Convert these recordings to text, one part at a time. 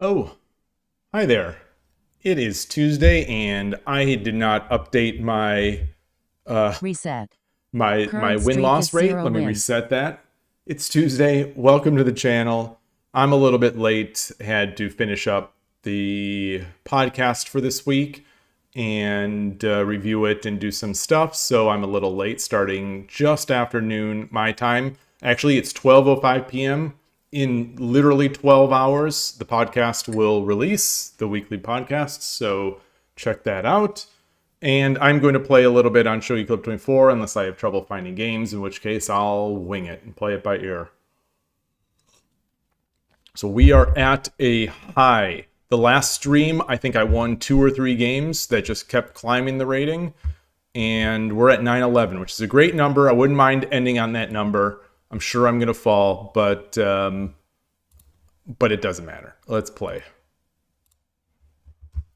Oh, hi there. It is Tuesday, and I did not update my Reset. my Current streak win-loss is rate. 0 Let me wins. reset that. It's Tuesday. Welcome to the channel. I'm a little bit late. Had to finish up the podcast for this week and review it and do some stuff. So I'm a little late, starting just after noon my time. Actually, it's 12:05 p.m. In literally 12 hours, the podcast will release, the weekly podcast. So check that out. And I'm going to play a little bit on Shogi Club 24 unless I have trouble finding games, in which case I'll wing it and play it by ear. So we are at a high. The last stream, I think I won 2 or 3 games that just kept climbing the rating. And we're at 911, which is a great number. I wouldn't mind ending on that number. I'm sure I'm going to fall, but it doesn't matter. Let's play.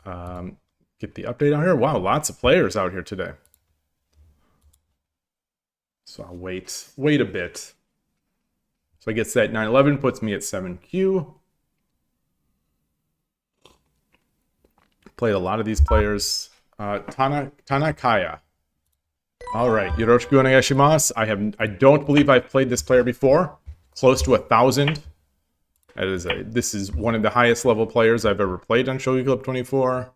Get the update out here. Wow, lots of players out here today. So I'll wait a bit. So I guess that 911 puts me at 7Q. Played a lot of these players. Tanakaya. All right, Yoroshiku onegaishimasu. I don't believe I've played this player before. Close to 1,000. This is one of the highest level players I've ever played on Shogi Club 24.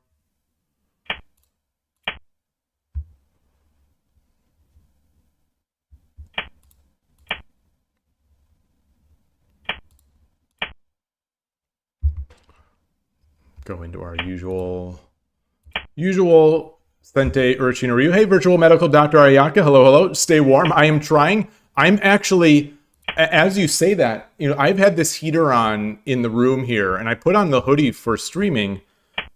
Go into our usual Sente Urchin Ryu. Hey, virtual medical Dr. Ayaka. Hello. Stay warm. I am trying. I'm actually, as you say that, I've had this heater on in the room here, and I put on the hoodie for streaming,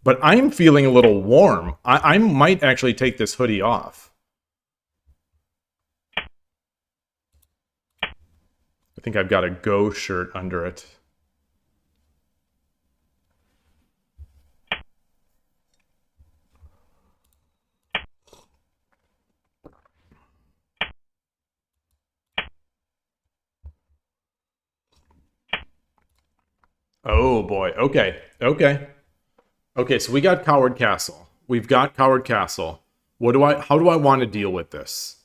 but I'm feeling a little warm. I might actually take this hoodie off. I think I've got a Go shirt under it. Oh boy. Okay. So we got Coward Castle. We've got Coward Castle. How do I want to deal with this?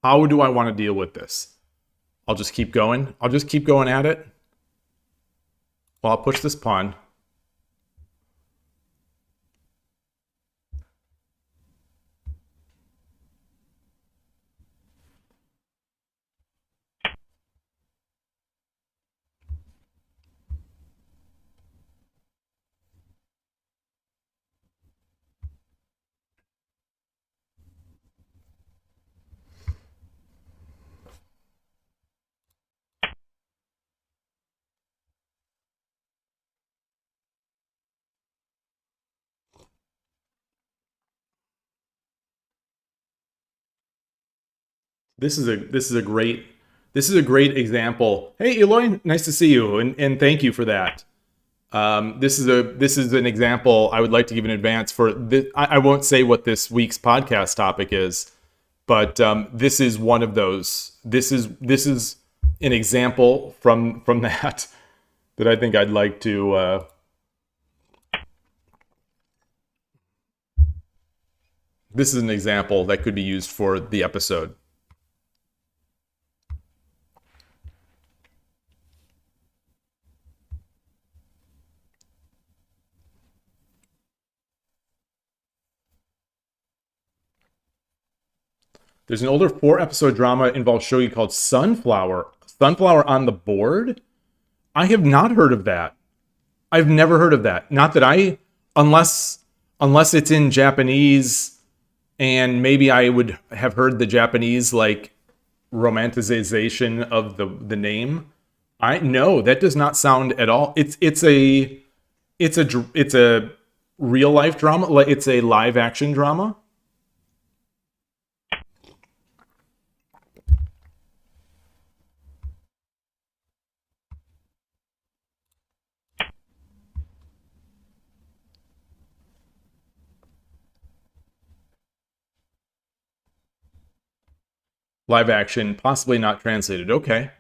How do I want to deal with this? I'll just keep going. I'll just keep going at it. Well, I'll push this pawn. This is a great example. Hey, Yloigh, nice to see you, and thank you for that. This is an example I would like to give in advance for this. I won't say what this week's podcast topic is, but this is one of those. This is an example from that I think I'd like to. This is an example that could be used for the episode. There's an older 4-episode drama involved shogi called Sunflower. Sunflower on the Board? I have not heard of that. I've never heard of that. Not that unless it's in Japanese, and maybe I would have heard the Japanese like romanticization of the name. No, that does not sound at all. It's a real life drama. Like it's a live action drama. Live action, possibly not translated. Okay.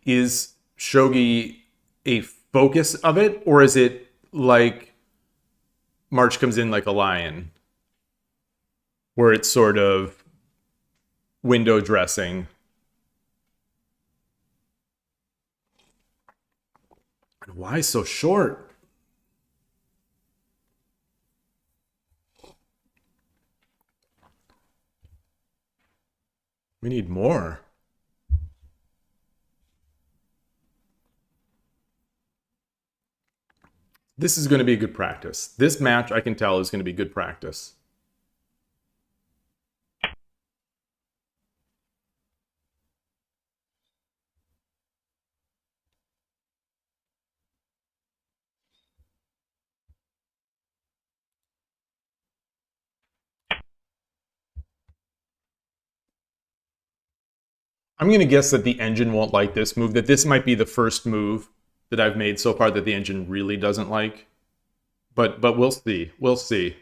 Is shogi a focus of it, or is it like March comes in like a lion, where it's sort of window dressing? And why so short? We need more. This is going to be good practice. This match, I can tell, is going to be good practice. I'm going to guess that the engine won't like this move, that this might be the first move that I've made so far that the engine really doesn't like. But we'll see. We'll see.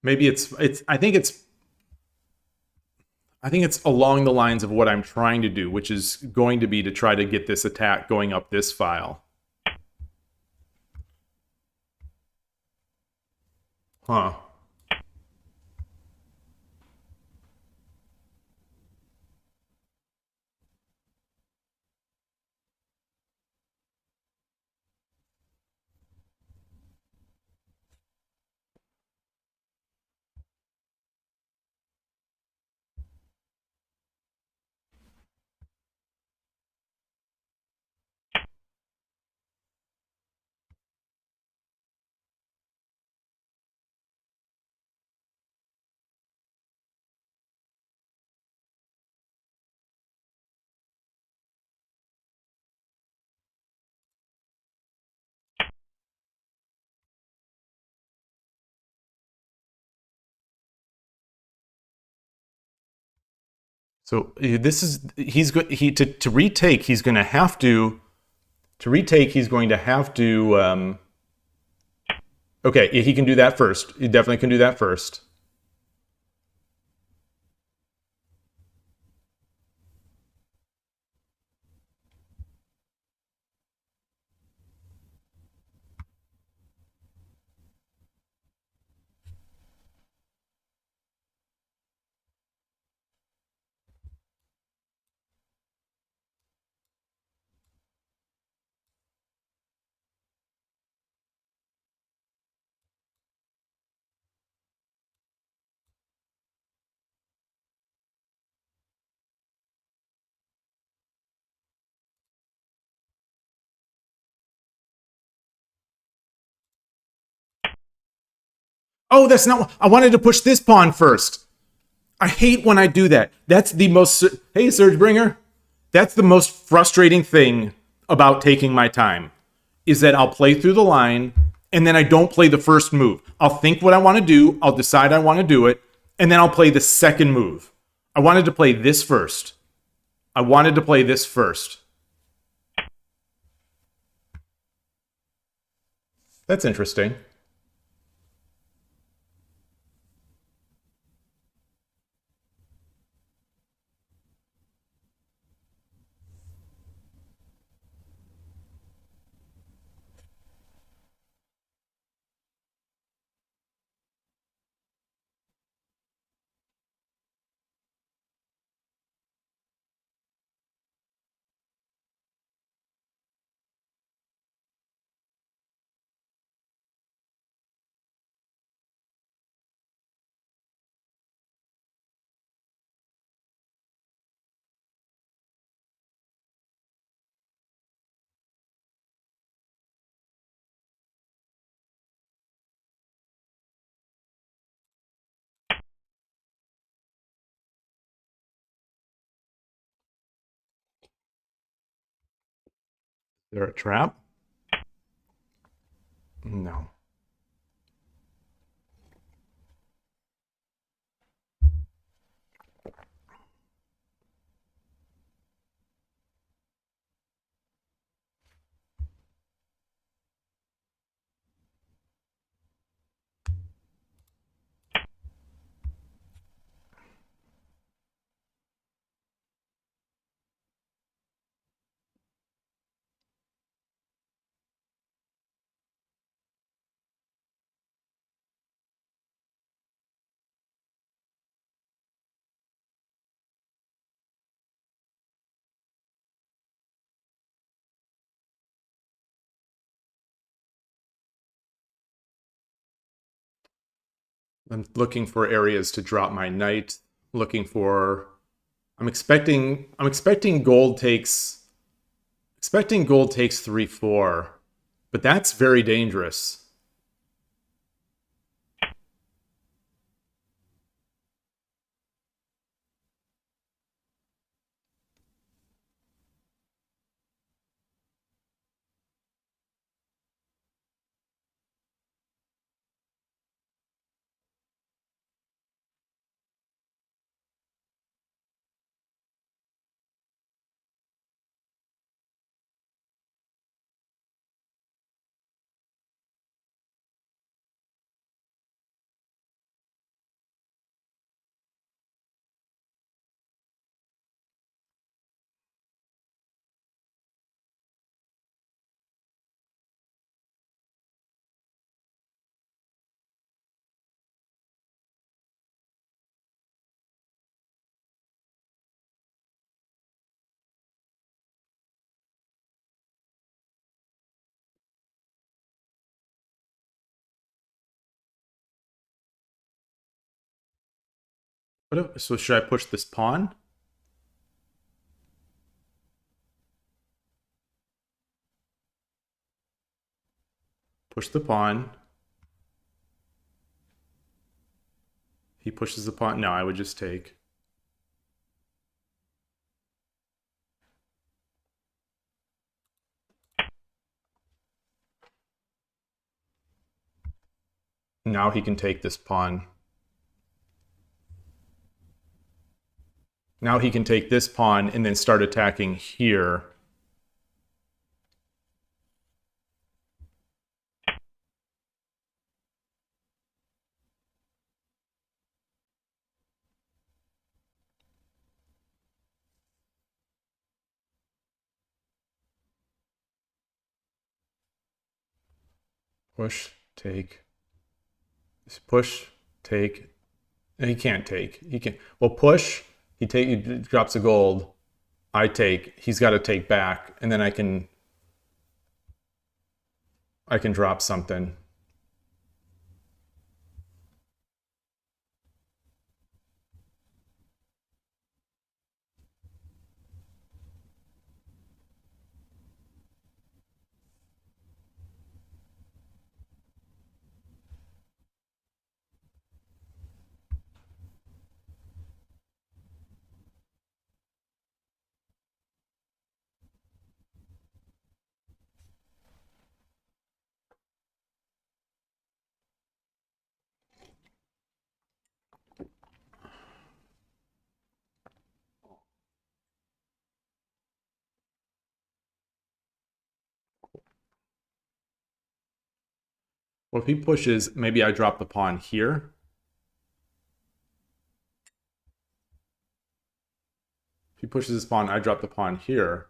Maybe it's I think it's along the lines of what I'm trying to do, which is going to be to try to get this attack going up this file. Huh. So this is to retake. He's going to have to retake. He's going to have to. Okay, he can do that first. He definitely can do that first. Oh, that's not. I wanted to push this pawn first. I hate when I do that. That's the most. Hey, Surgebringer. That's the most frustrating thing about taking my time, is that I'll play through the line and then I don't play the first move. I'll think what I want to do. I'll decide I want to do it, and then I'll play the second move. I wanted to play this first. I wanted to play this first. That's interesting. Is there a trap? No. I'm looking for areas to drop my knight. Looking for. I'm expecting gold takes. Expecting gold takes 3-4, but that's very dangerous. So should I push this pawn? Push the pawn. He pushes the pawn. No, I would just take. Now he can take this pawn. Now he can take this pawn and then start attacking here. Push, take. Push, take. He can't take. He can. Well, push. He drops a gold. I take. He's got to take back, and then I can drop something. Well, if he pushes, maybe I drop the pawn here. If he pushes his pawn, I drop the pawn here.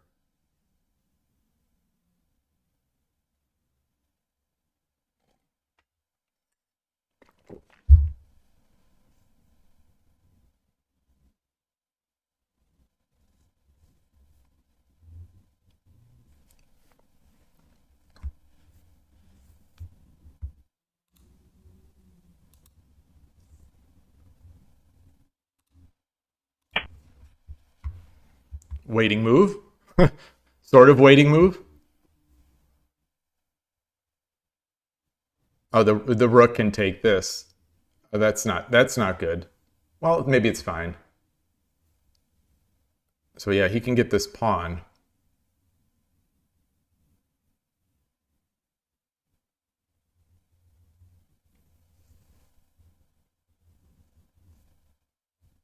Waiting move. Sort of waiting move. Oh, the rook can take this. Oh, that's not good. Well, maybe it's fine. So yeah, he can get this pawn.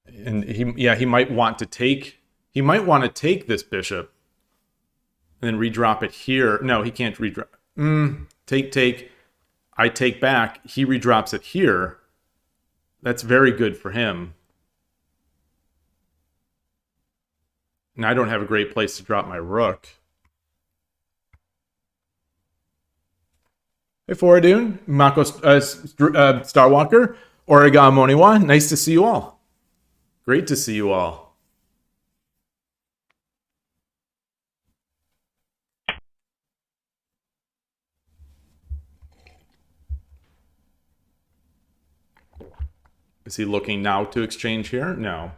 And he might want to take this bishop and then redrop it here. No, he can't redrop. Take. I take back. He redrops it here. That's very good for him. And I don't have a great place to drop my rook. Hey, Foradun, Mako Starwalker, Origa Moniwa. Nice to see you all. Great to see you all. Is he looking now to exchange here? No.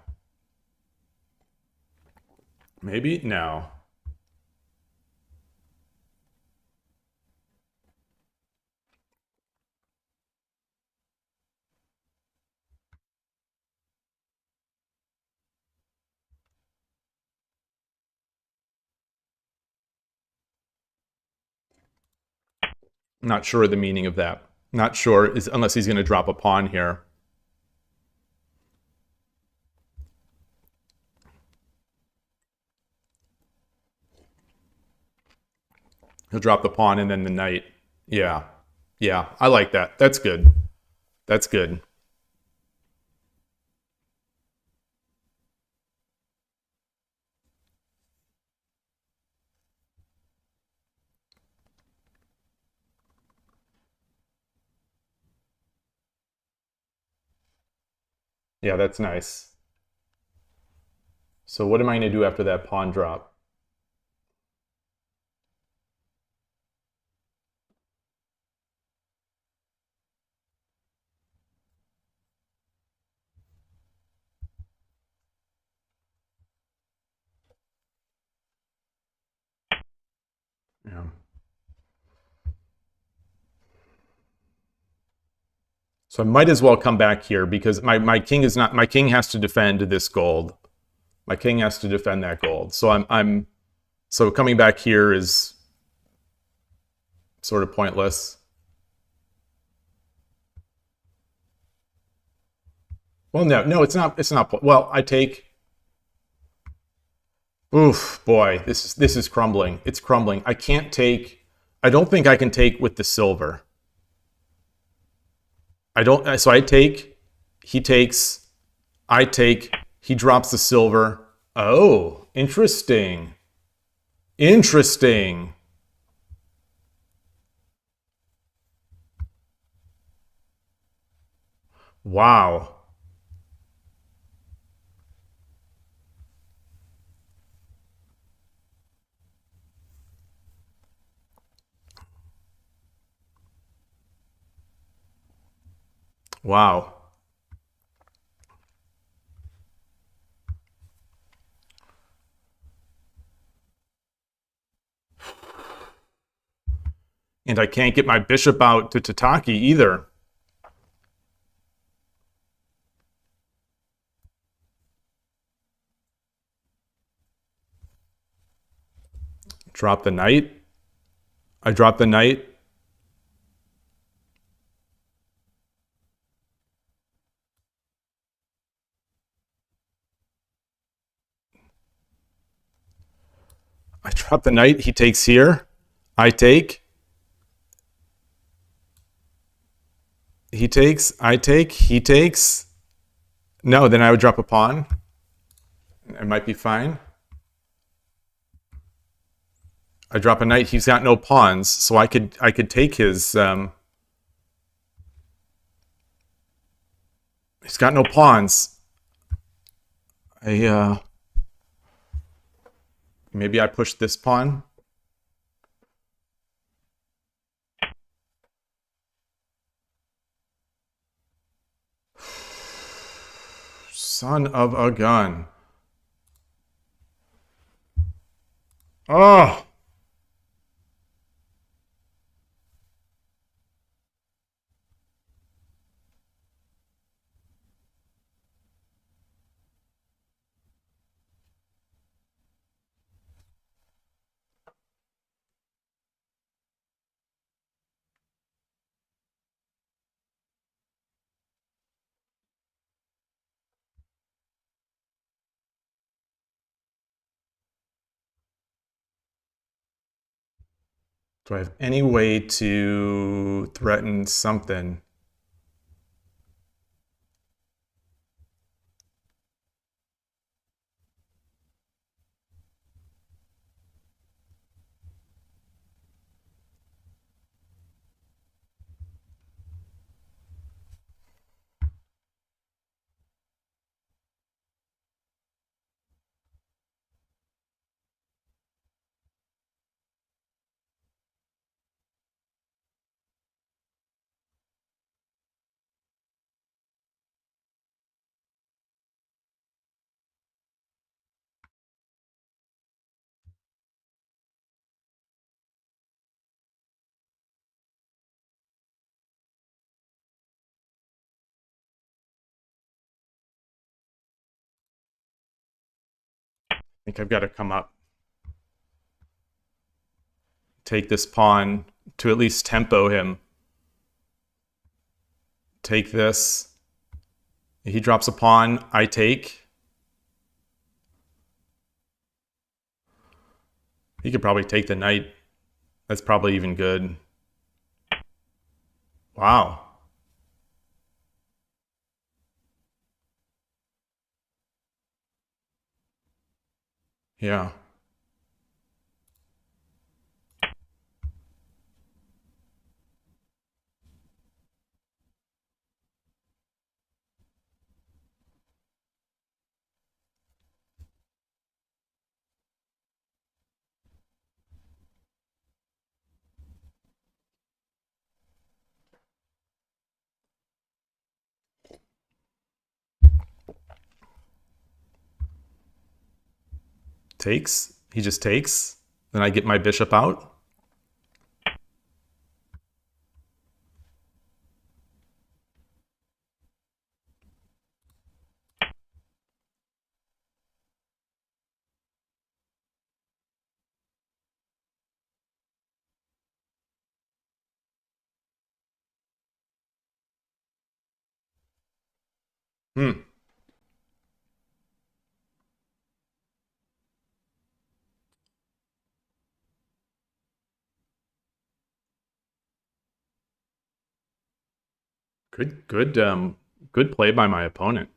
Maybe? No. Not sure the meaning of that. Not sure, unless he's going to drop a pawn here. He'll drop the pawn and then the knight. Yeah. Yeah, I like that. That's good. That's good. Yeah, that's nice. So what am I going to do after that pawn drop? Yeah. So I might as well come back here because my king is not, my king has to defend this gold. My king has to defend that gold. So so coming back here is sort of pointless. Well, no, it's not. It's not. Well, I take. Oof, boy, this is crumbling. It's crumbling. I can't take. I don't think I can take with the silver. I don't. So I take. He takes. I take. He drops the silver. Oh, interesting. Interesting. Wow. Wow. And I can't get my bishop out to Tataki either. Drop the knight. I drop the knight. I drop the knight. He takes here. I take. He takes. I take. He takes. No, then I would drop a pawn. It might be fine. I drop a knight. He's got no pawns, so I could take his. He's got no pawns. Maybe I push this pawn. Son of a gun. Oh. Do I have any way to threaten something? think I've got to come up. Take this pawn to at least tempo him. Take this. He drops a pawn, I take. He could probably take the knight. That's probably even good. Wow. Yeah. Takes. He just takes. Then I get my bishop out. Hmm. Good play by my opponent.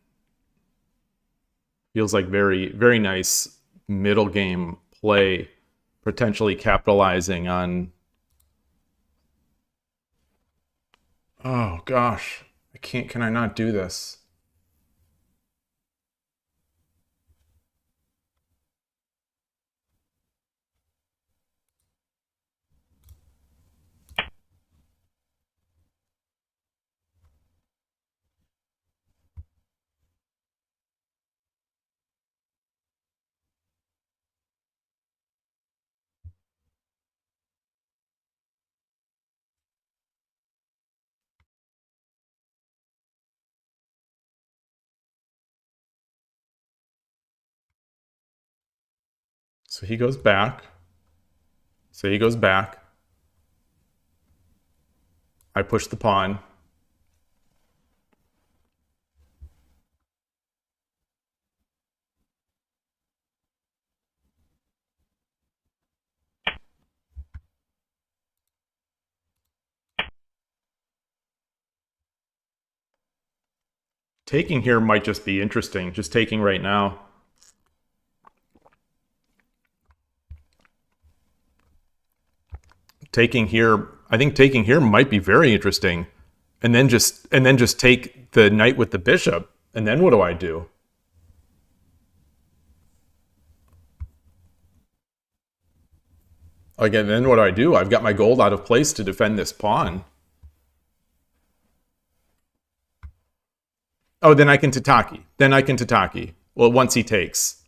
Feels like very nice middle game play, potentially capitalizing on. Oh gosh, I can't. Can I not do this? So he goes back. So he goes back. I push the pawn. Taking here might just be interesting. Just taking right now. Taking here, I think taking here might be very interesting. And then just take the knight with the bishop. And then what do I do? Again, then what do I do? I've got my gold out of place to defend this pawn. Oh, then I can tataki. Then I can tataki. Well, once he takes.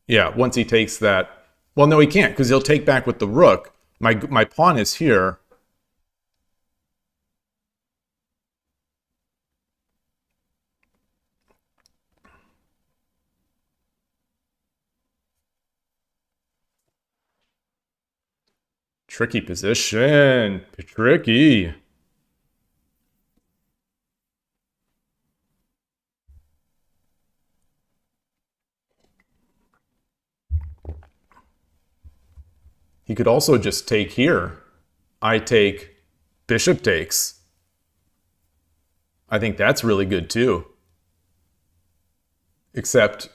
Yeah, once he takes that. Well, no, he can't, because he'll take back with the rook. My pawn is here. Tricky position. Tricky. He could also just take here. I take, bishop takes. I think that's really good too. Except,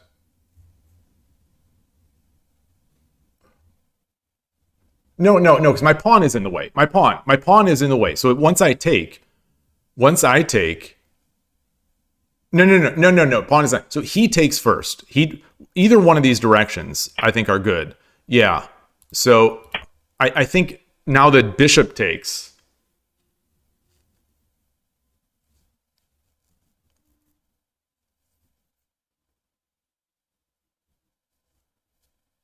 no, because my pawn is in the way. My pawn is in the way. So once I take, no, pawn is not. So he takes first. Either one of these directions, I think, are good. Yeah. So I think now that bishop takes.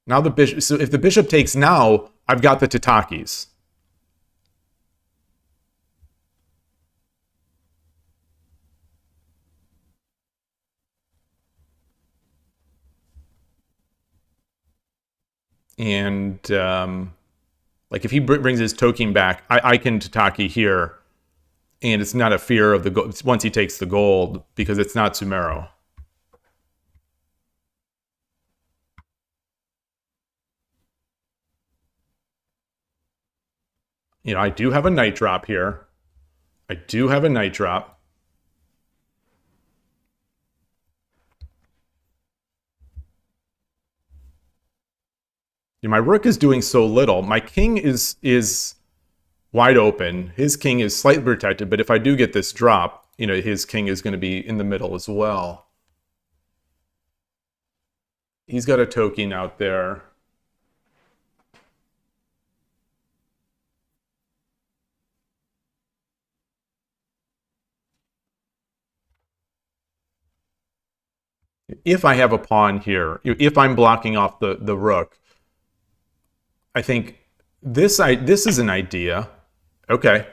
Now the bishop. So if the bishop takes now, I've got the tatakis. And like if he brings his token back, I can Tataki here. And it's not a fear of the gold once he takes the gold because it's not Sumero. You know, I do have a night drop here. I do have a night drop. My rook is doing so little. My king is wide open. His king is slightly protected, but if I do get this drop, you know, his king is going to be in the middle as well. He's got a token out there. If I have a pawn here, if I'm blocking off the rook, I think this is an idea. Okay.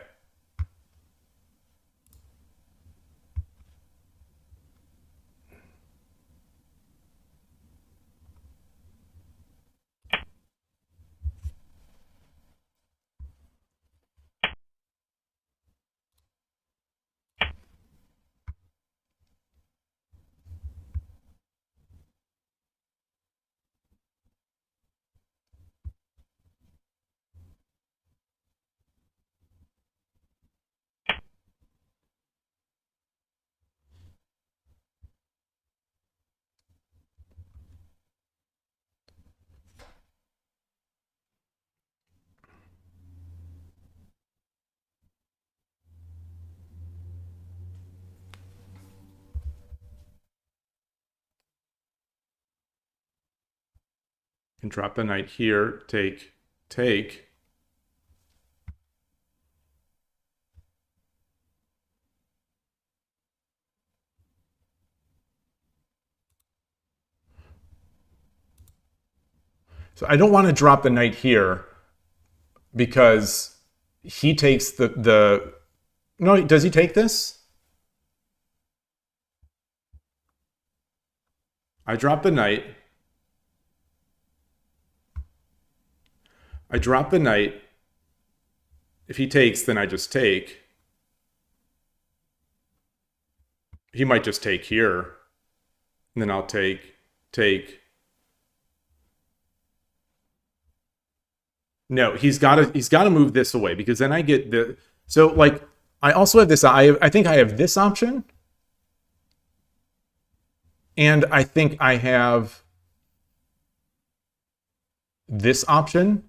Can drop the knight here, take. So I don't want to drop the knight here because he takes the no, does he take this? I drop the knight. I drop the knight. If he takes, then I just take. He might just take here. And then I'll take. No, he's got to move this away because then I get the so like I also have this I think I have this option. And I think I have this option.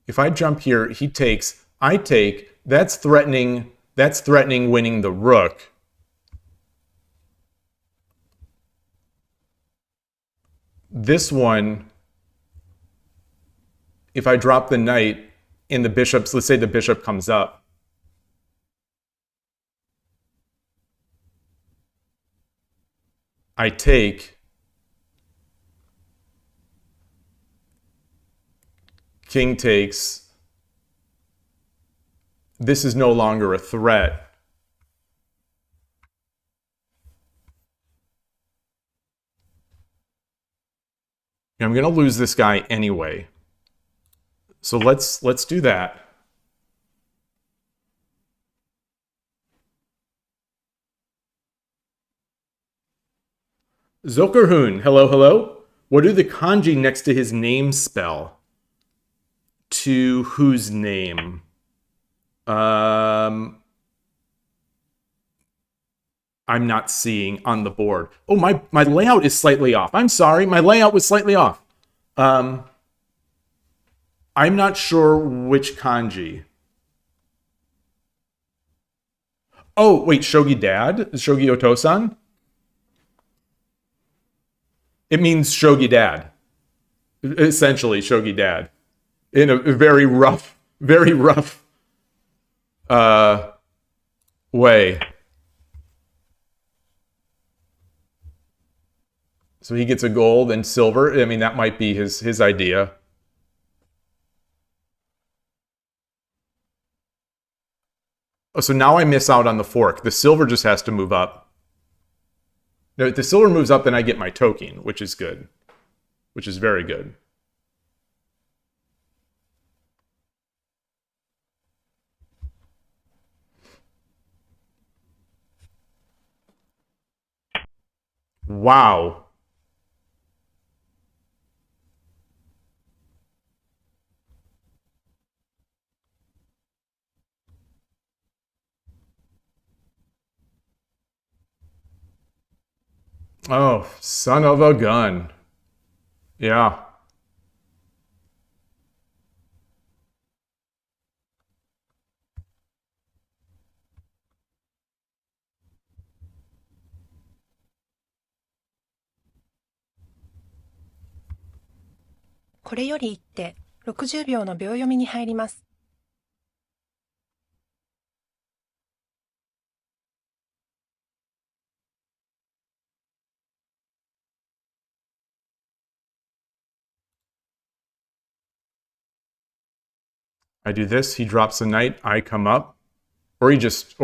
If I jump here, he takes, I take, that's threatening winning the rook. This one, if I drop the knight and the bishops, let's say the bishop comes up. I take. King takes. This is no longer a threat. I'm going to lose this guy anyway. So let's do that. Zokerhoon, hello. What do the kanji next to his name spell? To whose name? I'm not seeing on the board. Oh, my layout is slightly off. I'm sorry, my layout was slightly off. I'm not sure which kanji. Oh, wait, Shogi Dad? Shogi Otosan? It means Shogi Dad. Essentially, Shogi Dad. In a very rough way. So he gets a gold and silver. I mean, that might be his idea. Oh, so now I miss out on the fork. The silver just has to move up. No, if the silver moves up, then I get my token, which is good. which is very good. Wow. Oh, son of a gun. Yeah.これより一手、60秒の秒読みに入ります。I do this, he drops a knight, I come up, or he just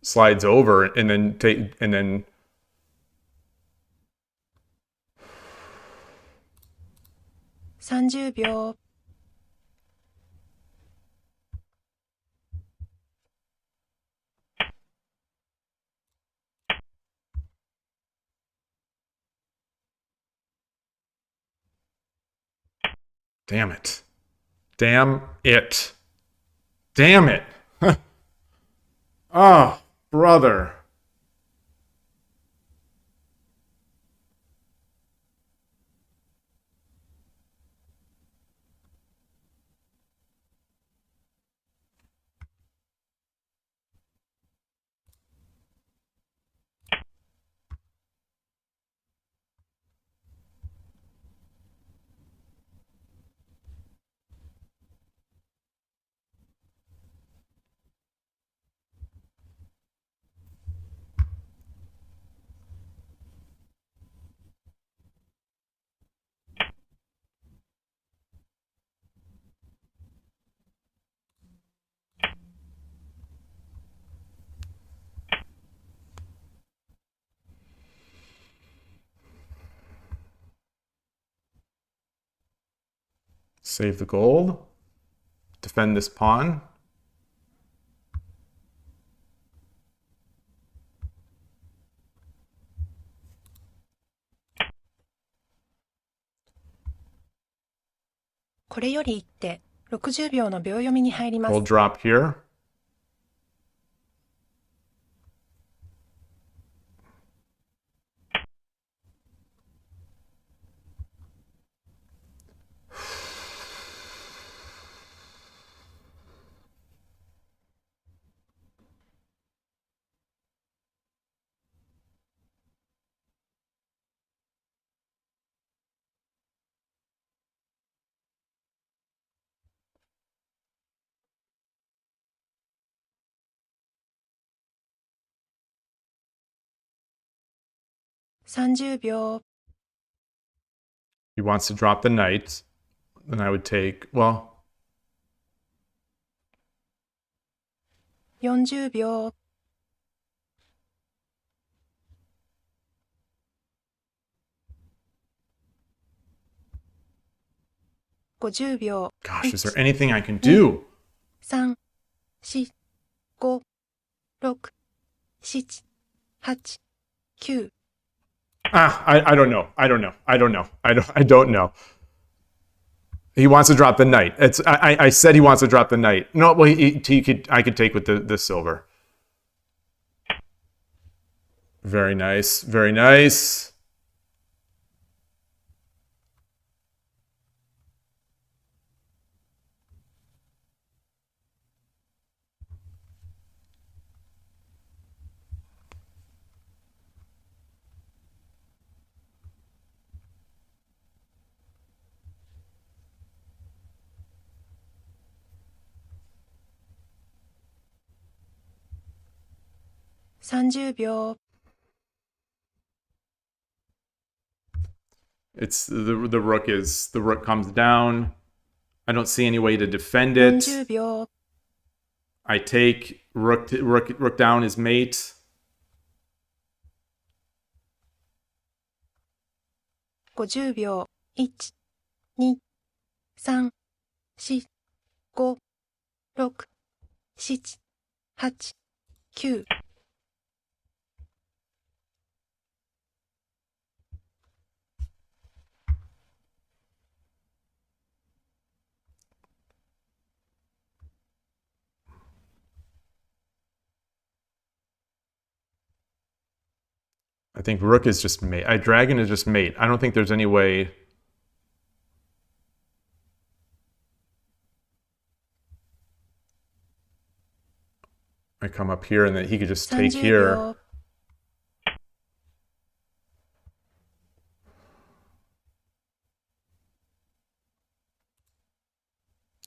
slides over and then 30秒。Damn it. Damn it. Damn it. Oh, brother. Save the gold. Defend this pawn.これより一手、60秒の秒読みに入ります。 We'll drop here.30秒。 He wants to drop the knight. Then I would take, well, 40秒。 50秒。 gosh, is there anything I can do? 3、4、5、6、7、8、9。 I don't know. I don't know. I don't know. I don't know. He wants to drop the knight. I said he wants to drop the knight. No, well, I could take with the silver. Very nice. Very nice. ...30秒。 It's the rook comes down. I don't see any way to defend it. 40秒。 I take rook down his mate. 50秒。1、2、3、4、5、6、7、8、9。I think rook is just mate. Dragon is just mate. I don't think there's any way. I come up here and then he could just take 30 here. 秒。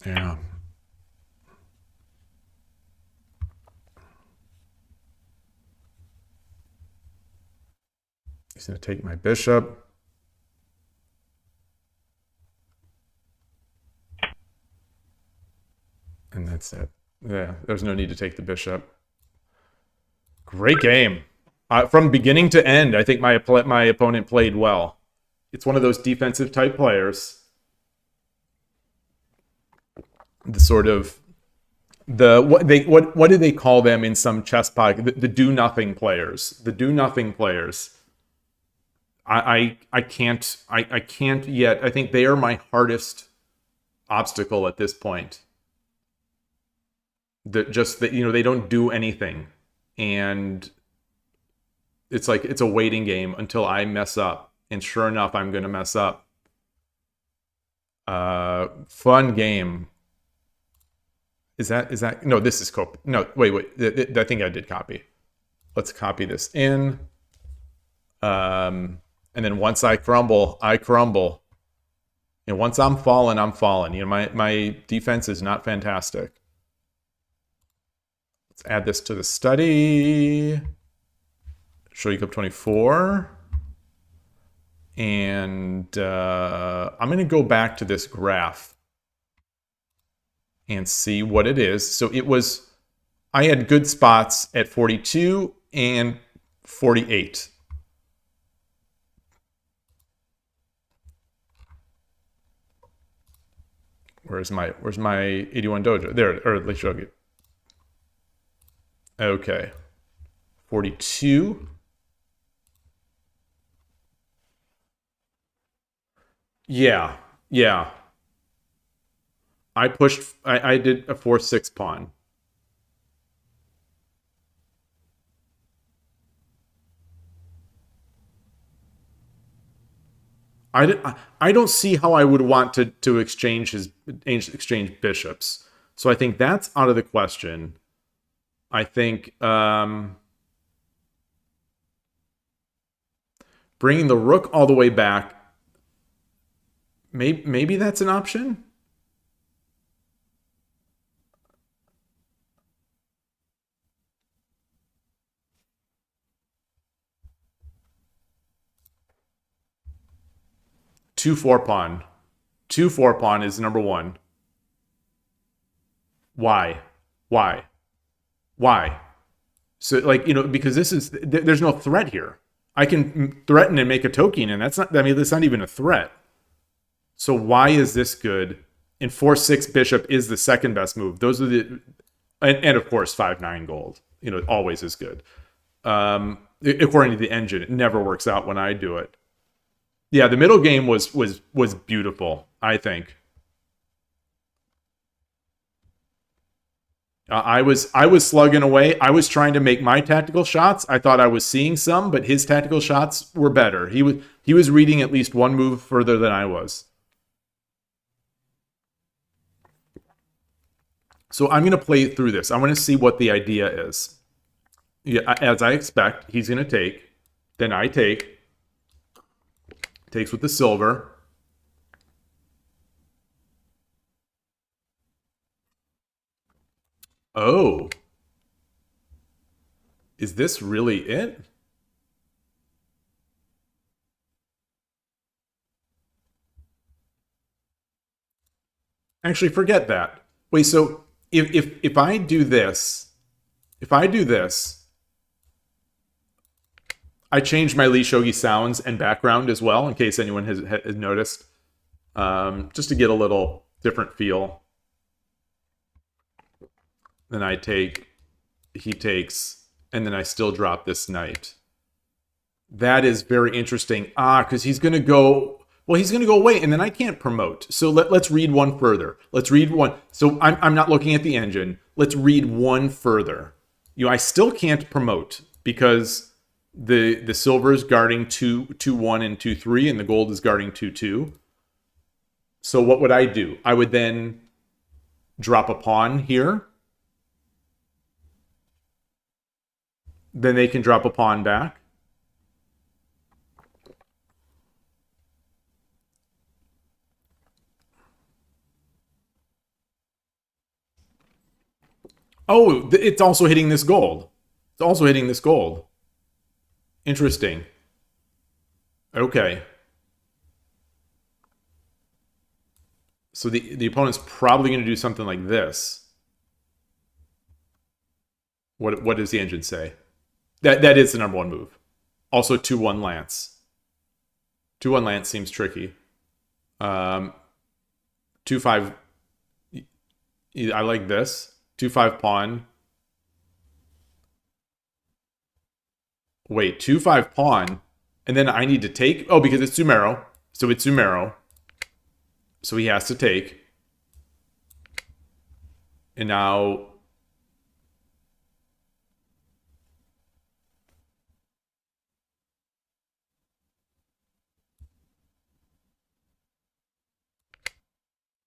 Yeah. He's going to take my bishop. And that's it. Yeah, there's no need to take the bishop. Great game. From beginning to end, I think my opponent played well. It's one of those defensive type players. The sort of what do they call them in some chess podcast? The do nothing players. The do nothing players. I can't yet. I think they are my hardest obstacle at this point. They don't do anything, and it's like it's a waiting game until I mess up, and sure enough, I'm gonna mess up. Fun game. Is that no? This is copy. No, wait. I think I did copy. Let's copy this in. And then once I crumble, I crumble. And once I'm fallen, I'm fallen. You know, my defense is not fantastic. Let's add this to the study. Shogi Club 24. And I'm going to go back to this graph and see what it is. So I had good spots at 42 and 48. Where's my 81 dojo? There, or at least Shogi. Okay. 42. Yeah. I did a 4-6 pawn. I don't see how I would want to exchange bishops. So I think that's out of the question. I think bringing the rook all the way back, maybe that's an option. Two 4-pawn. 2 4-pawn is number one. Why? So, because there's no threat here. I can threaten and make a token, and that's not even a threat. So why is this good? And 4-6 bishop is the second best move. Those are and of course 5-9 gold. Always is good. According to the engine, it never works out when I do it. Yeah, the middle game was beautiful, I think. I was slugging away. I was trying to make my tactical shots. I thought I was seeing some, but his tactical shots were better. He was reading at least one move further than I was. So I'm going to play through this. I want to see what the idea is. Yeah, as I expect, he's going to take. Then I take. Takes with the silver. Oh. Is this really it? Actually, forget that. Wait, so if I do this, I change my Lee Shogi sounds and background as well, in case anyone has noticed. just to get a little different feel. Then I take, he takes, and then I still drop this knight. That is very interesting. Because he's going to go, well, he's going to go away, and then I can't promote. So let's read one further. Let's read one. So I'm not looking at the engine. Let's read one further. I still can't promote because the silver is guarding 2-1 and 2-3, and the gold is guarding 2-2. So what would I do? I would then drop a pawn here. Then they can drop a pawn back. Oh, it's also hitting this gold. It's also hitting this gold. Interesting. Okay. So the opponent's probably going to do something like this. What does the engine say? That is the number one move. Also 2-1 lance. 2-1 lance seems tricky. 2-5. I like this. 2-5 pawn. Wait, 2-5 pawn. And then I need to take. Oh, because it's Sumero. So it's Sumero. So he has to take. And now...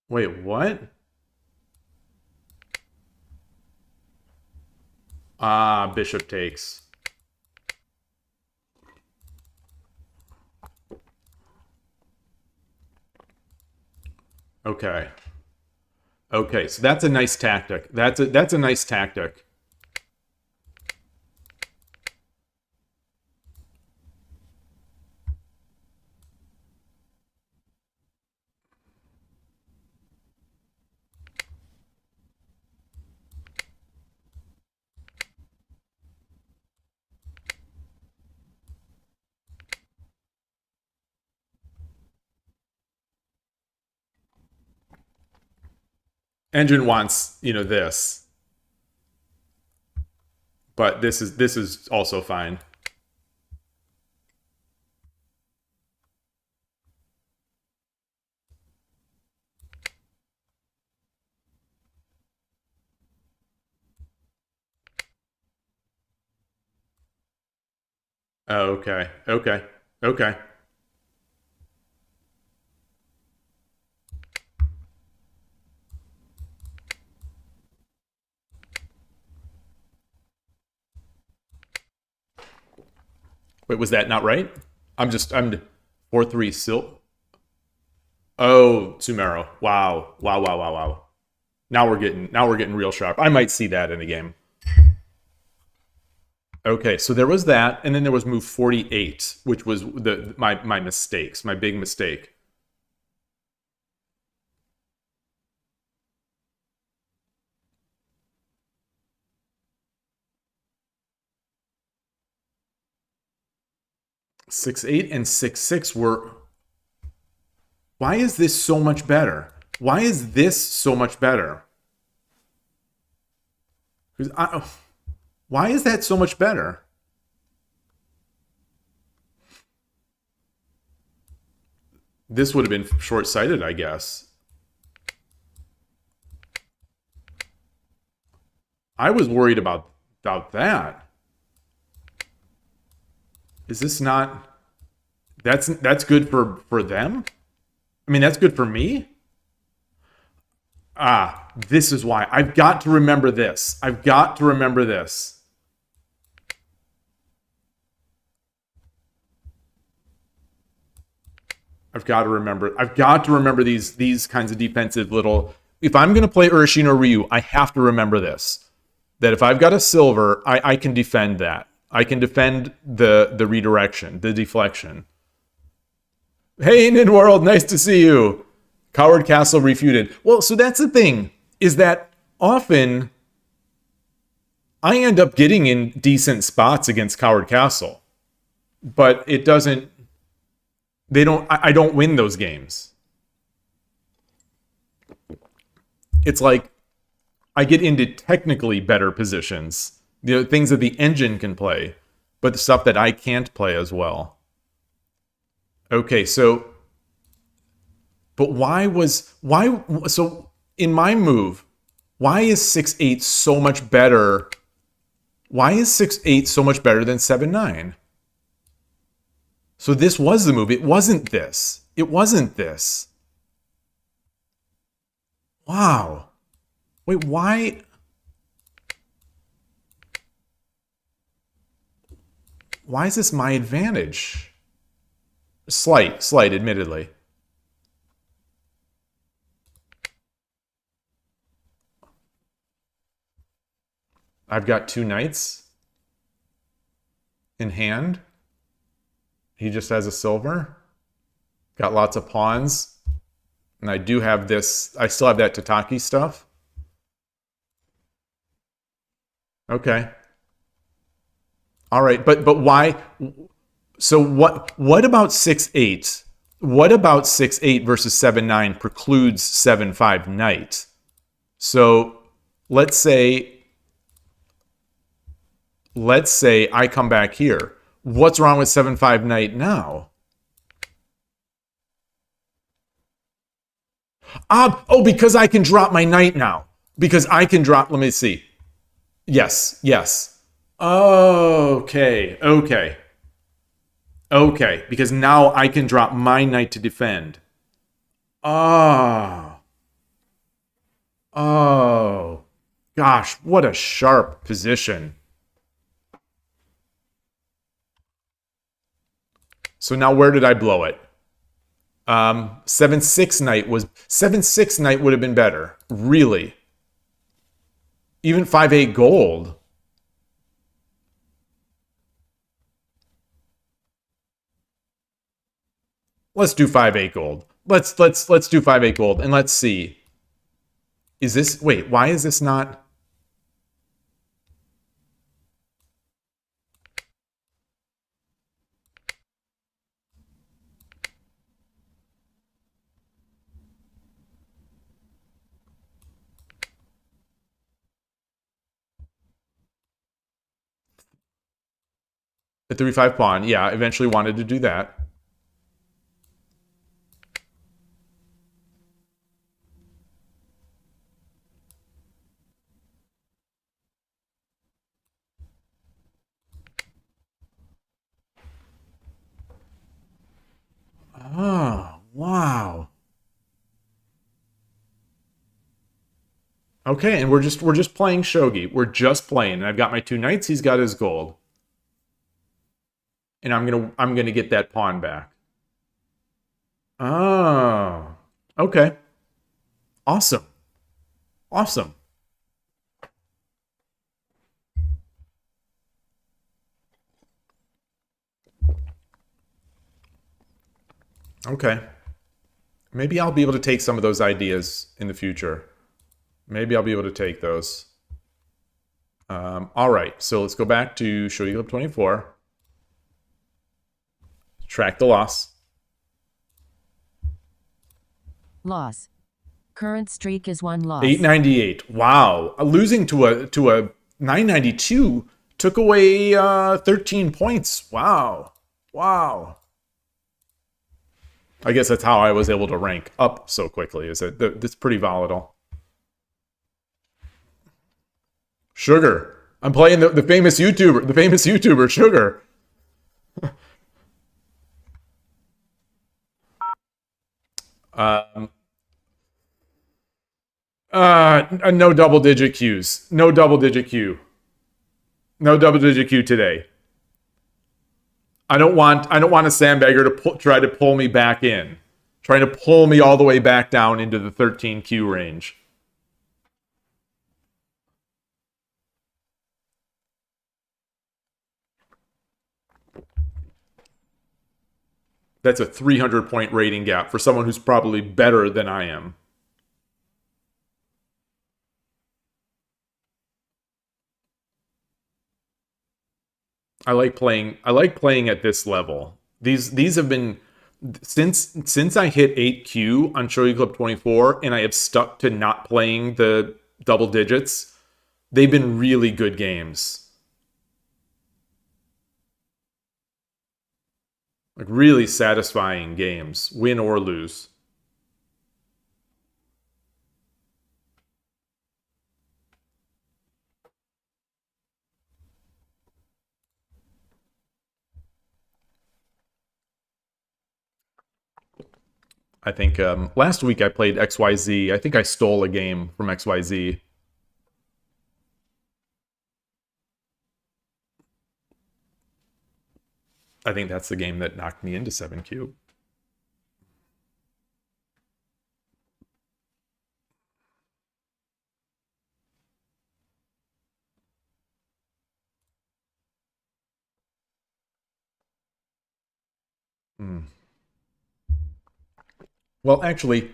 Wait, what? Bishop takes. Okay. Okay, so that's a nice tactic. That's a nice tactic. Engine wants, this. But this is also fine. Oh, okay. Okay. Okay. Wait, was that not right? I'm 4-3 sil. Oh, Sumero. Wow. Wow. Now we're getting real sharp. I might see that in a game. Okay, so there was that, and then there was move 48, which was my mistakes, my big mistake. Six eight and 6-6 were... Why is this so much better? Why is this so much better? Why is that so much better? This would have been short-sighted, I guess. I was worried about that. Is this not... That's good for them? I mean, that's good for me? This is why. I've got to remember this. I've got to remember this. I've got to remember these kinds of defensive little... If I'm going to play Urshin or Ryu, I have to remember this. That if I've got a silver, I can defend that. I can defend the redirection, the deflection. Hey, NinWorld, nice to see you. Coward Castle refuted. Well, so that's the thing, is that often I end up getting in decent spots against Coward Castle. But it doesn't... I don't win those games. it's like I get into technically better positions. The things that the engine can play, but the stuff that I can't play as well. Okay, so... But so in my move, why is 6-8 so much better? Why is 6-8 so much better than 7-9? So this was the move. It wasn't this. It wasn't this. Wow. Wait, why? Why is this my advantage? Slight, admittedly. I've got 2 knights in hand. He just has a silver. Got lots of pawns. And I do have this. I still have that Tataki stuff. Okay. All right, but why? So what about 6-8? What about 6-8 versus 7-9 precludes 7-5 knight? So let's say I come back here. What's wrong with 7-5 knight now? Oh, because I can drop my knight now. Because I can drop, let me see. Yes. Okay. Because now I can drop my knight to defend. Oh, gosh, what a sharp position. So now where did I blow it? 7-6 knight was... 7-6 knight would have been better. Really. Even 5-8 gold. Let's do 5-8 gold. Let's do 5-8 gold and let's see. Is this... Wait, why is this not... The 3-5 pawn. Yeah, I eventually wanted to do that. Oh, wow. Okay, and we're just playing shogi. We're just playing. And I've got my 2 knights, he's got his gold. And I'm gonna get that pawn back. Oh. Okay. Awesome. Awesome. Okay. Maybe I'll be able to take some of those ideas in the future. Maybe I'll be able to take those. All right, so let's go back to Shogi Club 24. Track the loss. Loss. Current streak is 1 loss. 898. Wow. Losing to a 992 took away 13 points. Wow. Wow. I guess that's how I was able to rank up so quickly. Is that it's pretty volatile. Sugar. I'm playing the famous YouTuber. The famous YouTuber, Sugar. No double-digit Qs. No double-digit Q. No double-digit Q today. I don't want a sandbagger to try to pull me back in. Trying to pull me all the way back down into the 13 Q range. That's a 300-point rating gap for someone who's probably better than I am. I like playing at this level. These have been since I hit 8Q on Shogi Club 24 and I have stuck to not playing the double digits, they've been really good games. Like really satisfying games, win or lose. I think last week I played XYZ. I think I stole a game from XYZ. I think that's the game that knocked me into 7Q. Well, actually,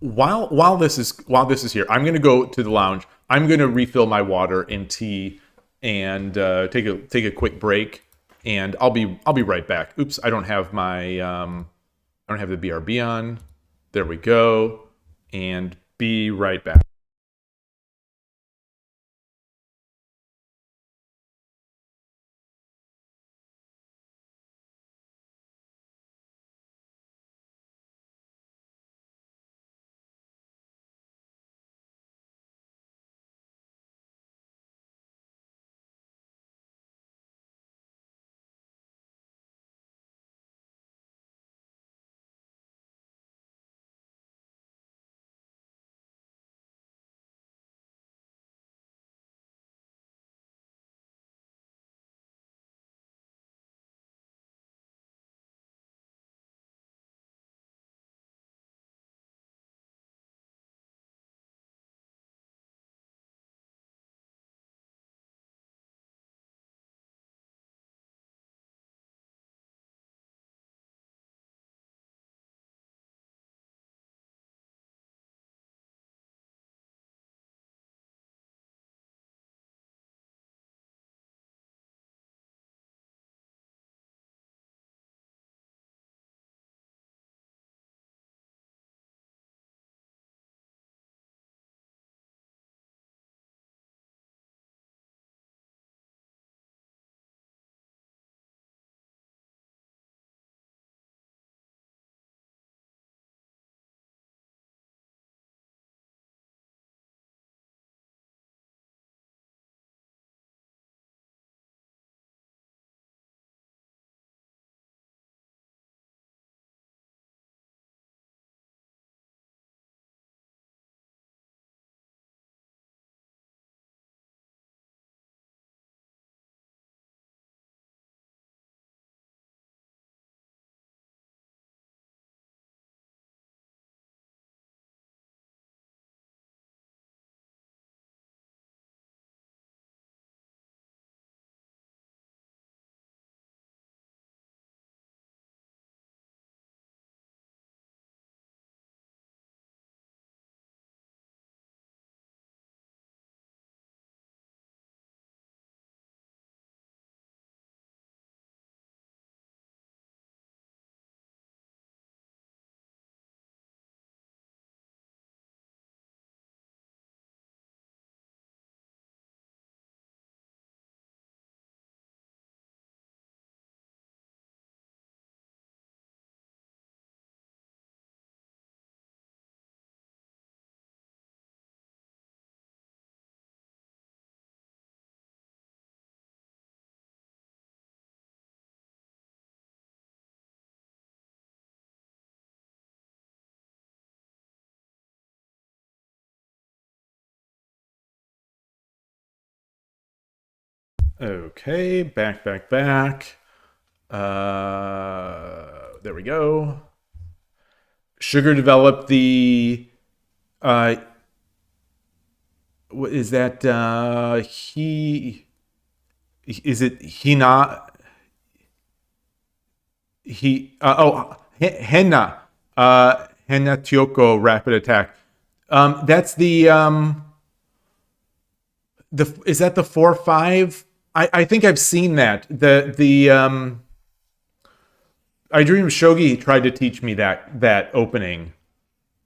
while this is here, I'm gonna go to the lounge. I'm gonna refill my water and tea, and take a quick break. And I'll be right back. Oops, I don't have my I don't have the BRB on. There we go. And be right back. Okay, back. There we go. Sugar developed the what is that? He is it Hina? Henna. Henna Tyoko rapid attack. That's the is that the 4/5? I think I've seen that. I Dream of Shogi tried to teach me that opening.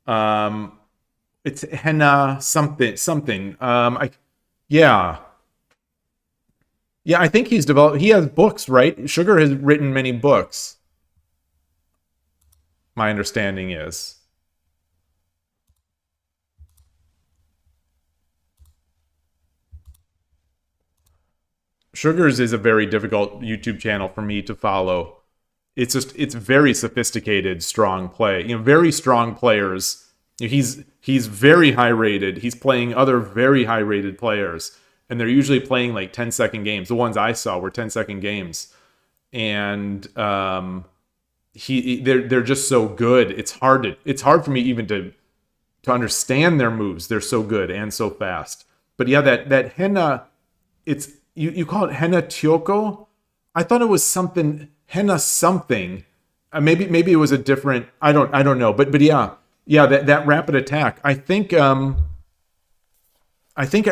It's henna something. Yeah. Yeah, I think he's developed. He has books, right? Sugar has written many books. My understanding is. Sugar's is a very difficult YouTube channel for me to follow. It's very sophisticated, strong play. Very strong players. He's very high rated. He's playing other very high rated players, and they're usually playing like 10-second games. The ones I saw were 10-second games, and they're just so good. It's hard for me even to understand their moves. They're so good and so fast. But yeah, that henna, it's you call it henna tyoko. I thought it was something henna something. Maybe it was a different. I don't know. But yeah, that rapid attack. I think I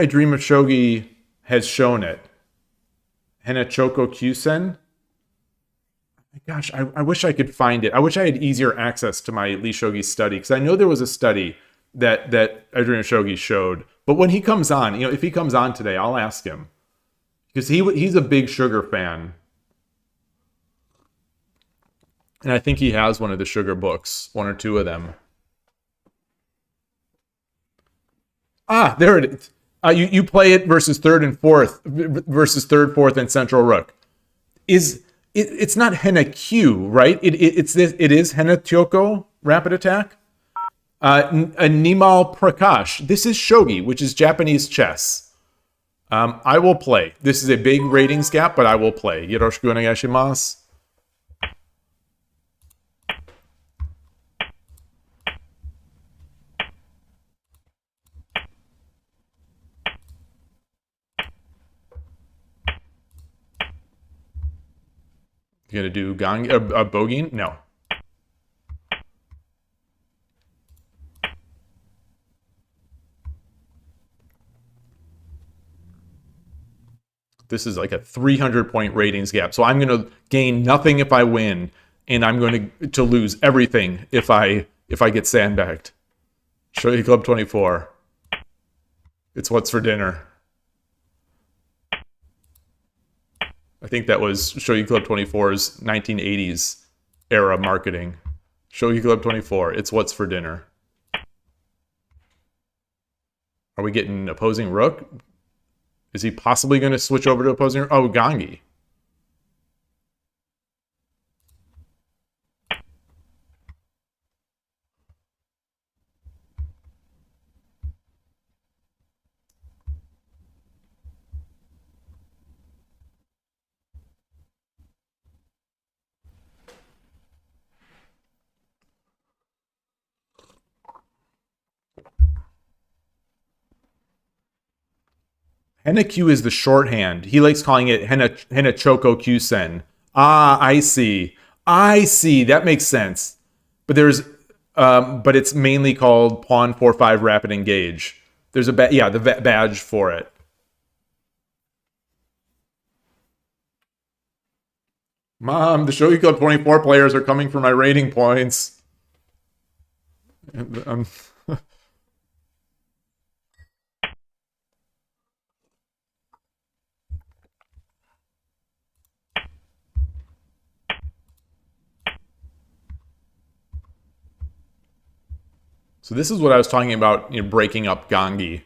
Dream of Shogi has shown it. Henna Choko Kyusen. Gosh, I wish I could find it. I wish I had easier access to my Lee Shogi study, because I know there was a study that I Dream of Shogi showed. But when he comes on, if he comes on today, I'll ask him, because he's a big Sugar fan, and I think he has one of the Sugar books, one or two of them. Ah, there it is. You play it versus third, fourth, and central rook. It's not henna Q, right? It is henna Tyoko rapid attack. Nimal Prakash. This is shogi, which is Japanese chess. I will play. This is a big ratings gap, but I will play. Yoroshiku onegaishimasu. You gonna do a bogey? No. This is like a 300-point ratings gap. So I'm gonna gain nothing if I win, and I'm going to lose everything if I get sandbagged. Shogi Club 24. It's what's for dinner. I think that was Shogi Club 24's 1980s era marketing. Shogi Club 24, it's what's for dinner. Are we getting opposing rook? Is he possibly going to switch over to opposing rook? Oh, Gangi. Henna Q is the shorthand. He likes calling it Henna Choko Kyusen. Ah, I see. That makes sense. But but it's mainly called Pawn 4-5 Rapid Engage. There's the badge for it. Mom, the Shogi Club 24 players are coming for my rating points. So this is what I was talking about, breaking up Gangi.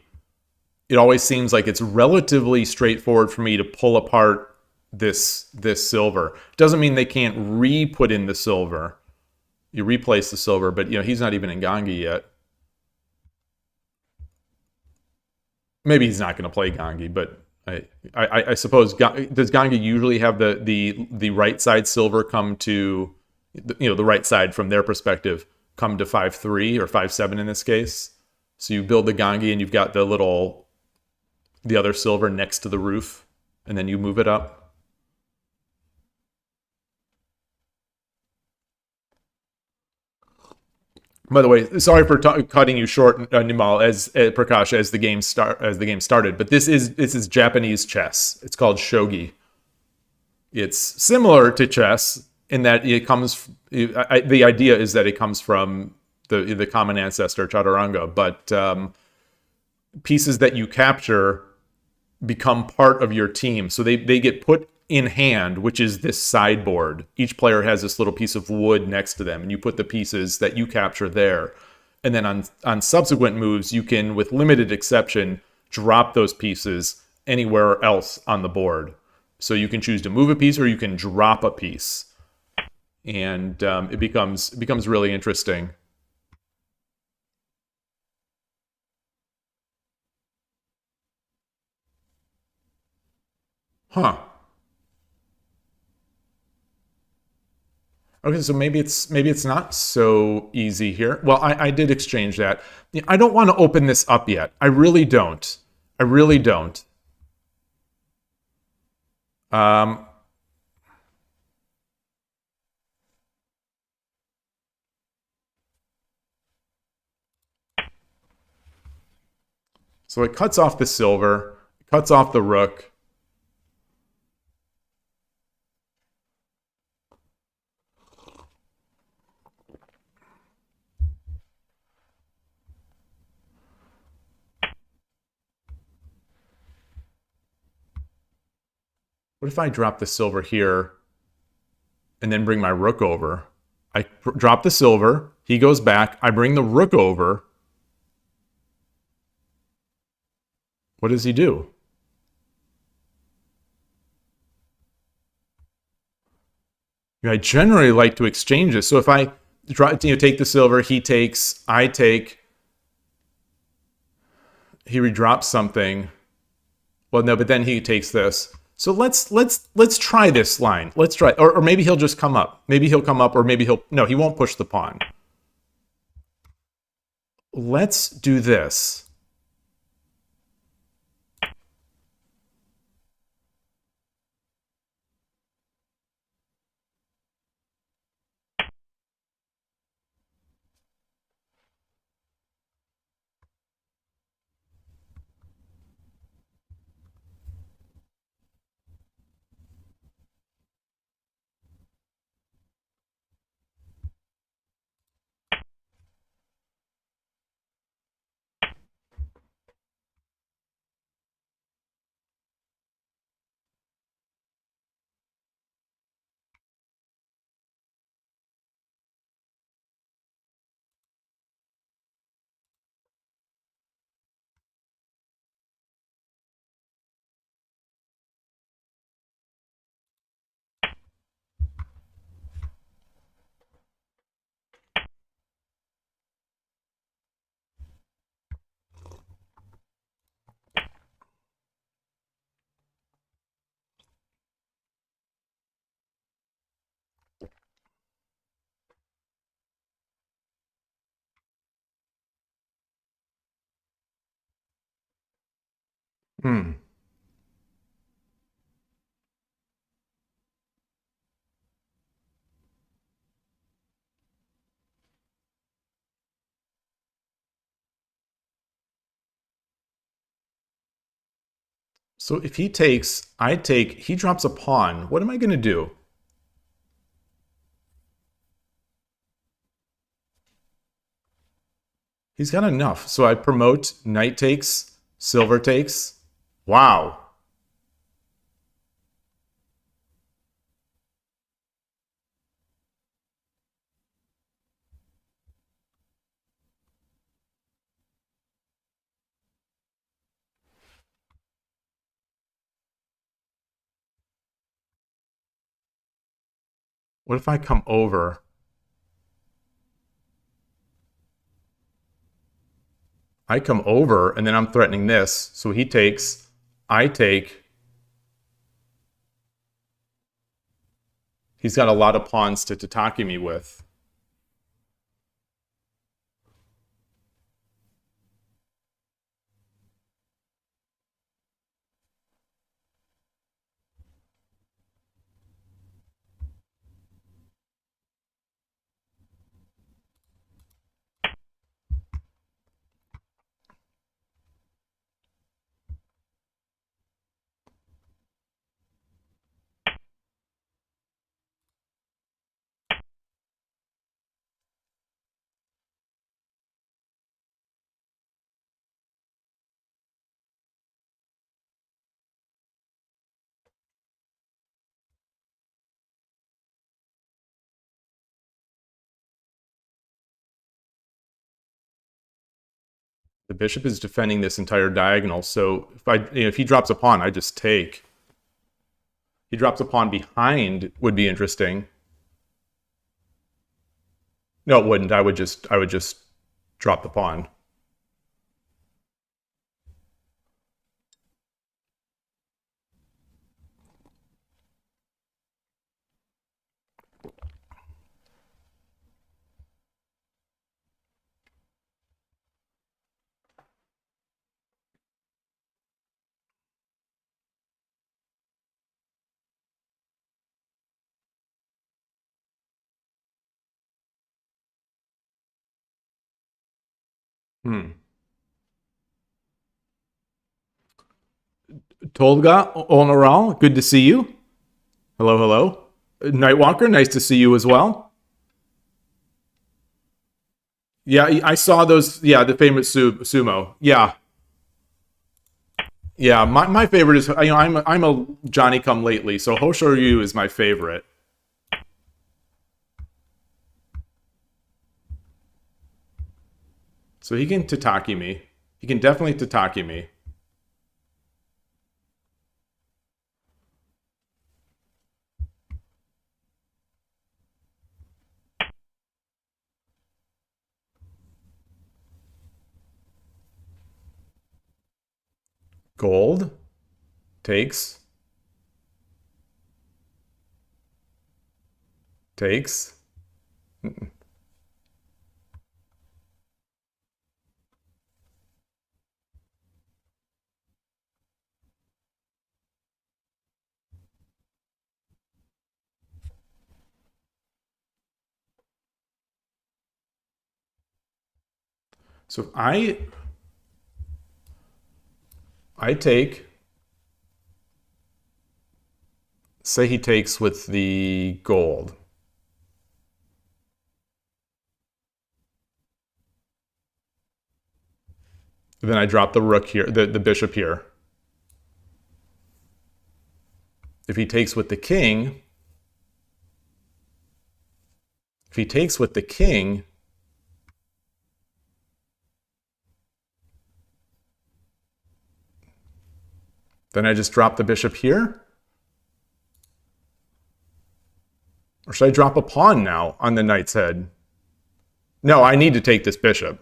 It always seems like it's relatively straightforward for me to pull apart this silver. Doesn't mean they can't re-put in the silver. You replace the silver, but he's not even in Gangi yet. Maybe he's not going to play Gangi, but I suppose, does Gangi usually have the right side silver come to, the right side from their perspective, come to 5-3 or 5-7 in this case? So you build the Gangi and you've got the other silver next to the roof, and then you move it up. By the way, sorry for cutting you short, Nimal, Prakash, as the game started. But this is Japanese chess. It's called shogi. It's similar to chess, in that it comes. The idea is that it comes from the common ancestor chaturanga, but pieces that you capture become part of your team. So they get put in hand, which is this sideboard. Each player has this little piece of wood next to them, and you put the pieces that you capture there. And then on subsequent moves, you can, with limited exception, drop those pieces anywhere else on the board. So you can choose to move a piece or you can drop a piece. And it becomes really interesting. Huh. Okay, so maybe it's not so easy here. Well, I did exchange that. I don't want to open this up yet. I really don't. I really don't. So it cuts off the silver, cuts off the rook. What if I drop the silver here and then bring my rook over? I drop the silver, he goes back, I bring the rook over. What does he do? I generally like to exchange this. So if I take the silver, he takes, I take, he redrops something. Well, no, but then he takes this. So let's try this line. Let's try, or maybe he'll just come up. Maybe he'll come up, or maybe no, he won't push the pawn. Let's do this. Hmm. So if he takes, I take, he drops a pawn. What am I going to do? He's got enough. So I promote, knight takes, silver takes. Wow. What if I come over? I come over, and then I'm threatening this. So he takes, I take. He's got a lot of pawns to tataki me with. The bishop is defending this entire diagonal, so if he drops a pawn, I just take. He drops a pawn behind would be interesting. No, it wouldn't. I would just drop the pawn. Tolga Honoral, good to see you. Hello, hello. Nightwalker, nice to see you as well. Yeah, I saw those. Yeah, the famous sumo. Yeah. Yeah, my favorite is, I'm a Johnny come lately, so Hoshoryu is my favorite. So he can tataki me. He can definitely tataki me. Gold takes. Takes. So if I take, say he takes with the gold. Then I drop the rook here, the bishop here. If he takes with the king, then I just drop the bishop here? Or should I drop a pawn now on the knight's head? No, I need to take this bishop,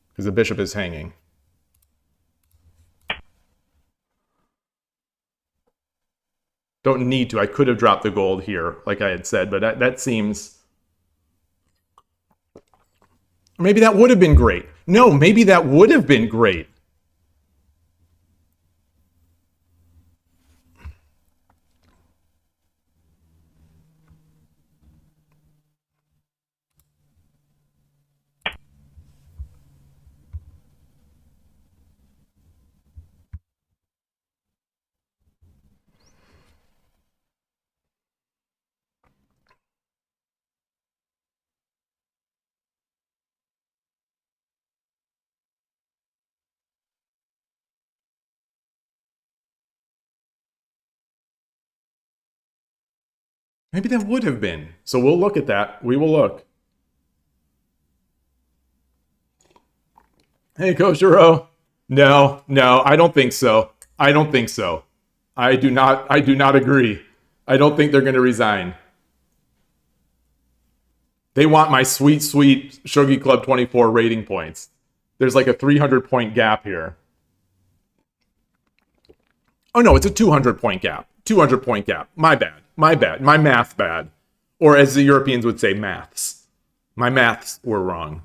because the bishop is hanging. Don't need to. I could have dropped the gold here, like I had said, but that seems... Maybe that would have been great. No, maybe that would have been great. Maybe that would have been. So we'll look at that. We will look. Hey, Koshiro. No, I don't think so. I don't think so. I do not agree. I don't think they're going to resign. They want my sweet, sweet Shogi Club 24 rating points. There's like a 300-point gap here. Oh, no, it's a 200-point gap. 200-point gap. My bad. My math bad. Or as the Europeans would say, maths. My maths were wrong.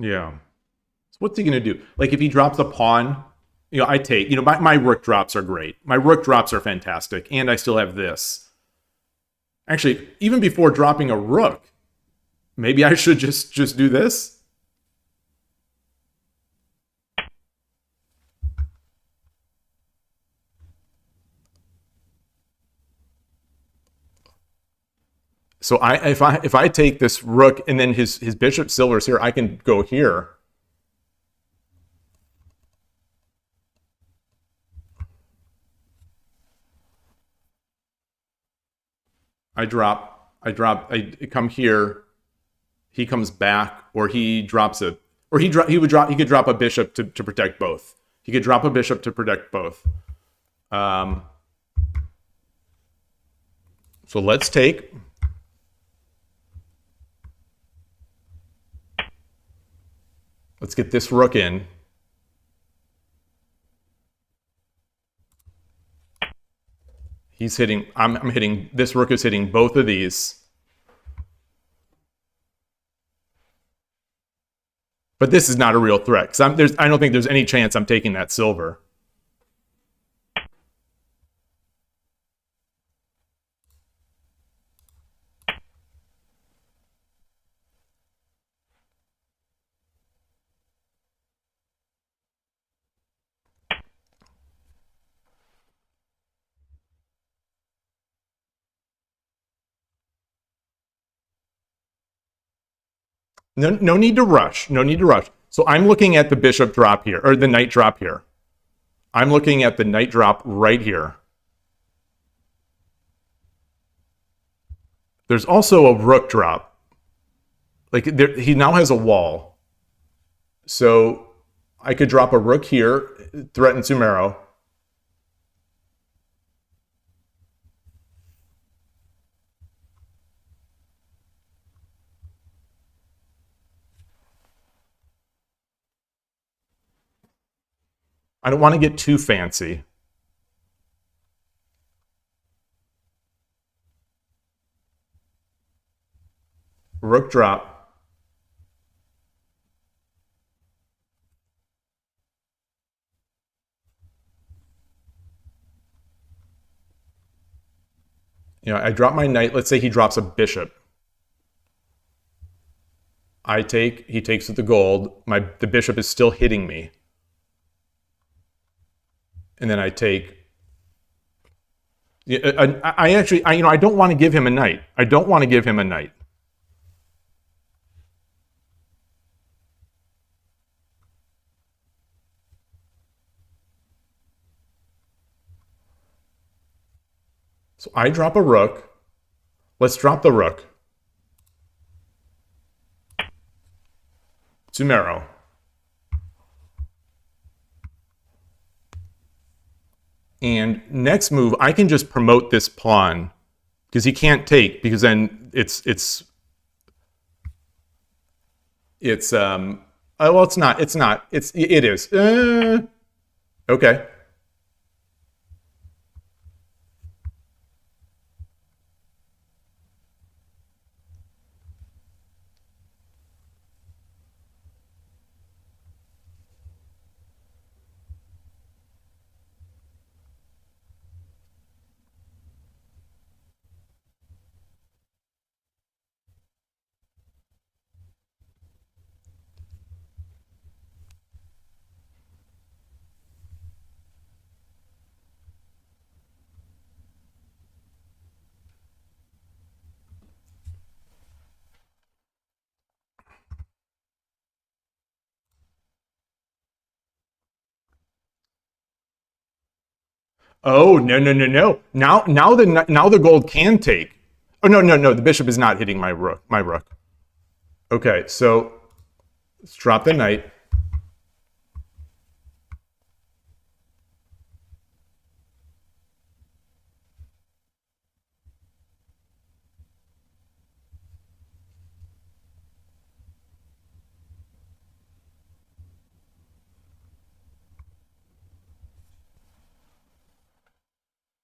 Yeah. So what's he going to do? Like, if he drops a pawn, I take. My rook drops are great. My rook drops are fantastic. And I still have this. Actually, even before dropping a rook, maybe I should just do this. So if I take this rook and then his bishop silver's here, I can go here. I come here. He comes back, or he drops a, or he could drop a bishop to protect both. He could drop a bishop to protect both. So let's take. Let's get this rook in. He's hitting, I'm hitting, this rook is hitting both of these. But this is not a real threat, because I don't think there's any chance I'm taking that silver. No need to rush. No need to rush. So I'm looking at the bishop drop here, or the knight drop here. I'm looking at the knight drop right here. There's also a rook drop. Like he now has a wall. So I could drop a rook here, threaten Sumero. I don't want to get too fancy. Rook drop. You know, I drop my knight. Let's say he drops a bishop. I take, he takes with the gold. The bishop is still hitting me. And then I take. I don't want to give him a knight. I don't want to give him a knight. So I drop a rook. Let's drop the rook. Sumero. And next move, I can just promote this pawn because he can't take, because then it's well, it is. Okay. Oh, no. Now the gold can take. Oh, no. The bishop is not hitting my rook. Okay, so let's drop the knight.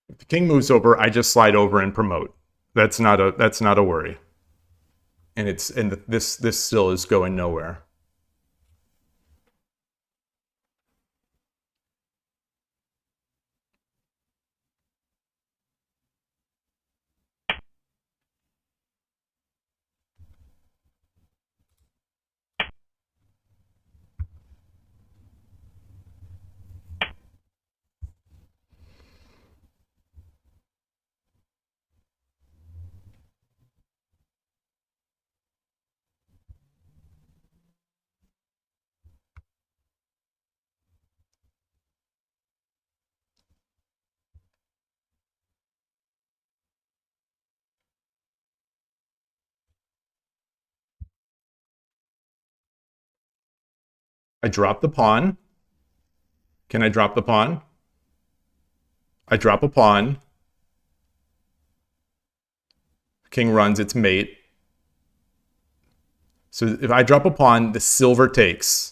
If the king moves over, I just slide over and promote. That's not a worry. And this still is going nowhere. I drop the pawn. Can I drop the pawn? I drop a pawn. King runs its mate. So if I drop a pawn, the silver takes.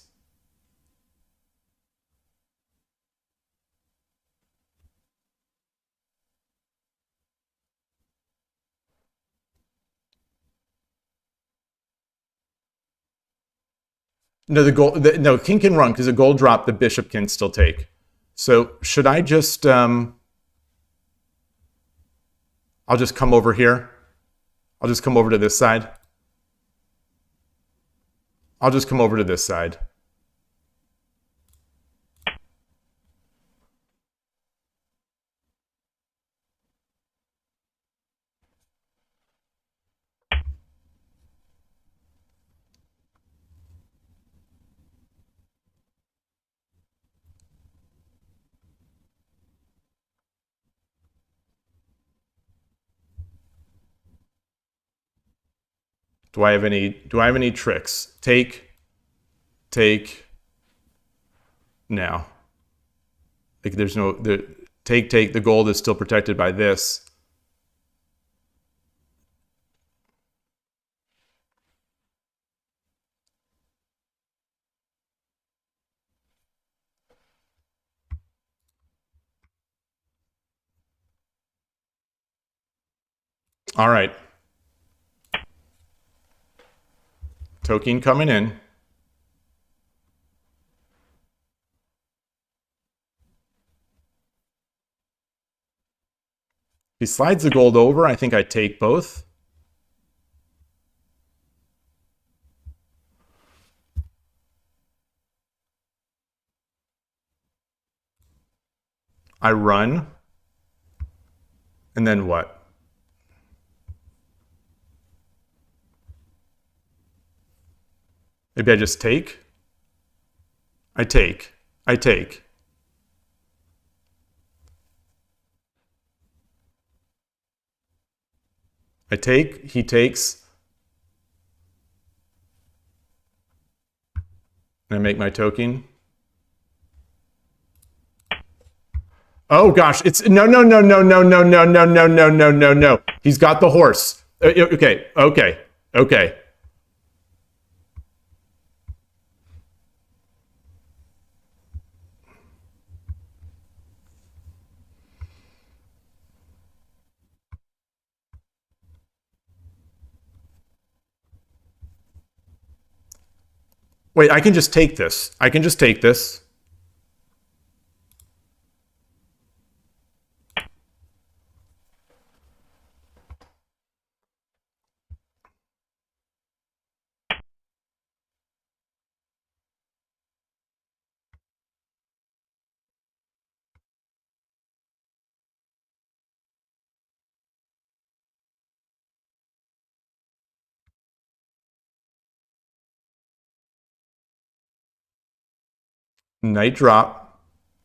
No, no, king can run because a gold drop, the bishop can still take. So should I just, I'll just come over here. I'll just come over to this side. I'll just come over to this side. Do I have any tricks? Take now. Like there's no take, the gold is still protected by this. All right. Token coming in. He slides the gold over. I think I take both. I run. And then what? Maybe I just take. I take. I take. I take. He takes. And I make my token. Oh gosh, it's no. He's got the horse. Okay. Wait, I can just take this. Knight drop.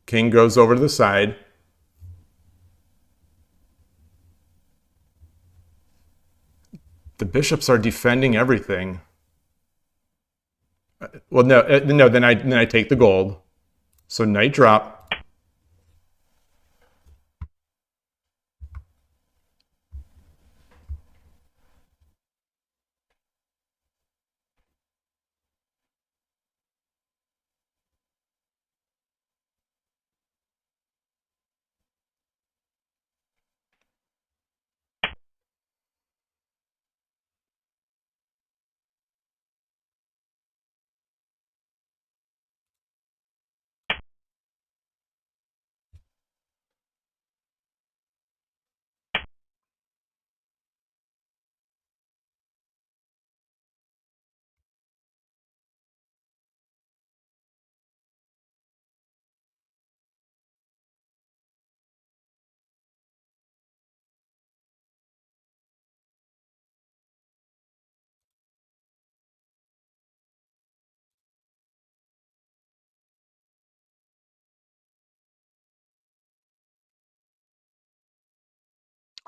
King goes over to the side. The bishops are defending everything. Well, no. Then I take the gold. So knight drop.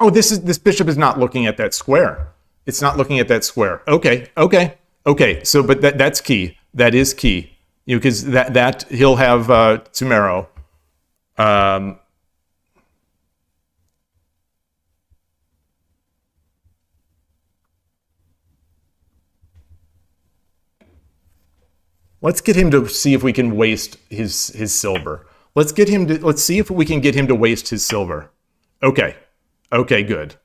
Oh, this bishop is not looking at that square. It's not looking at that square. Okay. So, but that's key. That is key. You know, because that he'll have Tsumero. Let's get him to see if we can waste his silver. Let's see if we can get him to waste his silver. Okay. Okay, good.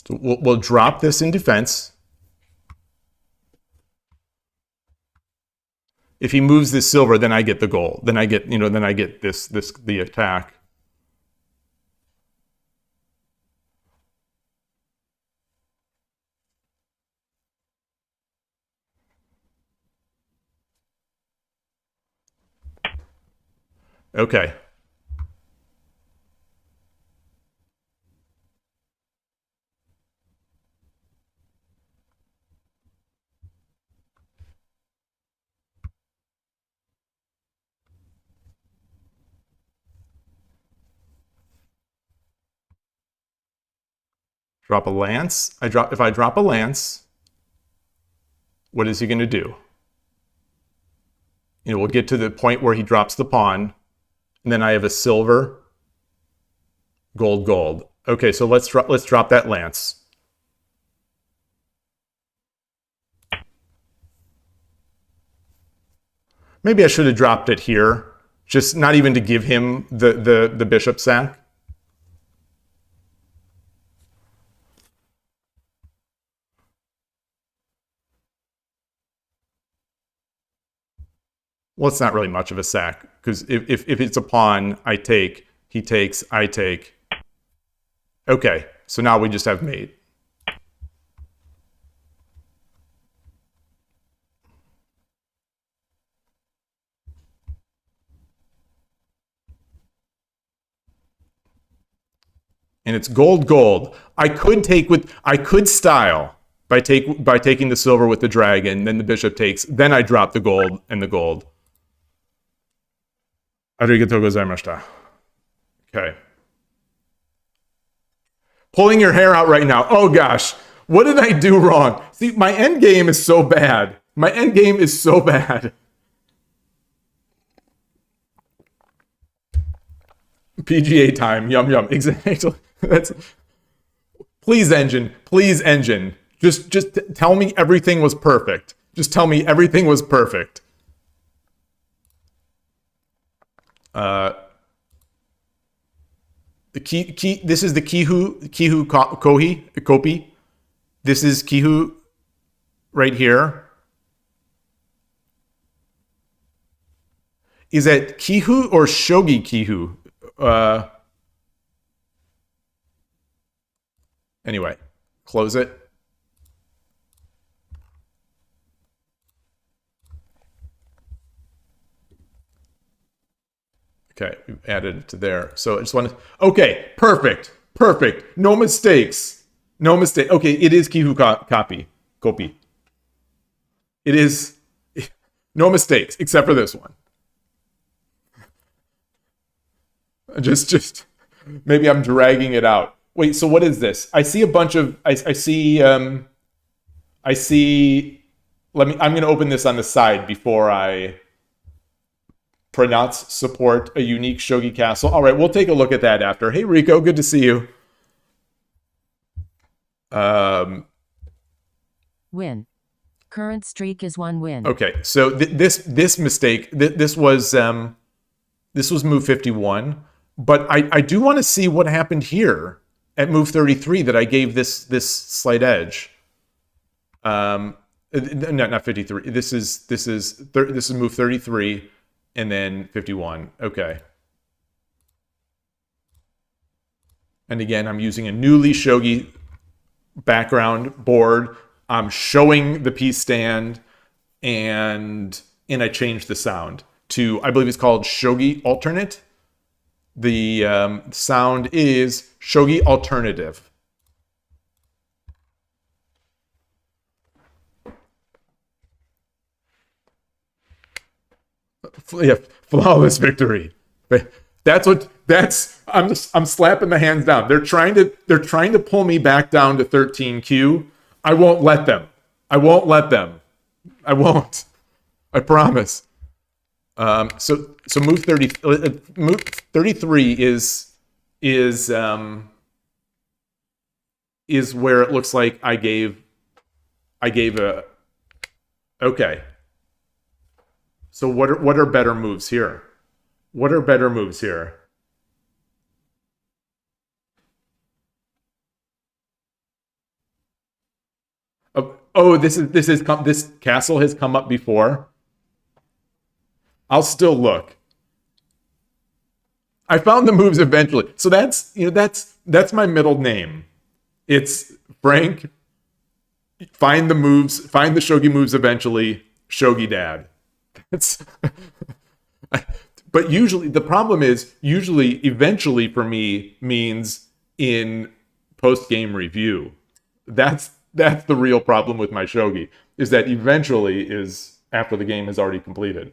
So we'll drop this in defense. If he moves this silver, then I get the gold. Then I get, then I get the attack. Okay. Drop a lance. If I drop a lance, what is he going to do? We'll get to the point where he drops the pawn, and then I have a silver, gold, gold. Okay, so let's drop that lance. Maybe I should have dropped it here, just not even to give him the bishop sack. Well, it's not really much of a sack, because if it's a pawn, I take, he takes, I take. Okay, so now we just have mate. And it's gold, gold. I could style by taking the silver with the dragon, then the bishop takes, then I drop the gold and the gold. Arigatou gozaimashita. Okay. Pulling your hair out right now. Oh gosh, what did I do wrong? See, my end game is so bad. My end game is so bad. PGA time, yum yum. Exactly. Please engine. Just tell me everything was perfect. Just tell me everything was perfect. The key. This is the Kihu Kopi. This is Kihu right here. Is that Kihu or Shogi Kihu? Anyway, close it. Okay, we've added it to there. So I just want to, okay, perfect. No mistakes. Okay, it is Kihu Kopi. It is, no mistakes, except for this one. Just, maybe I'm dragging it out. Wait, so what is this? I see a bunch of, I see, I'm going to open this on the side before I pronounce support a unique Shogi castle. All right, we'll take a look at that after. Hey, Rico, good to see you. Win. Current streak is 1 win. Okay, so this mistake, this was move 51, but I do want to see what happened here at move 33 that I gave this slight edge. No, not 53. This is move 33 and then 51. Okay. And again, I'm using a newly Shogi background board. I'm showing the piece stand and I changed the sound. to, I believe it's called Shogi Alternate. The sound is Shogi Alternative. Yeah, flawless victory. I'm slapping the hands down. They're trying to pull me back down to 13Q. I won't let them. I won't. I promise. So move 33 is where it looks like I gave a okay. So what are better moves here? What are better moves here? Oh, this castle has come up before. I'll still look. I found the moves eventually. So that's my middle name. It's Frank. Find the moves, find the shogi moves eventually. Shogi Dad. But usually the problem is eventually for me means in post-game review. That's the real problem with my shogi, is that eventually is after the game is already completed.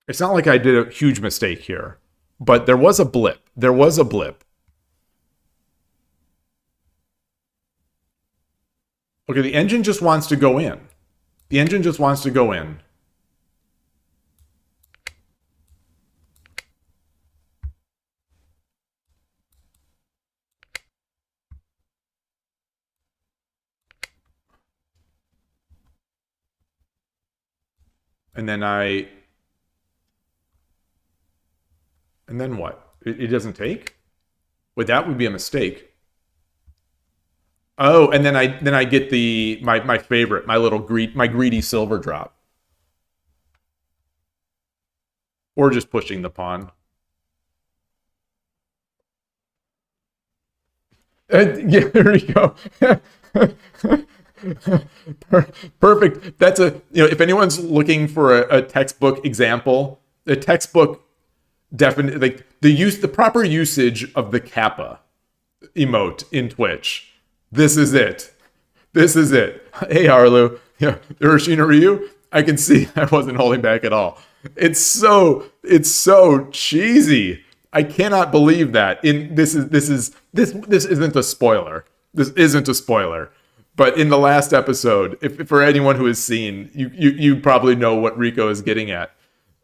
It's not like I did a huge mistake here, but there was a blip. Okay, the engine just wants to go in. And then what? It doesn't take? Wait, that would be a mistake. Oh, and then I get my favorite, my greedy silver drop. Or just pushing the pawn. Yeah, there we go. Perfect. That's if anyone's looking for a textbook example, a textbook definitely like the proper usage of the kappa emote in Twitch. This is it. Hey Harlu, yeah, Urashina Ryu. I can see I wasn't holding back at all. It's so cheesy. I cannot believe that. This isn't a spoiler. This isn't a spoiler. But in the last episode, if for anyone who has seen, you probably know what Rico is getting at.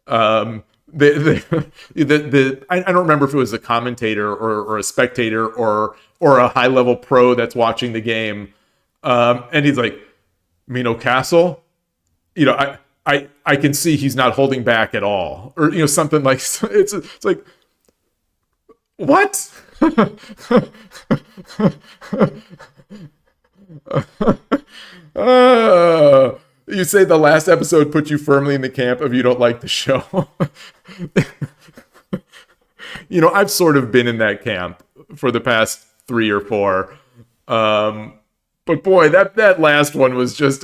I don't remember if it was a commentator or a spectator or a high level pro that's watching the game, and he's like, Mino Castle, I can see he's not holding back at all, or something like it's like what. You say the last episode put you firmly in the camp of you don't like the show. I've sort of been in that camp for the past 3 or 4. But boy, that last one was just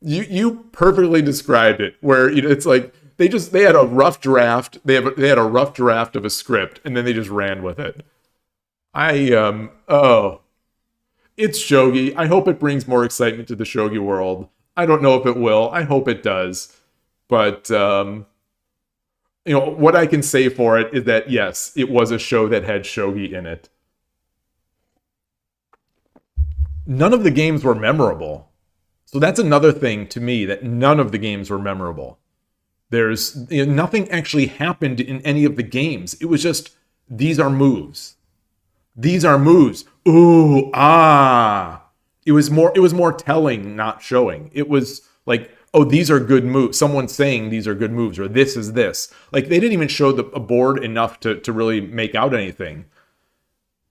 you perfectly described it, where it's like they had a rough draft. They had a rough draft of a script, and then they just ran with it. It's shogi. I hope it brings more excitement to the shogi world. I don't know if it will. I hope it does. But what I can say for it is that yes, it was a show that had shogi in it. None of the games were memorable. So that's another thing to me, that none of the games were memorable. There's nothing actually happened in any of the games. It was just, these are moves. These are moves. Ooh, ah. It was more telling, not showing. It was like, oh, these are good moves. Someone's saying these are good moves, or this is this. Like, they didn't even show a board enough to really make out anything.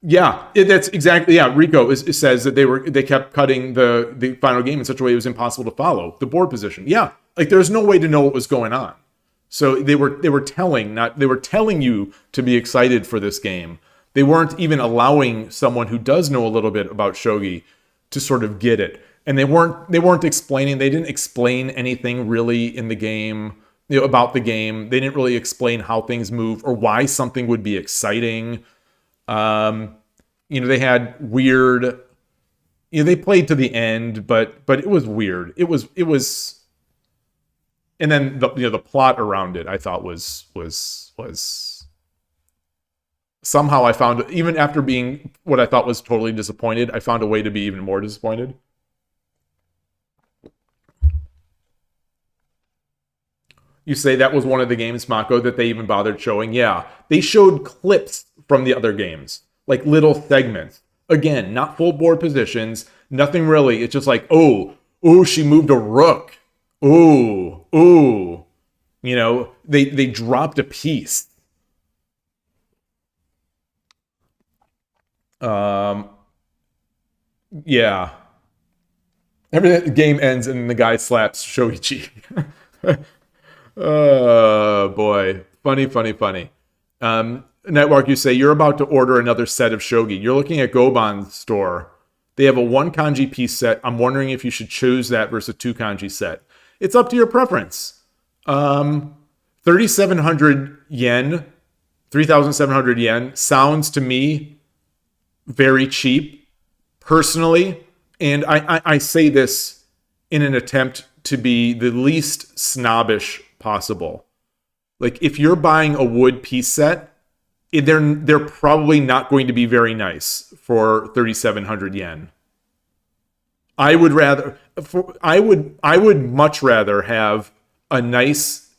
Yeah, that's exactly, yeah. Rico says that they kept cutting the final game in such a way it was impossible to follow the board position. Yeah, like there's no way to know what was going on. So they were telling you to be excited for this game, They weren't even allowing someone who does know a little bit about shogi to sort of get it. And they didn't explain anything really in the game, about the game. They didn't really explain how things move or why something would be exciting. They had weird, they played to the end, but it was weird. It was, and then the plot around it I thought was somehow I found, even after being what I thought was totally disappointed, I found a way to be even more disappointed. You say that was one of the games, Mako, that they even bothered showing. Yeah, they showed clips from the other games, like little segments. Again, not full board positions, nothing really. It's just like, oh, she moved a rook. Ooh. They dropped a piece. Yeah. Every game ends and the guy slaps Shoichi. Oh, boy. Funny. Network, you say, you're about to order another set of shogi. You're looking at Goban's store. They have a 1 kanji piece set. I'm wondering if you should choose that versus a 2 kanji set. It's up to your preference. 3,700 yen, 3,700 yen sounds to me very cheap, personally. And I say this in an attempt to be the least snobbish possible. Like, if you're buying a wood piece set, they're probably not going to be very nice for 3,700 yen. I would much rather have a nice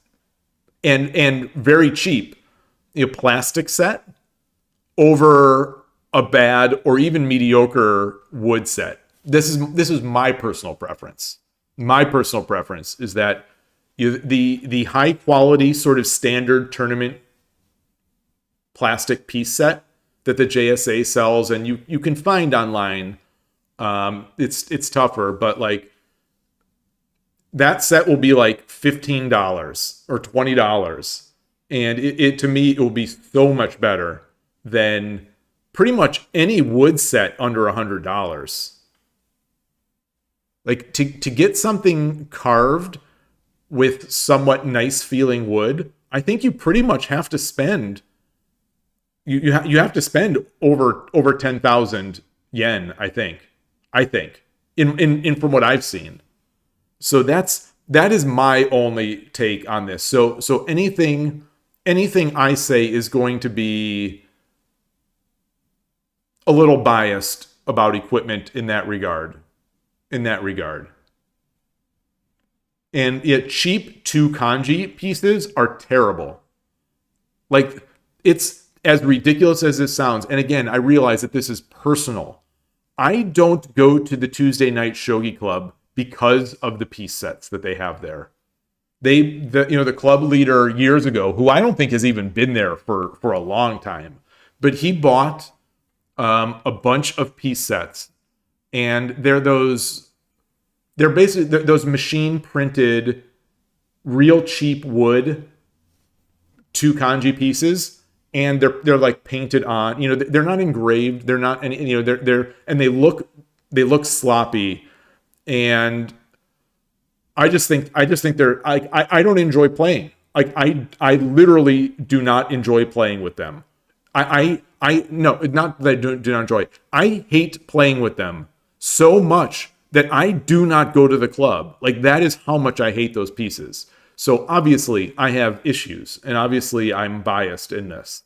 and very cheap plastic set over a bad or even mediocre wood set. This is my personal preference. My personal preference is that the high quality sort of standard tournament plastic piece set that the JSA sells and you can find online. It's tougher, but like that set will be like $15 or $20. And it to me, it will be so much better than pretty much any wood set under $100. Like to get something carved with somewhat nice feeling wood, I think you pretty much have to spend you have to spend over 10,000 yen, I think in from what I've seen. So that is my only take on this. So anything I say is going to be a little biased about equipment in that regard. And yet cheap 2 kanji pieces are terrible. Like, it's as ridiculous as this sounds. And again, I realize that this is personal. I don't go to the Tuesday night Shogi Club because of the piece sets that they have there. The club leader years ago, who I don't think has even been there for a long time, but he bought a bunch of piece sets, and they're basically those machine printed, real cheap wood 2 kanji pieces, and they're like painted on. They're not engraved. They're not, and they look sloppy, and I just think they're. I don't enjoy playing. Like I literally do not enjoy playing with them. No, not that I do not enjoy it. I hate playing with them so much that I do not go to the club. Like, that is how much I hate those pieces. So obviously I have issues, and obviously I'm biased in this.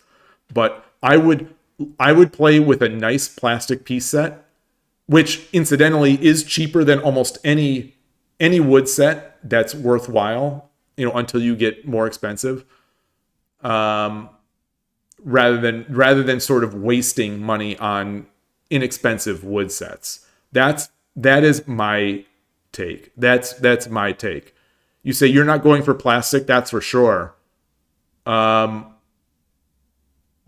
But I would play with a nice plastic piece set, which incidentally is cheaper than almost any wood set that's worthwhile, until you get more expensive. Rather than sort of wasting money on inexpensive wood sets. That is my take. That's my take. You say you're not going for plastic, that's for sure. But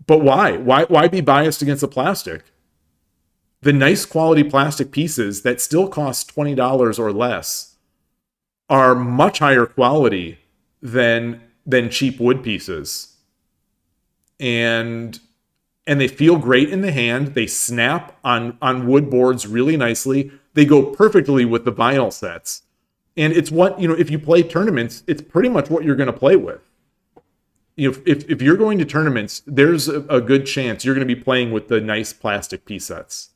why? Why be biased against the plastic? The nice quality plastic pieces that still cost $20 or less are much higher quality than cheap wood pieces. And and they feel great in the hand. They snap on wood boards really nicely. They go perfectly with the vinyl sets. And it's what, if you play tournaments, it's pretty much what you're going to play with. If you're going to tournaments, there's a good chance you're going to be playing with the nice plastic piece sets.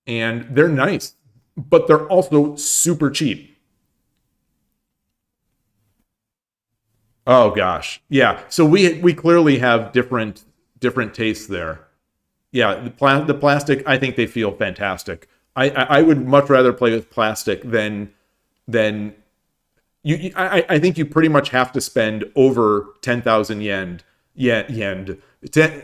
And they're nice, but they're also super cheap. Oh gosh. Yeah. So we clearly have different tastes there. Yeah, the plastic, I think they feel fantastic. I would much rather play with plastic than I think you pretty much have to spend over 10,000 yen.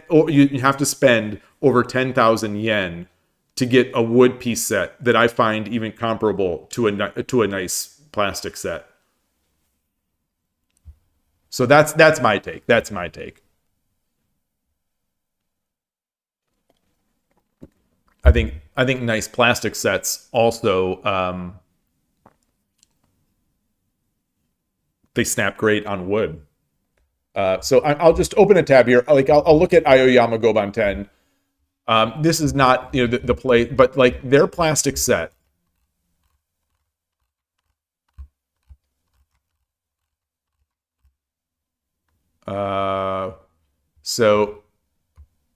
Or you have to spend over 10,000 yen to get a wood piece set that I find even comparable to a nice plastic set. So that's my take. That's my take. I think nice plastic sets also they snap great on wood. So I'll just open a tab here. I'll look at Aoyama Goban 10. This is not the play, but like their plastic set. So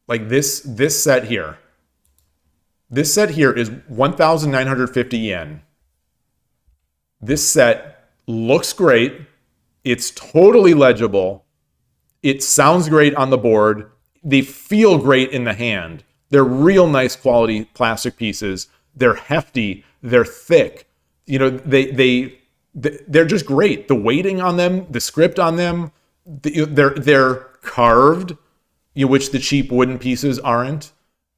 like this set here. This set here is 1,950 yen. This set looks great. It's totally legible. It sounds great on the board. They feel great in the hand. They're real nice quality plastic pieces. They're hefty. They're thick. They're just great. The weighting on them, the script on them, they're carved, which the cheap wooden pieces aren't.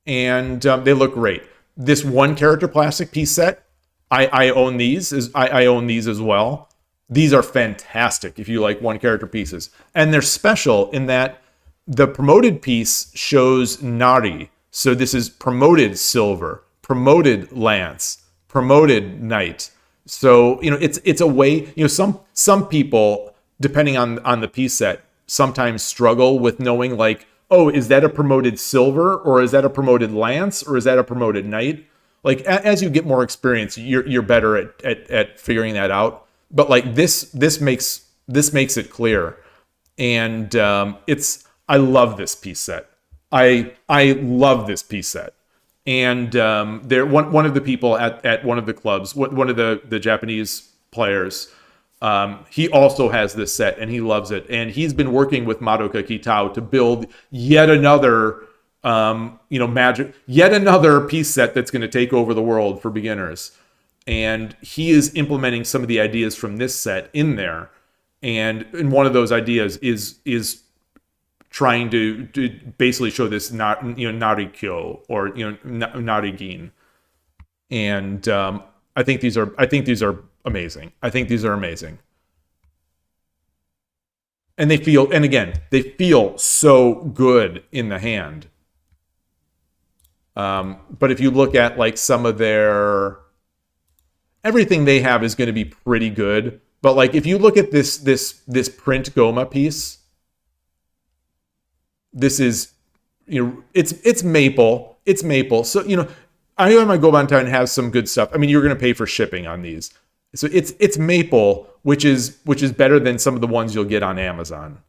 And they look great. This one character plastic piece set, I own these. I own these as well. These are fantastic if you like one character pieces. And they're special in that the promoted piece shows Nari. So this is promoted silver, promoted lance, promoted knight. So, it's a way, some people, depending on the piece set, sometimes struggle with knowing like, oh, is that a promoted silver, or is that a promoted lance, or is that a promoted knight? Like as you get more experience, you're better at figuring that out. But like this makes it clear, and I love this piece set. I love this piece set, and there one of the people at one of the clubs, one of the Japanese players. He also has this set and he loves it. And he's been working with Madoka Kitao to build yet another, yet another piece set that's going to take over the world for beginners. And he is implementing some of the ideas from this set in there. And one of those ideas is trying to basically show this narikyo or narigin. And I think these are amazing. I think these are amazing. And they feel so good in the hand. But if you look at like some of everything they have is going to be pretty good. But like if you look at this print Goma piece, this is, it's maple. It's maple. So, I know my Gobantan has some good stuff. I mean, you're going to pay for shipping on these. So it's maple, which is better than some of the ones you'll get on Amazon.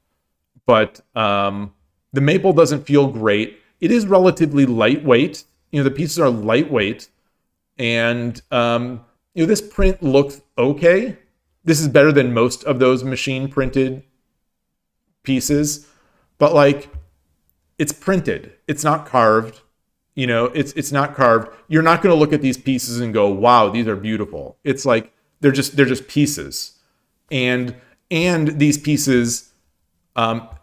But the maple doesn't feel great. It is relatively lightweight. The pieces are lightweight. And, this print looks okay. This is better than most of those machine printed pieces. But like, it's printed. It's not carved. It's not carved. You're not going to look at these pieces and go, wow, these are beautiful. It's like, they're just pieces. And these pieces,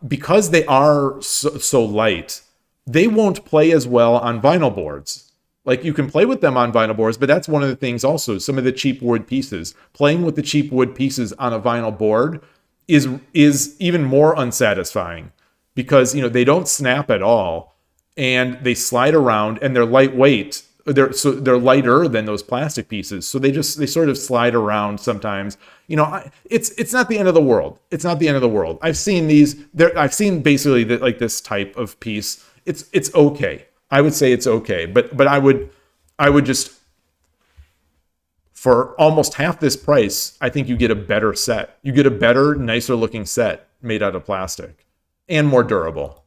because they are so light, they won't play as well on vinyl boards. Like you can play with them on vinyl boards, but that's one of the things also, some of the cheap wood pieces. Playing with the cheap wood pieces on a vinyl board is even more unsatisfying because, they don't snap at all and they slide around and they're lightweight. They're lighter than those plastic pieces. So they sort of slide around sometimes. It's not the end of the world. It's not the end of the world. I've seen these. I've seen basically like this type of piece it's okay. I would say it's okay, but I would just, for almost half this price, I think you get a better set. You get a better, nicer looking set made out of plastic and more durable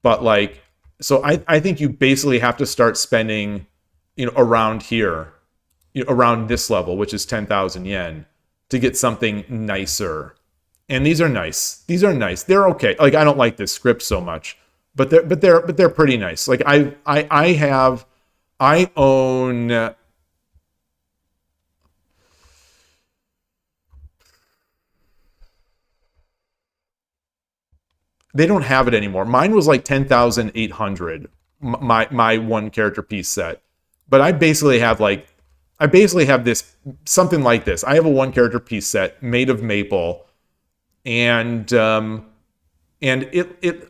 But like, so I think you basically have to start spending, around here, around this level, which is 10,000 yen, to get something nicer. And these are nice. They're okay. Like, I don't like this script so much, but they're pretty nice. Like I own, they don't have it anymore. Mine was like 10,800, my one character piece set. But I basically have this, something like this. I have a one character piece set made of maple, and I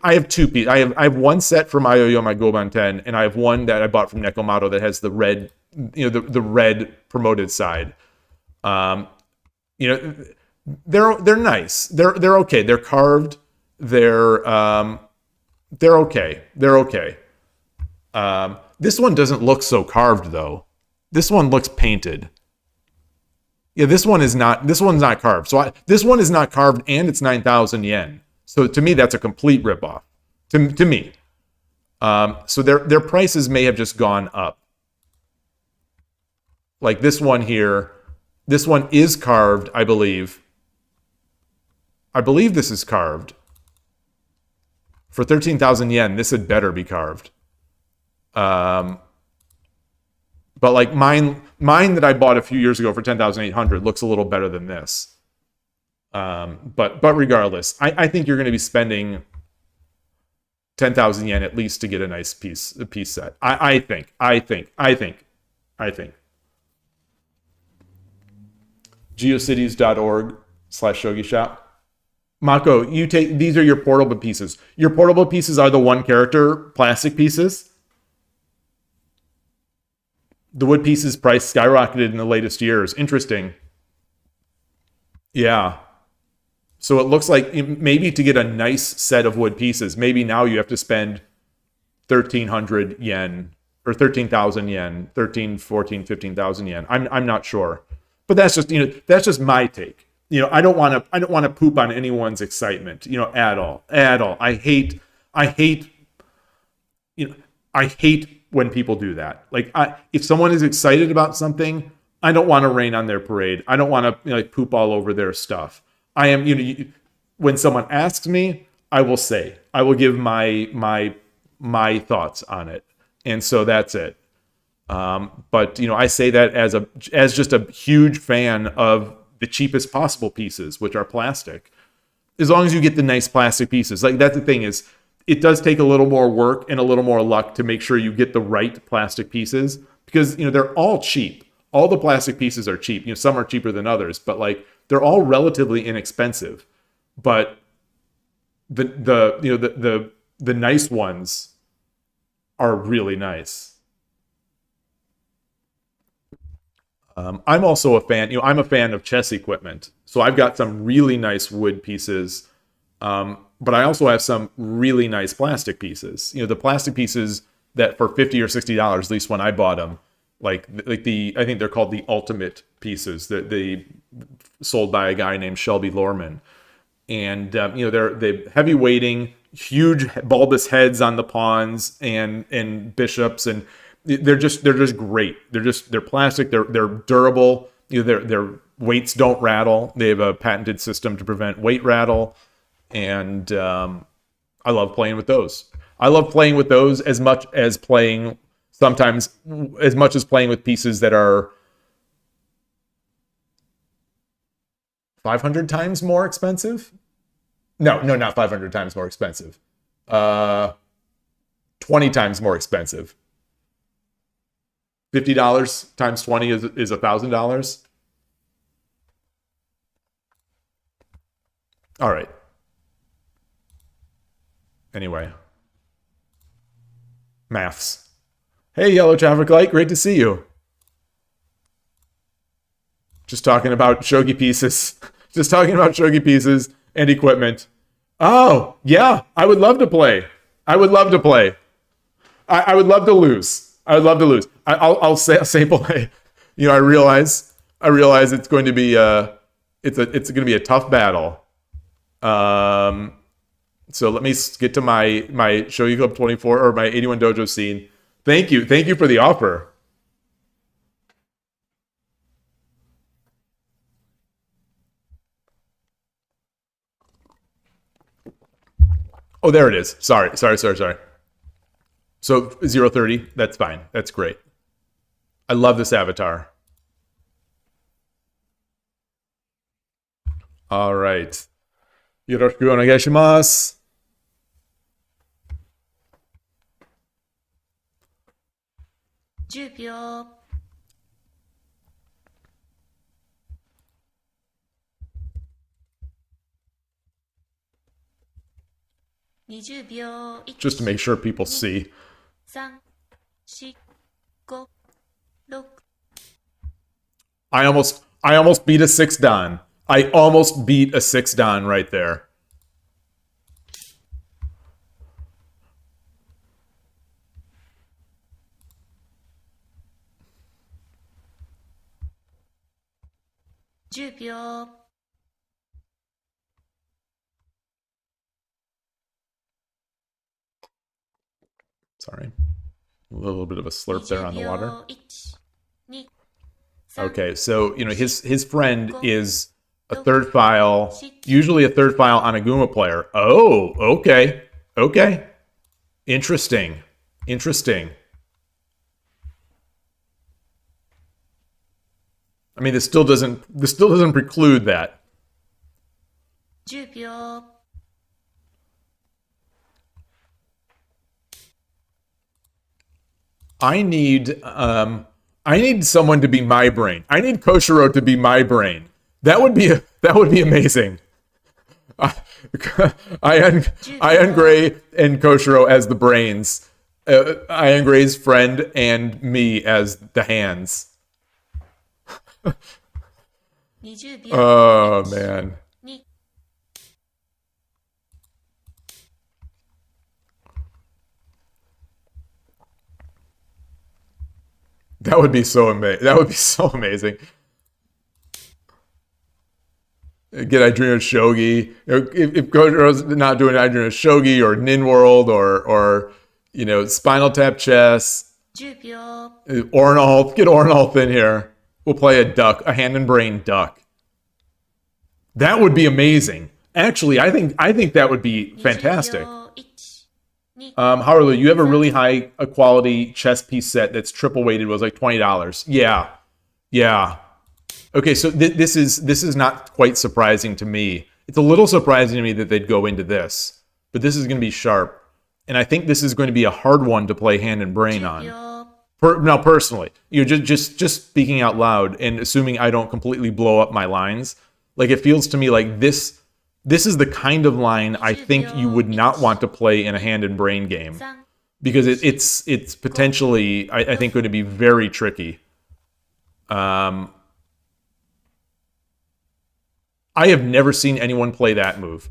have two pieces. I have one set from Aoyama Goban 10, and I have one that I bought from Nekomato that has the red, the red promoted side. They're nice. They're okay. They're carved. They're okay. This one doesn't look so carved though. This one looks painted. Yeah, this one's not carved. So this one is not carved, and it's 9,000 yen. So to me, that's a complete ripoff. To me. So their prices may have just gone up. Like this one here, this one is carved, I believe. I believe this is carved. For 13,000 yen, this had better be carved. But like mine that I bought a few years ago for 10,800 looks a little better than this. But regardless, I think you're going to be spending 10,000 yen at least to get a nice piece set. I think. geocities.org/shogi shop. Mako, these are your portable pieces. Your portable pieces are the one character plastic pieces. The wood pieces price skyrocketed in the latest years. Interesting. Yeah. So it looks like maybe to get a nice set of wood pieces, maybe now you have to spend 1,300 yen or 13,000 yen, 13, 14, 15,000 yen. I'm not sure. But that's just my take. I don't want to poop on anyone's excitement, at all. I hate when people do that. Like, if someone is excited about something, I don't want to rain on their parade. I don't want to poop all over their stuff. I am, when someone asks me, I will give my thoughts on it. And so that's it. But I say that as just a huge fan of the cheapest possible pieces, which are plastic. As long as you get the nice plastic pieces. Like, that's the thing, is it does take a little more work and a little more luck to make sure you get the right plastic pieces, because they're all cheap. All the plastic pieces are cheap. Some are cheaper than others, but like they're all relatively inexpensive. But the nice ones are really nice. I'm also a fan, I'm a fan of chess equipment. So I've got some really nice wood pieces, but I also have some really nice plastic pieces. The plastic pieces that for $50 or $60, at least when I bought them, I think they're called the ultimate pieces that they sold by a guy named Shelby Lorman. And, they're heavy weighting, huge bulbous heads on the pawns and bishops, and they're just great. They're plastic. They're durable. Their weights don't rattle. They have a patented system to prevent weight rattle, and I love playing with those. I love playing with those as much as playing with pieces that are 500 times more expensive. No, not 500 times more expensive. 20 times more expensive. $50 times 20 is $1,000. All right. Anyway. Maths. Hey, yellow traffic light. Great to see you. Just talking about shogi pieces. Just talking about shogi pieces and equipment. Oh, yeah. I would love to play. I would love to play. I would love to lose. I would love to lose. I'll say play. You know, I realize it's going to be it's going to be a tough battle. So let me get to my Shogi Club 24 or my 81 Dojo scene. Thank you for the offer. Oh, there it is. Sorry. So 030, that's fine. That's great. I love this avatar. All right. Yoroshiku onegai shimasu. 10秒。20秒。 Just to make sure people see. 3、4、5、6。 I almost beat a 6 dan. I almost beat a 6 dan right there. Sorry. A little bit of a slurp there on the water. Okay, so, you know, his friend is a third file, usually a third file Anaguma player. Oh, okay. Okay. Interesting. I mean, this still doesn't preclude that. 10秒。 I need someone to be my brain. I need Koshiro to be my brain. That would be amazing. Ian Gray and Koshiro as the brains. Ian Gray's friend and me as the hands. Oh man. That would be so amazing. Get Idrino Shogi. You know, if Kojiro's not doing Idrino Shogi or NinWorld or you know, Spinal Tap Chess. 10秒。 Ornolf. Get Ornolf in here. We'll play a duck, a hand and brain duck. That would be amazing. Actually, I think that would be fantastic. 20秒。 Harlu, you have a really high quality chess piece set that's triple weighted, was like $20. Yeah. Okay, so this is not quite surprising to me. It's a little surprising to me that they'd go into this, but this is going to be sharp, and I think this is going to be a hard one to play hand and brain 10 on. 秒。 Now, personally, you know, just speaking out loud and assuming I don't completely blow up my lines, like it feels to me like this is the kind of line I think you would not want to play in a hand and brain game, 3、 because it's potentially, I think, going to be very tricky. I have never seen anyone play that move.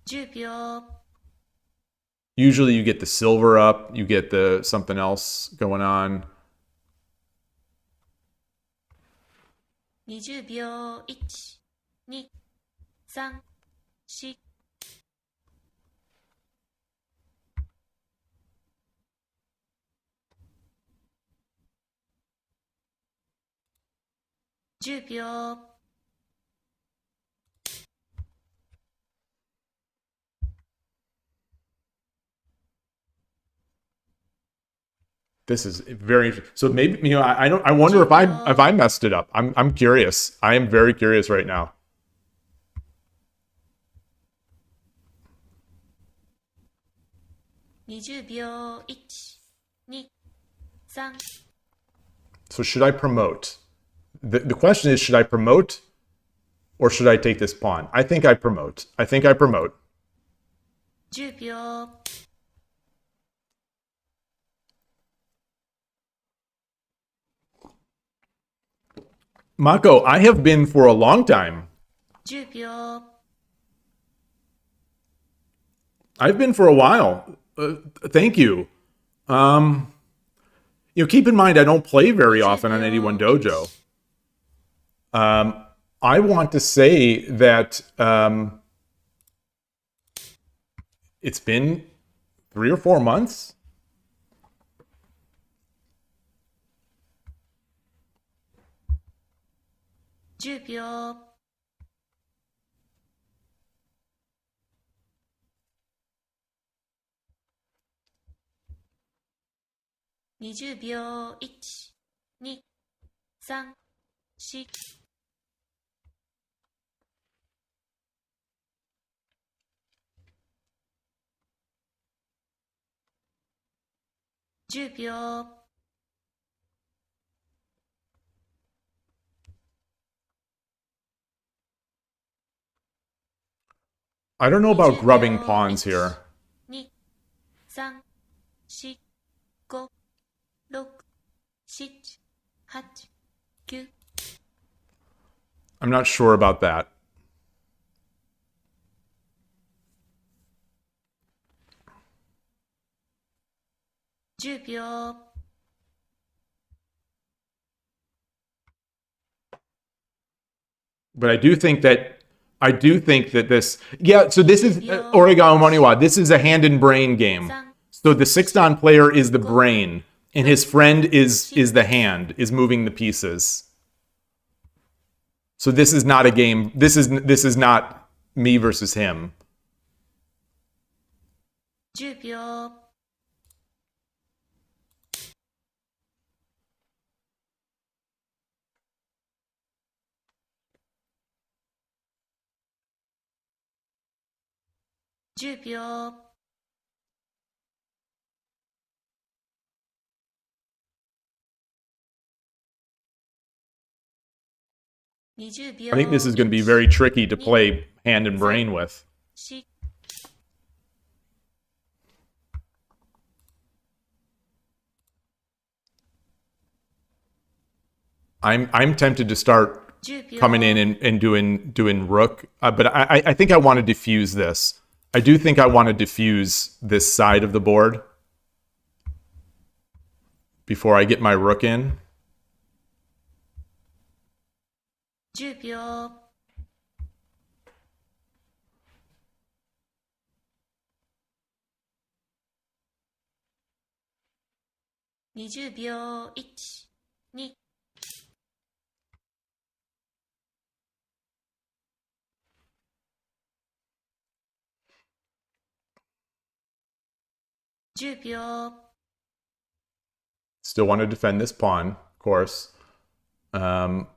10秒。 Usually you get the silver up, you get the something else going on. 20秒。1、2、3、4。 10秒。 This is very, so maybe, you know, I wonder if I messed it up. I'm curious. I am very curious right now. 20秒。1、2、3。 So should I promote? The question is, should I promote or should I take this pawn? I think I promote. 10秒。 10 Mako, I have been for a long time. 10秒 I've been for a while. Thank you. Keep in mind I don't play very often on 81 Dojo. I want to say that it's been 3 or 4 months. $10 秒 20秒 1、2、3、4 10秒 I don't know about grubbing pawns here. 2、3、4、5、6、7、8、9 I'm not sure about that. $10 秒 But I do think that this, yeah, so this is Oregano Maniwa. This is a hand and brain game. So the 6-dan player is the brain, and his friend is the hand, is moving the pieces. So this is not a game. This is not me versus him. 10秒 10秒 20秒 I think this is going to be very tricky to play hand and brain with. 4 I'm tempted to start 10秒 coming in and doing rook, but I think I want to diffuse this. I do think I want to diffuse this side of the board before I get my rook in. 10秒 20秒 1、2 10秒 Still want to defend this pawn, of course. $10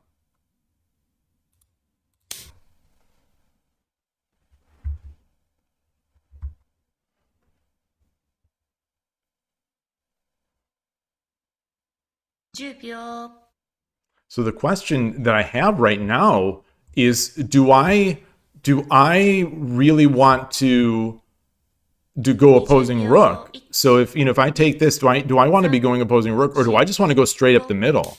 秒 So the question that I have right now is, do I really want to go opposing rook? So if I take this, do I want to be going opposing rook, or do I just want to go straight up the middle?10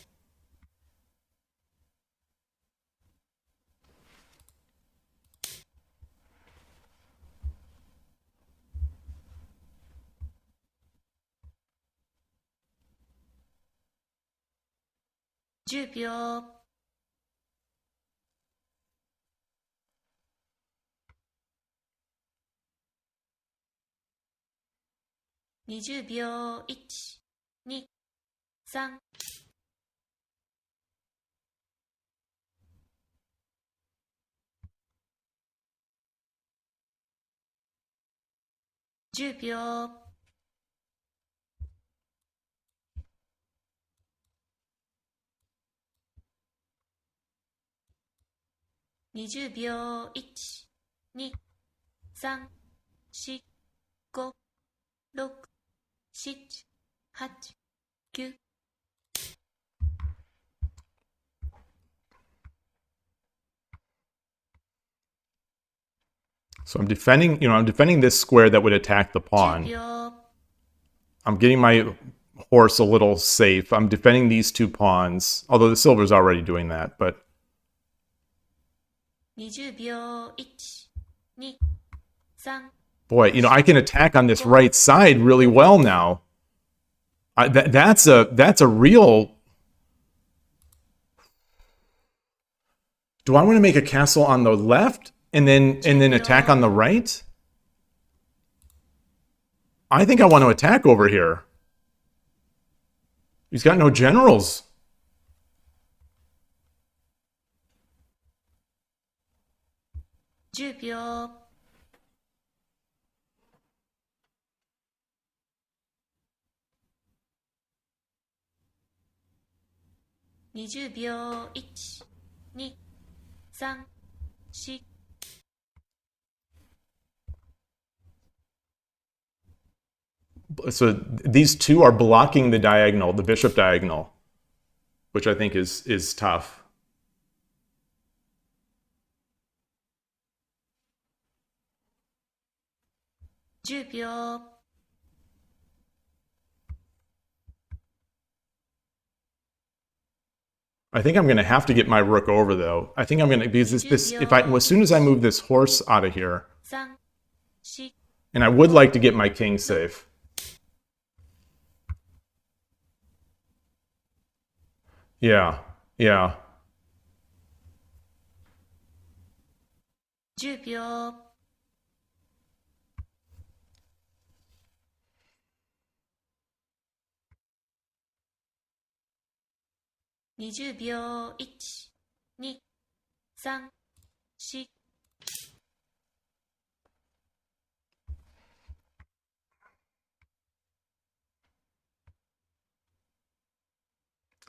秒 20秒 1、2、3 10秒 20秒 1、2、3、4、5、6、7、8、9 So I'm defending this square that would attack the 10 pawn. 秒 I'm getting my horse a little safe. I'm defending these two pawns, although the silver's already doing that, but 20秒1、2、3、 boy, you know, I can attack on this right side really well now. That's a real... Do I want to make a castle on the left and then attack on the right? I think I want to attack over here. He's got no generals.10秒 20秒1、2、3、4 So these two are blocking the diagonal, the bishop diagonal, which I think is tough.10秒 I think I'm going to have to get my rook over, though. I think I'm going to, because as soon as I move this horse out of here, 3、4 and I would like to get my king safe. Yeah, yeah. 10秒 20秒1、2、3、4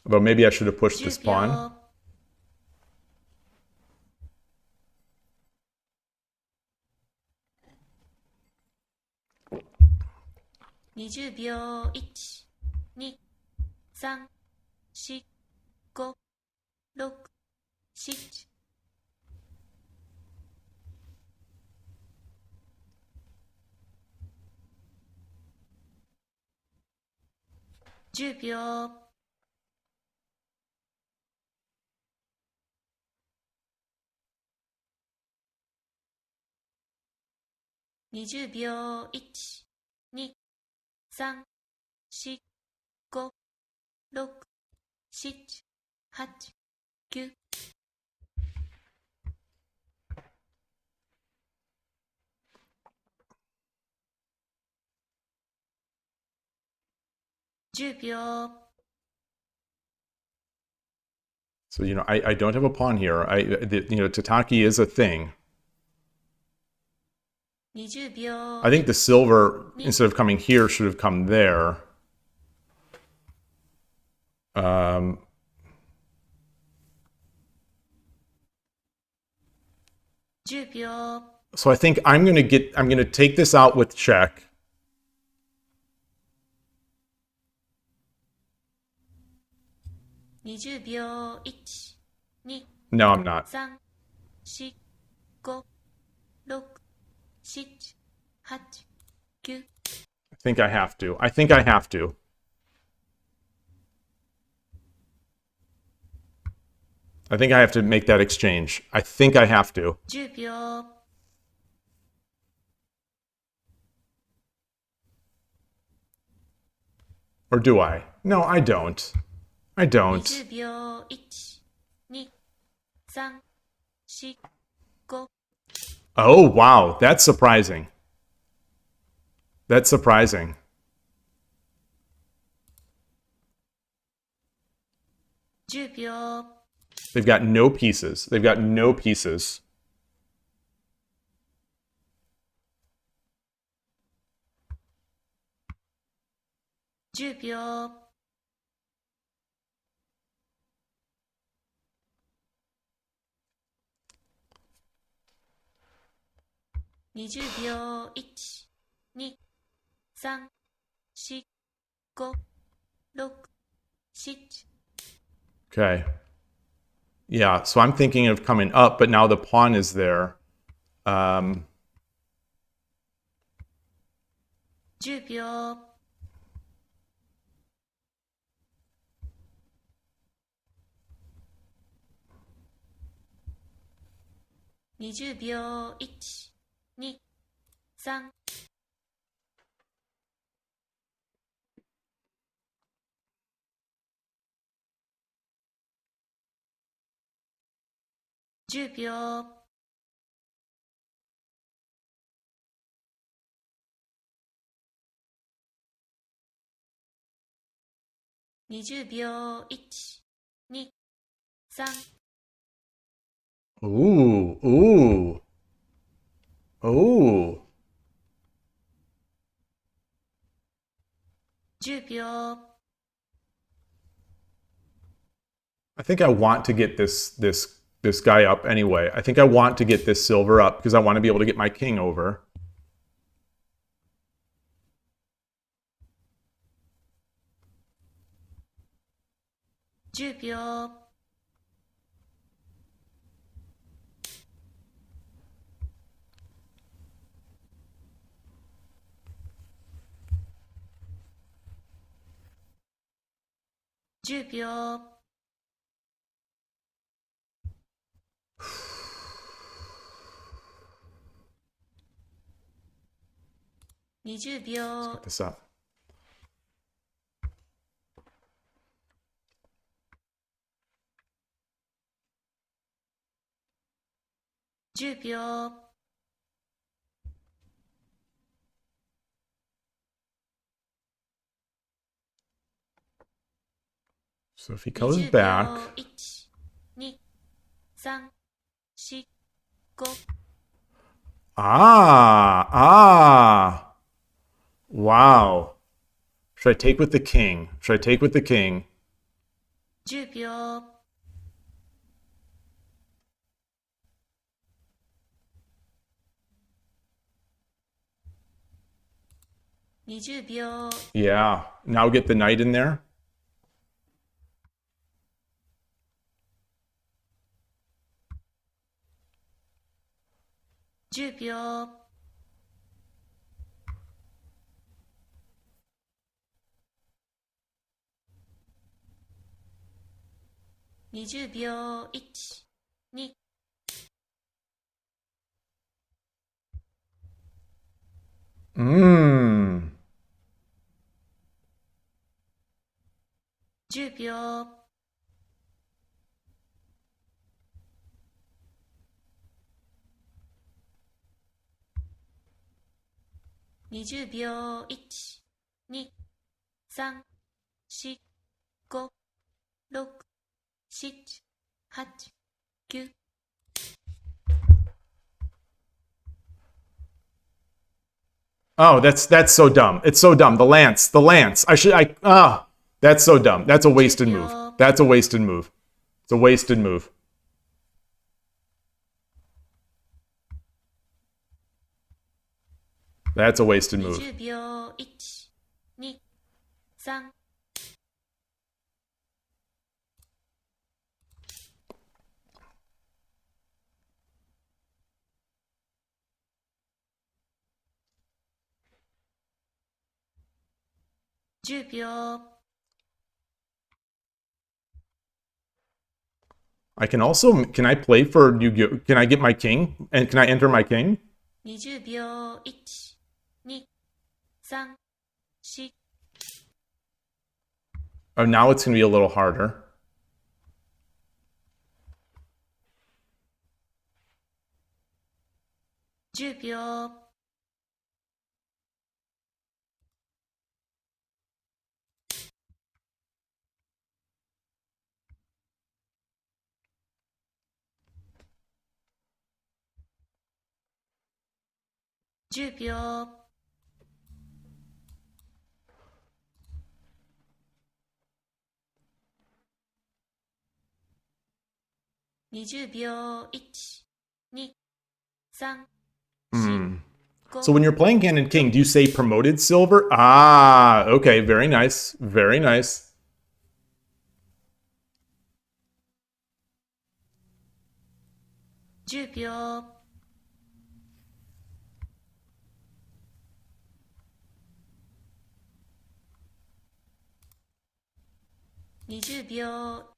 Although maybe I should have pushed this 10 pawn. 秒 20秒1、2、3、4、5、6、7 10秒 20秒1、2、3、4、5、6、7、8、9 10秒 So, you know, I don't have a pawn here. You know, Tataki is a thing. 20秒 I think the silver, instead of coming here, should have come there. 10秒 So I think I'm gonna take this out with check. 20秒1、2、 No, I'm not. 3、4、5、6、7、8、9 I think I have to. I think I have to. I think I have to make that exchange. I think I have to. 10秒 Or do I? No, I don't. I don't. 20秒1、2、3、4、5 Oh, wow. That's surprising. That's surprising. 10秒 They've got no pieces. They've got no pieces.10秒 20秒1、2、3、4、5、6、7 Okay. Yeah, so I'm thinking of coming up, but now the pawn is there. 10秒20秒。1、2、3。10秒。20秒。1、2、3。Ooh, ooh. Ooh. 10秒。I think I want to get this guy up anyway. I think I want to get this silver up because I want to be able to get my king over.10秒。10秒。20秒。 Get this up. 10秒。 So if he goes 20 back. 秒。1、2、3、4、5。 Ah. Wow. Should I take with the king? Should I take with the king? 10秒。 20秒。 Yeah. Now get the knight in there. 10秒。 20秒。1、2。 10秒。 20秒。1、2、3、4、5、6、7、8、9。 Oh, that's so dumb. It's so dumb. The lance. That's so dumb. That's a wasted move. That's a wasted move. It's a wasted move. That's a wasted move. 20秒。1、2、3。 10秒。 Can I play for Yu-Gi-Oh? Can I get my king? And can I enter my king? 20秒。1、2、3、4。 Oh, now it's going to be a little harder. 10秒。 10秒。 20秒。1、2、3、4、So 5。 when you're playing King and King, do you say promoted silver? Ah, okay. Very nice. Very nice. 10秒。 20秒。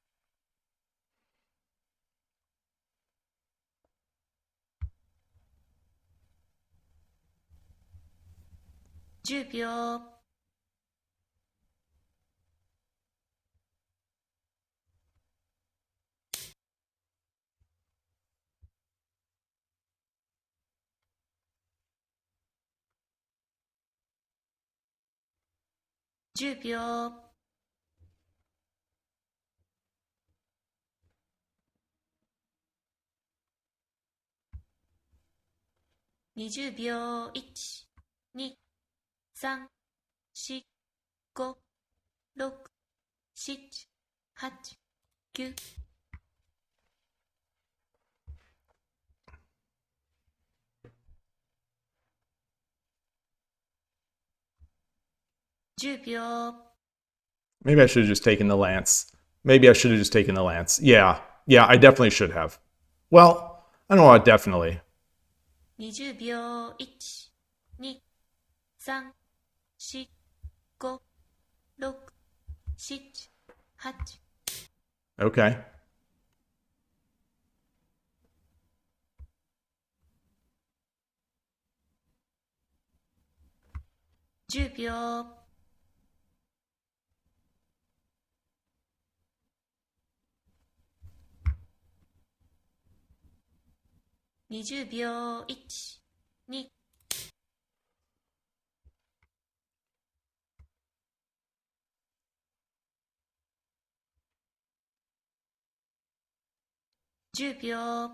10秒、10秒、20秒、1、2、3、4、5、6、7、8、9。10秒、 Maybe I should have just taken the lance. Maybe I should have just taken the lance. Yeah, I definitely should have. Well, I don't know what definitely. 20秒、1、2、3、4、5、6、7、8。Okay. 10秒、 20秒、1、2、10秒、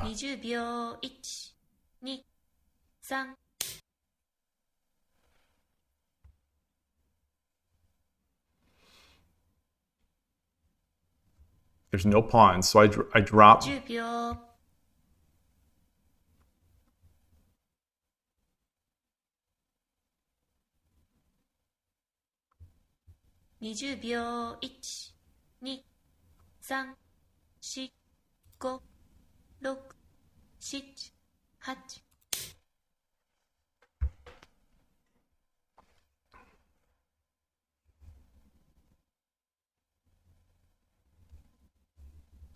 20秒、1、2、3。There's no pawns, so I drop. 10秒、 20秒、1、2、3、4、5、6、7、8。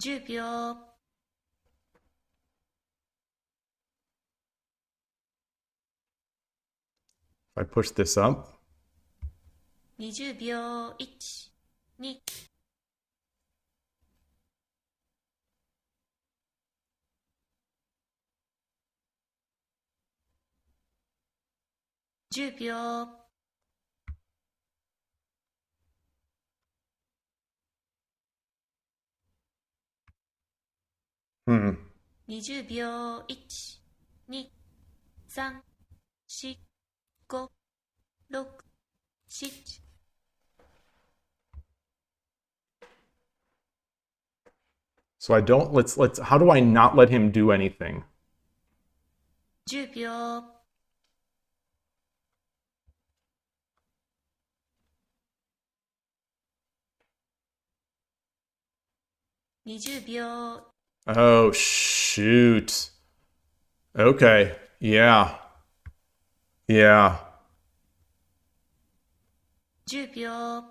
10秒、 If I push this up. 20秒、1、2、10秒、 20秒、1、2、3、4、5、6、7。So I don't, let's, how do I not let him do anything? 10秒、 20秒、 Oh, shoot. Okay. Yeah. 10秒、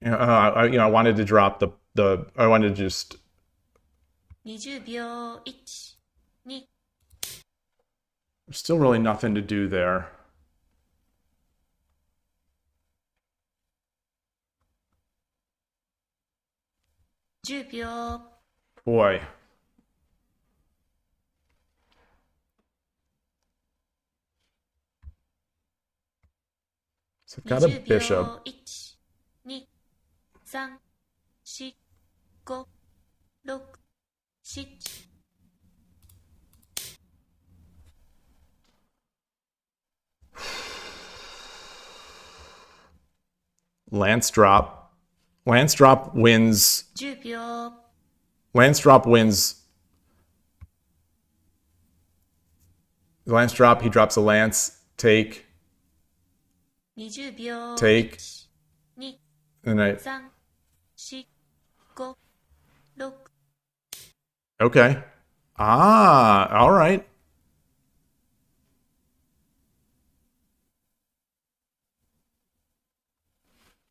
I wanted to drop I wanted to just. 20秒、1、2、 There's still really nothing to do there. 10秒、 Boy. So I've got a 20 bishop. 秒、1、2、3、4、5、6、7。Lance drop. Lance drop wins. 10秒、 Lance drop wins. Lance drop, he drops a lance. Take. 20秒、 Take. 1、2、 And I. 3、4、5、6。 Okay. All right.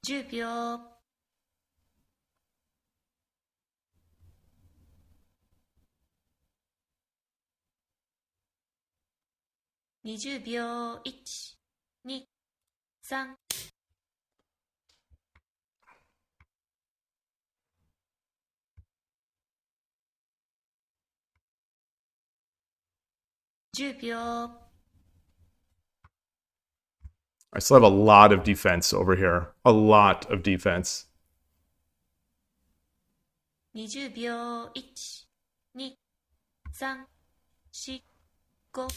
10秒、20秒、1、2、3、10秒、I still have a lot of defense over here. A lot of defense. 20秒、1、2、3、4、5、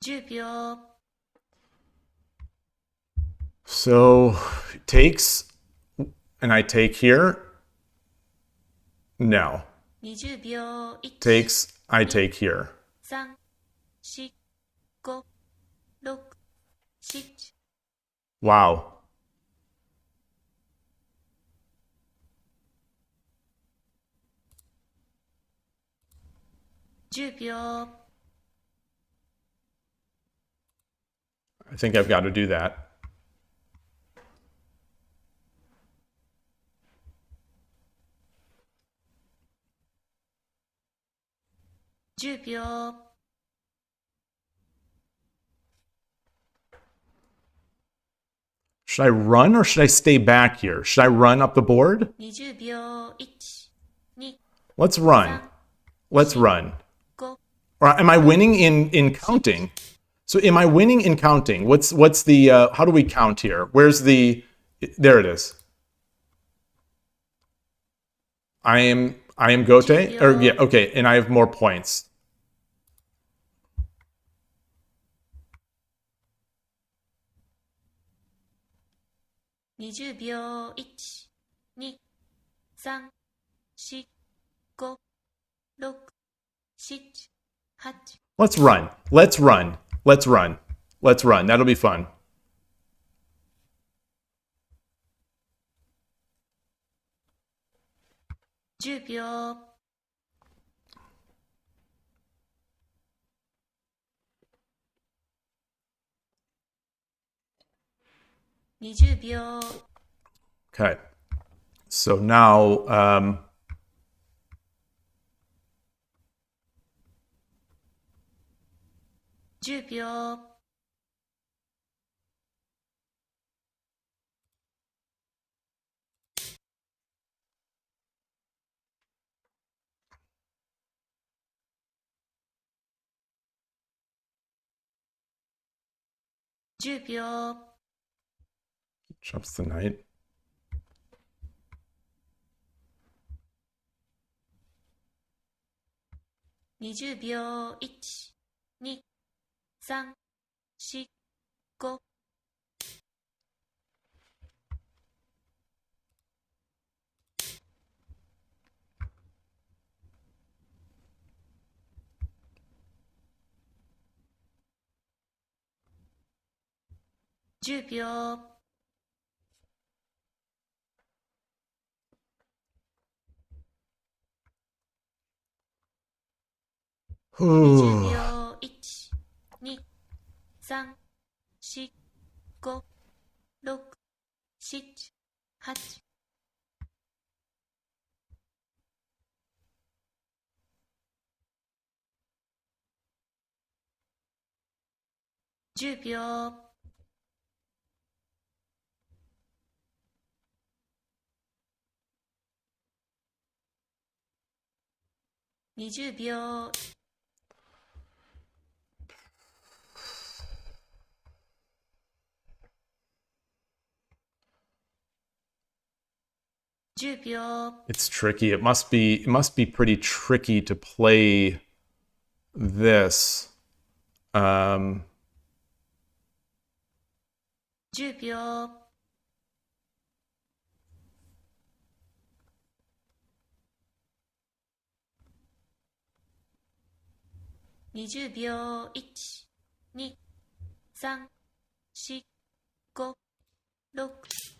10秒、 So takes, and I take here. No. 20秒、1、 Takes, I take here. 3、4、5、6、7、 Wow. 10秒、 I think I've got to do that. 10秒、 Should I run or should I stay back here? Should I run up the board? 20秒、1、2、 Let's run. Let's run. 5、 Or am I winning in counting? So am I winning in counting? What's the how do we count here? Where's the there it is. I am Gote or yeah, okay, and I have more points.20秒、1、2、3、4、5、6、7、8、 Let's run. Let's run. Let's run. Let's run. That'll be fun. 10秒、 20秒、 Okay. So now 10秒、 10秒、 jumps the knight. 20秒、1、2、3、4、5、 10秒、 20秒、1、2、3、4、5、6、7、8、 10秒、 20秒、 10秒、 It's tricky. It must be pretty tricky to play this. 10秒、 20秒、1、2、3、4、5、6、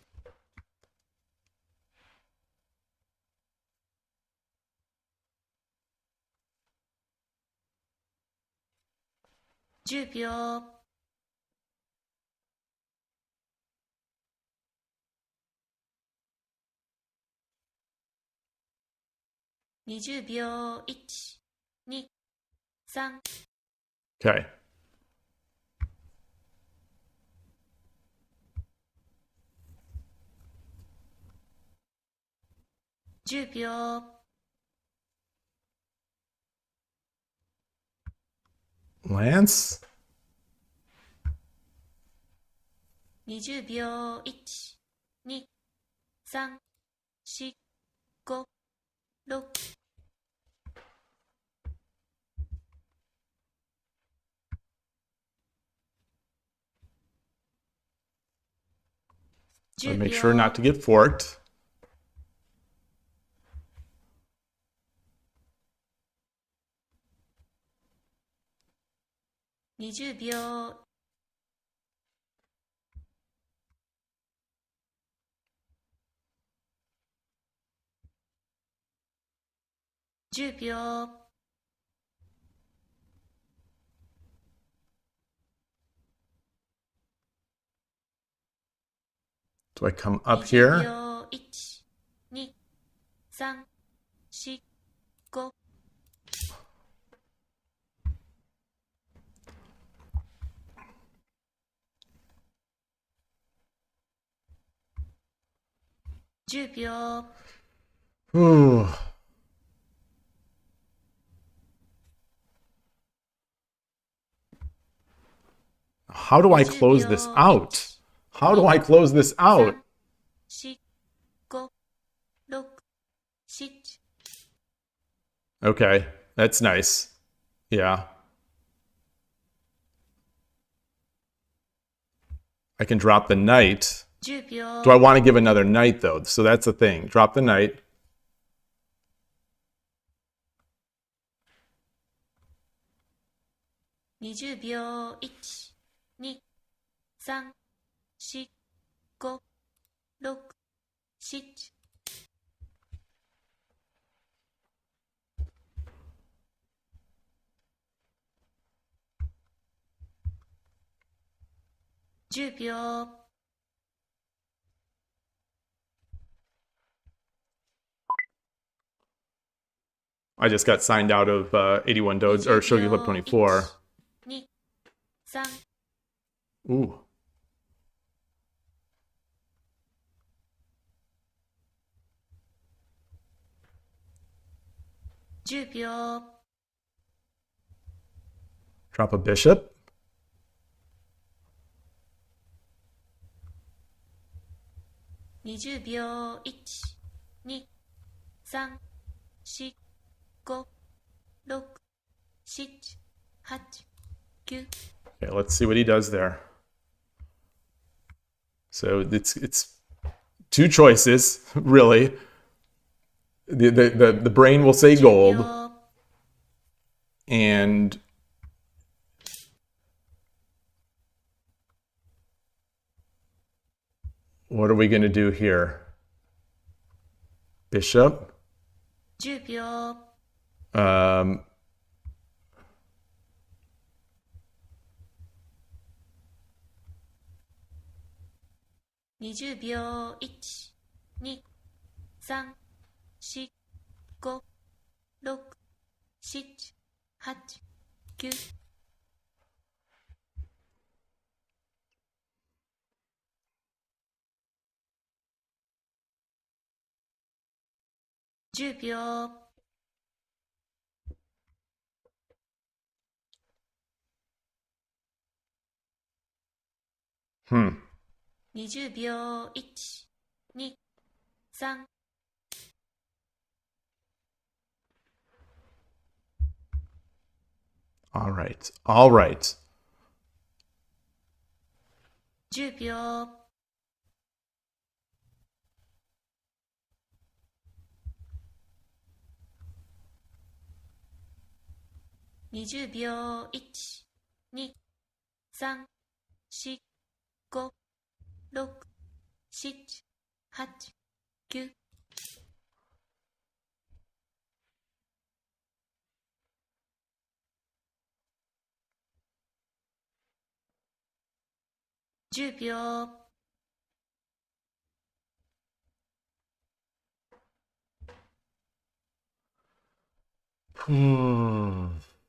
10秒。20秒。1、2、3。Okay. $10秒。Lance? 20秒。1、2、3、4、5、6。Make sure not to get forked. 20秒。10秒。Do I come up here? 1、2、3、4、5。10秒。Ooh. How do I close this out? How do I close this out? 4、5、6、7。 Okay, that's nice. Yeah. I can drop the knight. 10秒。 Do I want to give another knight, though? So that's the thing. Drop the knight. 20秒。1、2、3、4、5、6、7。10秒。 I just got signed out of 81 Dodes or Shogi Club 24. 2、3。 Ooh.10秒。 Drop a bishop. 20秒。1、2、3、4、5、6、7、8、9。 Okay, let's see what he does there. So it's two choices, really. The brain will say 10 gold, 秒。 and what are we going to do here? Bishop. 10秒。 20秒。1、2、3、4、5、6、7、8、9。10秒。 20秒。1、2、3。 All right. All right. 10秒。 20秒。1、2、3、4、5、6、7、8、9。 10 10秒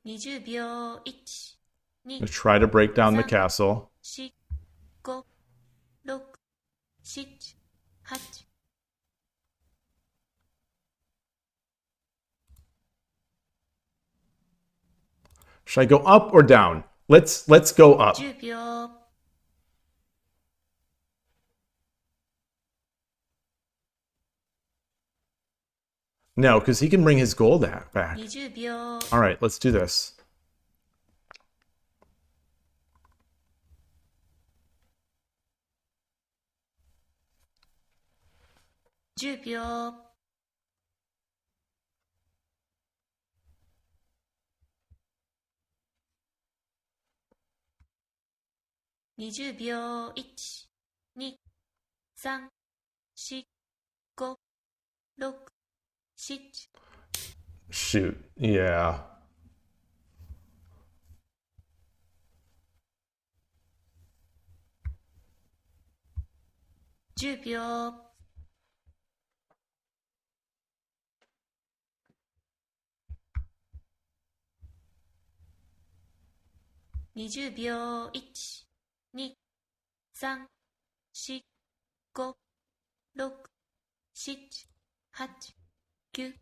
20秒 1、2、 Let's try to break down the castle. 4、5、6、7、8。Should I go up or down? Let's go up. 10秒 No, because he can bring his gold back. 20秒 All right, let's do this. 10秒 20秒 1、2、3、4、5、6、7。 Shoot. Yeah. 10秒 20秒 1、2、3、4、5、6、7、8、9。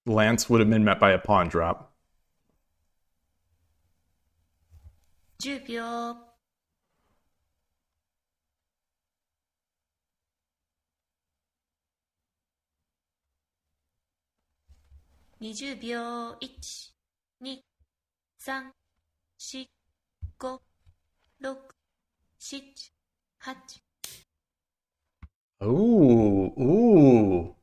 Lance would have been met by a pawn drop. 10秒 20秒 1、2、3、4、5、6、7、8。 Ooh.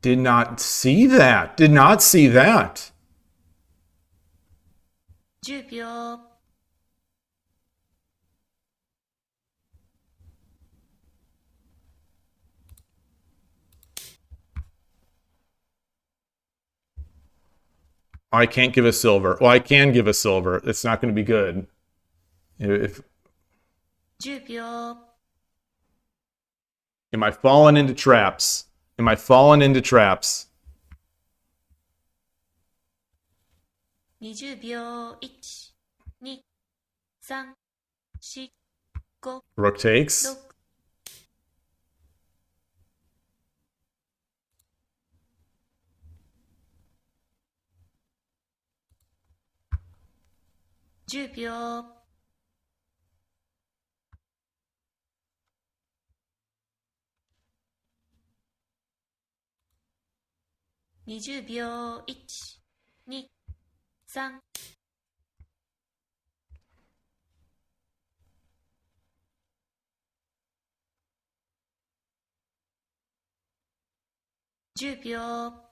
Did not see that. Did not see that. 10秒 I can't give a silver. Well, I can give a silver. It's not going to be good. If 10秒 Am I falling into traps? Am I falling into traps? 20秒 1、2、3、4、5、 Rook takes. 6。 10秒 20秒 1、2、3。 10秒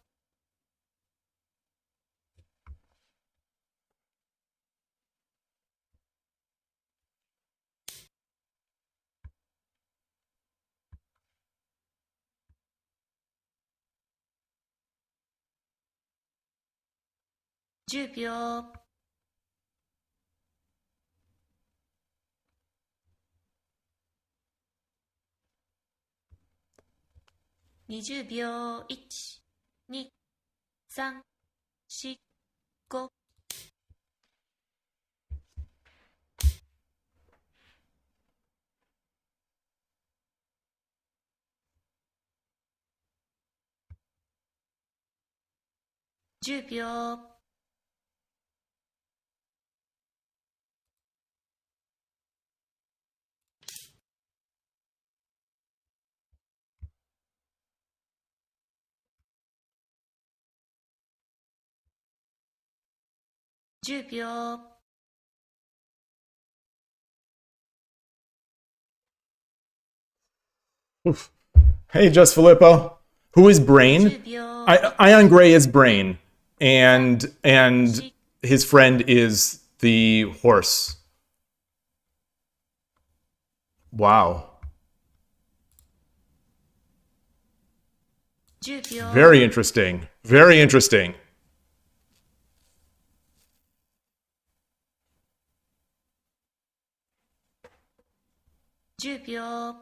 10秒 20秒 1、2、3、4、5。 10秒 10秒 Oof. Hey, Just Filippo. Who is Brain? 10秒 Ion Gray is Brain, and his friend is the horse. Wow. 10秒 Very interesting. Very interesting. 10秒、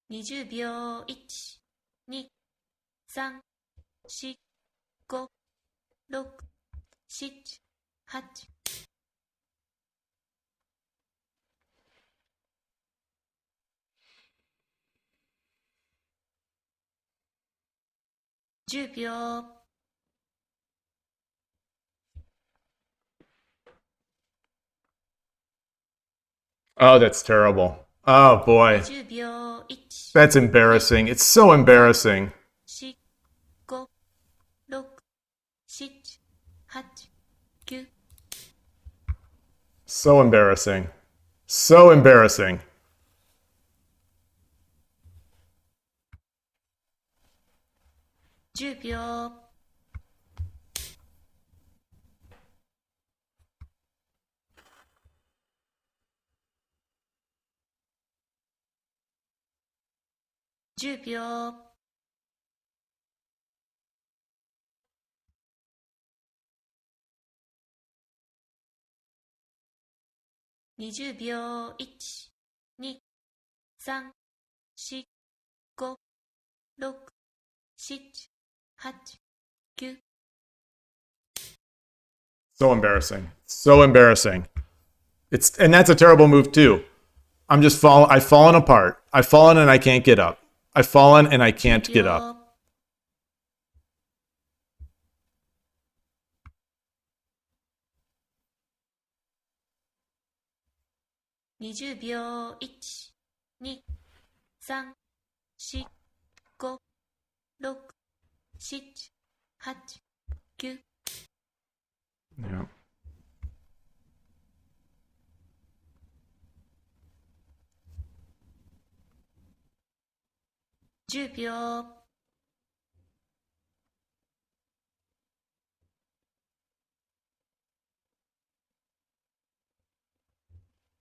20秒、1、2、3、4、5、6、7、8、10秒、Oh, that's terrible. Oh boy. 20秒、1、That's embarrassing. It's so embarrassing. 4、5、6、7、8、9、So embarrassing. So embarrassing. 10秒、10秒、20秒、1、2、3、4、5、6、7、8、9、So embarrassing. So embarrassing. And that's a terrible move too. I've fallen apart. I've fallen and I can't get up. I've fallen and I can't get up. 20秒、1、2、3、4、5、6、7、8、9、Yeah. 10秒、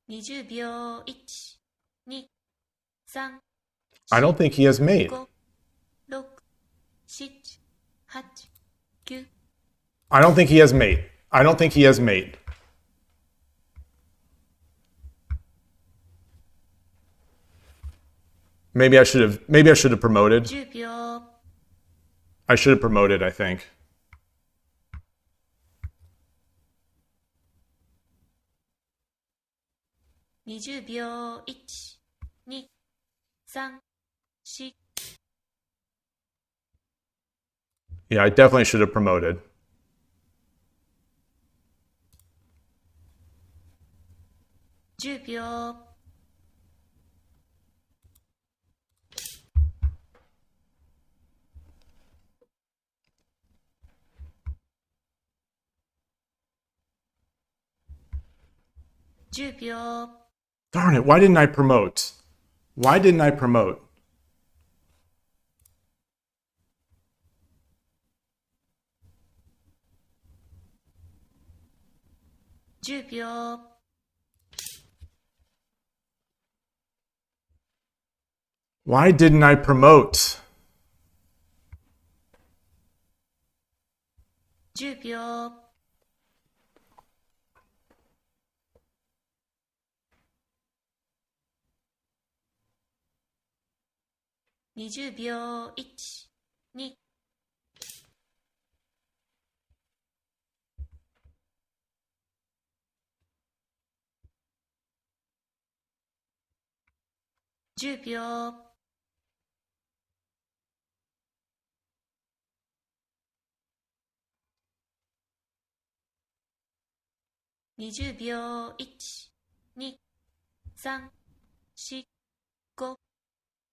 20秒、1、2、3、I don't think he has mate. 5、6、7、8、9、I don't think he has mate. I don't think he has mate. Maybe I should have promoted. 10秒、I should have promoted, I think. 20秒、1、2、3、4、Yeah, I definitely should have promoted. 10秒、10秒、Darn it, why didn't I promote? Why didn't I promote? 10秒、Why didn't I promote? 10秒、20秒、1、2、10秒、20秒、1、2、3、4、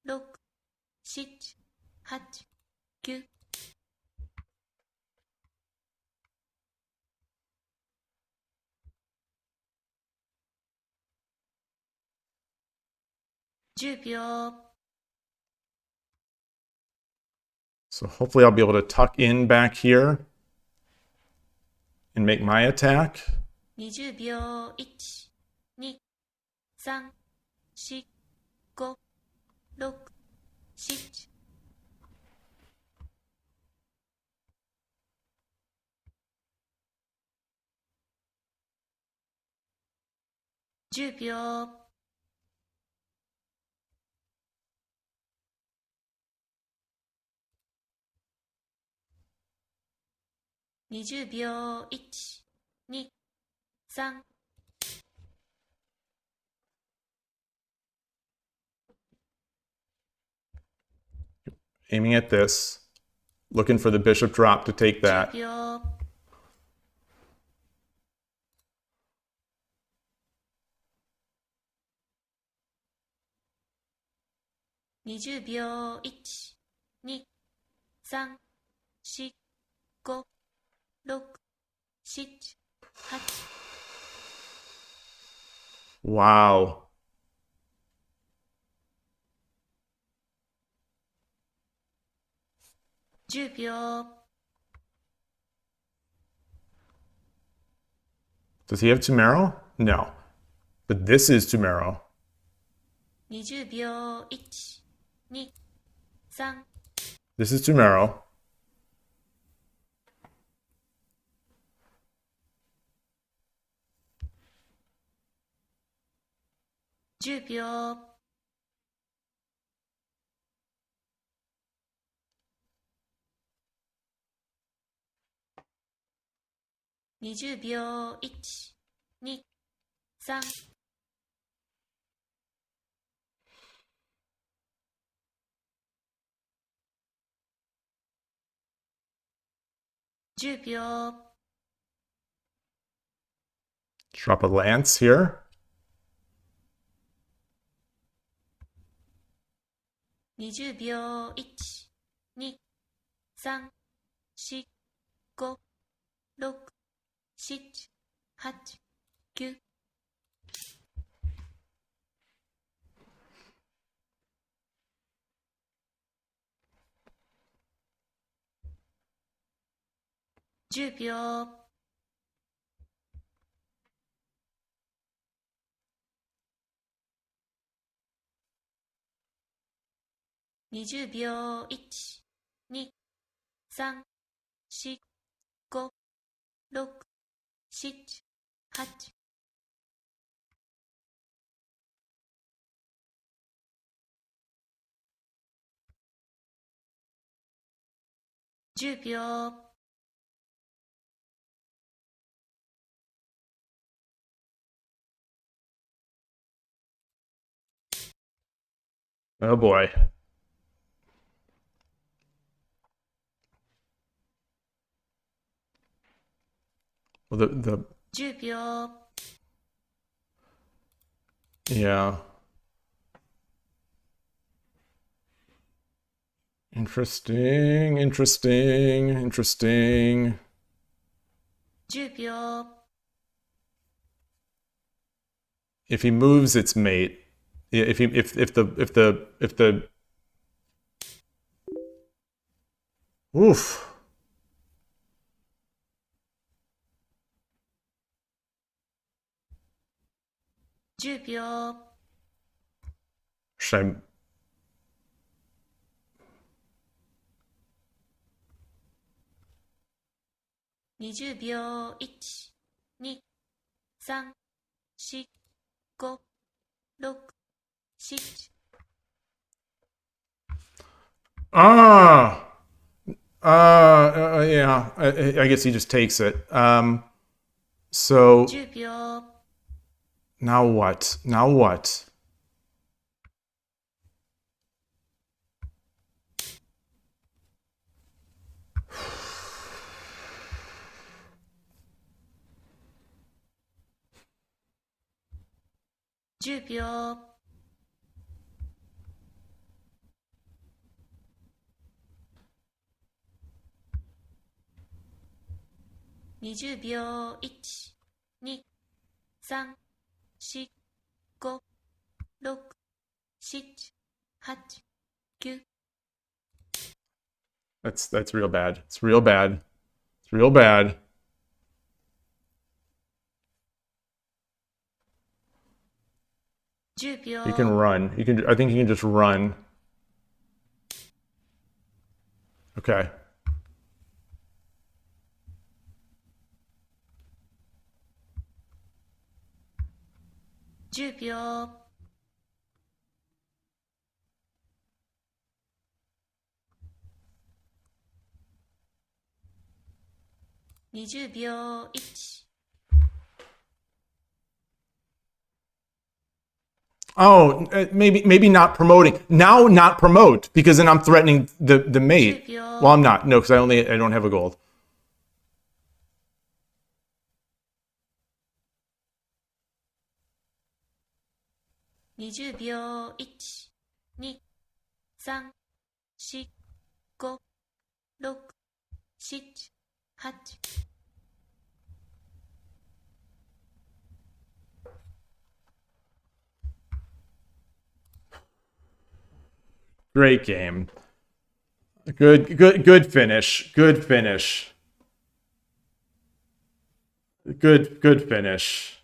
5、6、7、8、9、10秒、So hopefully I'll be able to tuck in back here and make my attack. 20秒、1、2、3、4、5、6、7、10秒。20秒。1、2、3。Aiming at this, looking for the bishop drop to take 10 that. 秒。20秒。1、2、3、4、5、6、7、8。Wow.10秒。 Does he have Tumero? No. But this is Tumero. 20秒。1、2、3。 This is Tumero. 10秒。 20秒。1、2、3。 10秒。 Drop a lance here. 20秒。1、2、3、4、5、6、7、8、9。 10秒。 20秒。1、2、3、4、5、6、7、8。 10秒。 Oh boy. Well, the 10秒。 yeah. Interesting, interesting, interesting. 10秒。 If he moves its mate, if the oof. 10秒。 Should I? 20秒。1、2、3、4、5、6、7。 Yeah. I guess he just takes it. So 10秒。 now what? Now what?10秒。 20秒。1、2、3、4、5、6、7、8、9。 That's real bad. It's real bad. It's real bad.10秒。 He can run. He can. I think he can just run. Okay. 10秒。20秒。1。Oh, maybe not promoting. Now not promote, because then I'm threatening the mate. Well, I'm not. No, because I don't have a gold. $20 秒。1、2、3、4、5、6、7、8。Great game. Good finish. Good finish. Good finish.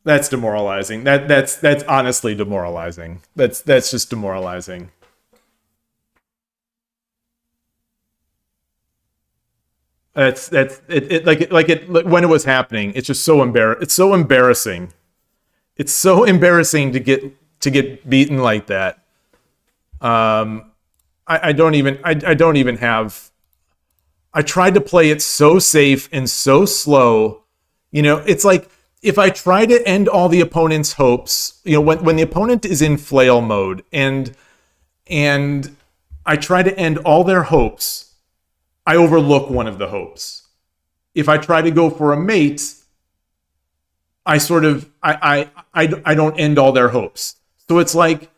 That's demoralizing. That's honestly demoralizing. That's just demoralizing. That's it when it was happening. It's just so It's so embarrassing. It's so embarrassing to get beaten like that. I don't even have. I tried to play it so safe and so slow. You know, it's like if I try to end all the opponent's hopes, you know, when the opponent is in flail mode and I try to end all their hopes, I overlook one of the hopes. If I try to go for a mate, I don't end all their hopes. So it's like,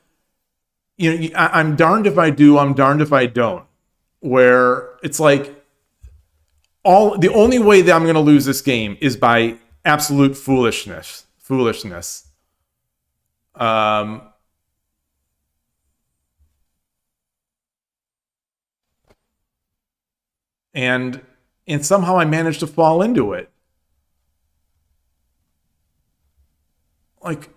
you know, I'm darned if I do, I'm darned if I don't. Where it's like the only way that I'm going to lose this game is by absolute foolishness. And somehow I managed to fall into it. Like,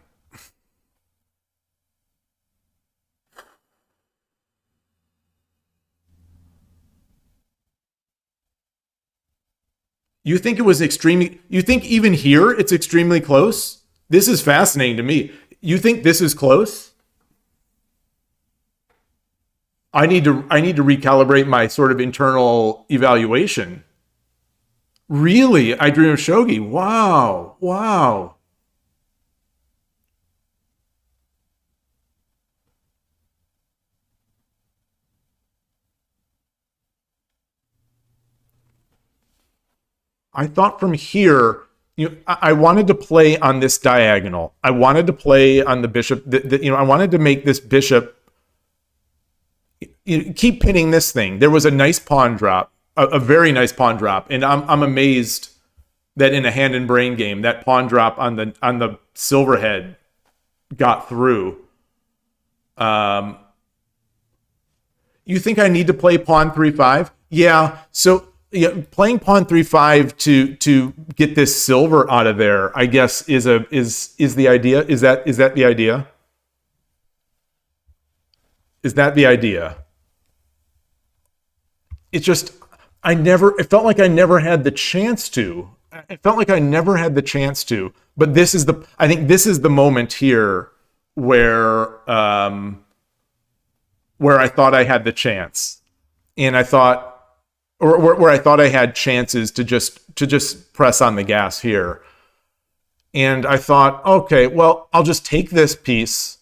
you think it was you think even here it's extremely close? This is fascinating to me. You think this is close? I need to recalibrate my sort of internal evaluation. Really? I dream of Shogi. Wow. I thought from here, you know, I wanted to play on this diagonal. I wanted to play on the bishop. You know, I wanted to make this bishop, you know, keep pinning this thing. There was a nice pawn drop, a very nice pawn drop, and I'm amazed that in a hand and brain game, that pawn drop on the silverhead got through. You think I need to play pawn 3-5? Yeah. So. Yeah, playing pawn 3-5 to get this silver out of there, I guess, is the idea. Is that the idea? Is that the idea? It's just it felt like I never had the chance to. It felt like I never had the chance to. But I think this is the moment here where I thought I had the chance, and I thought. Or where I thought I had chances to just press on the gas here. And I thought, okay, well, I'll just take this piece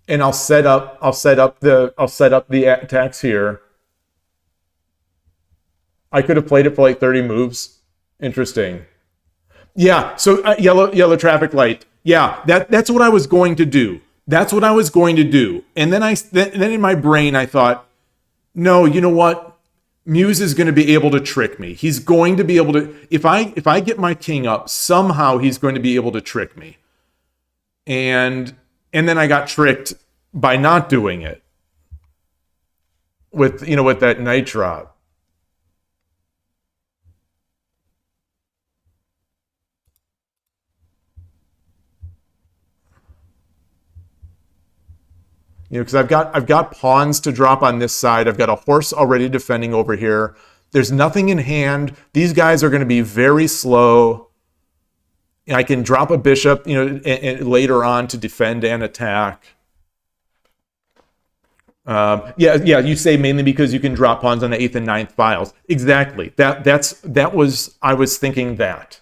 and I'll set up the attacks here. I could have played it for like 30 moves. Interesting. Yeah, so yellow traffic light. Yeah, that's what I was going to do. And then then in my brain I thought, no, you know what? Muse is going to be able to trick me. He's going to be able to, if I get my king up, somehow he's going to be able to trick me. And then I got tricked by not doing it with that knight drop. You know, because I've got pawns to drop on this side. I've got a horse already defending over here. There's nothing in hand. These guys are going to be very slow. I can drop a bishop, later on to defend and attack. Yeah, you say mainly because you can drop pawns on the 8th and 9th files. Exactly. I was thinking that.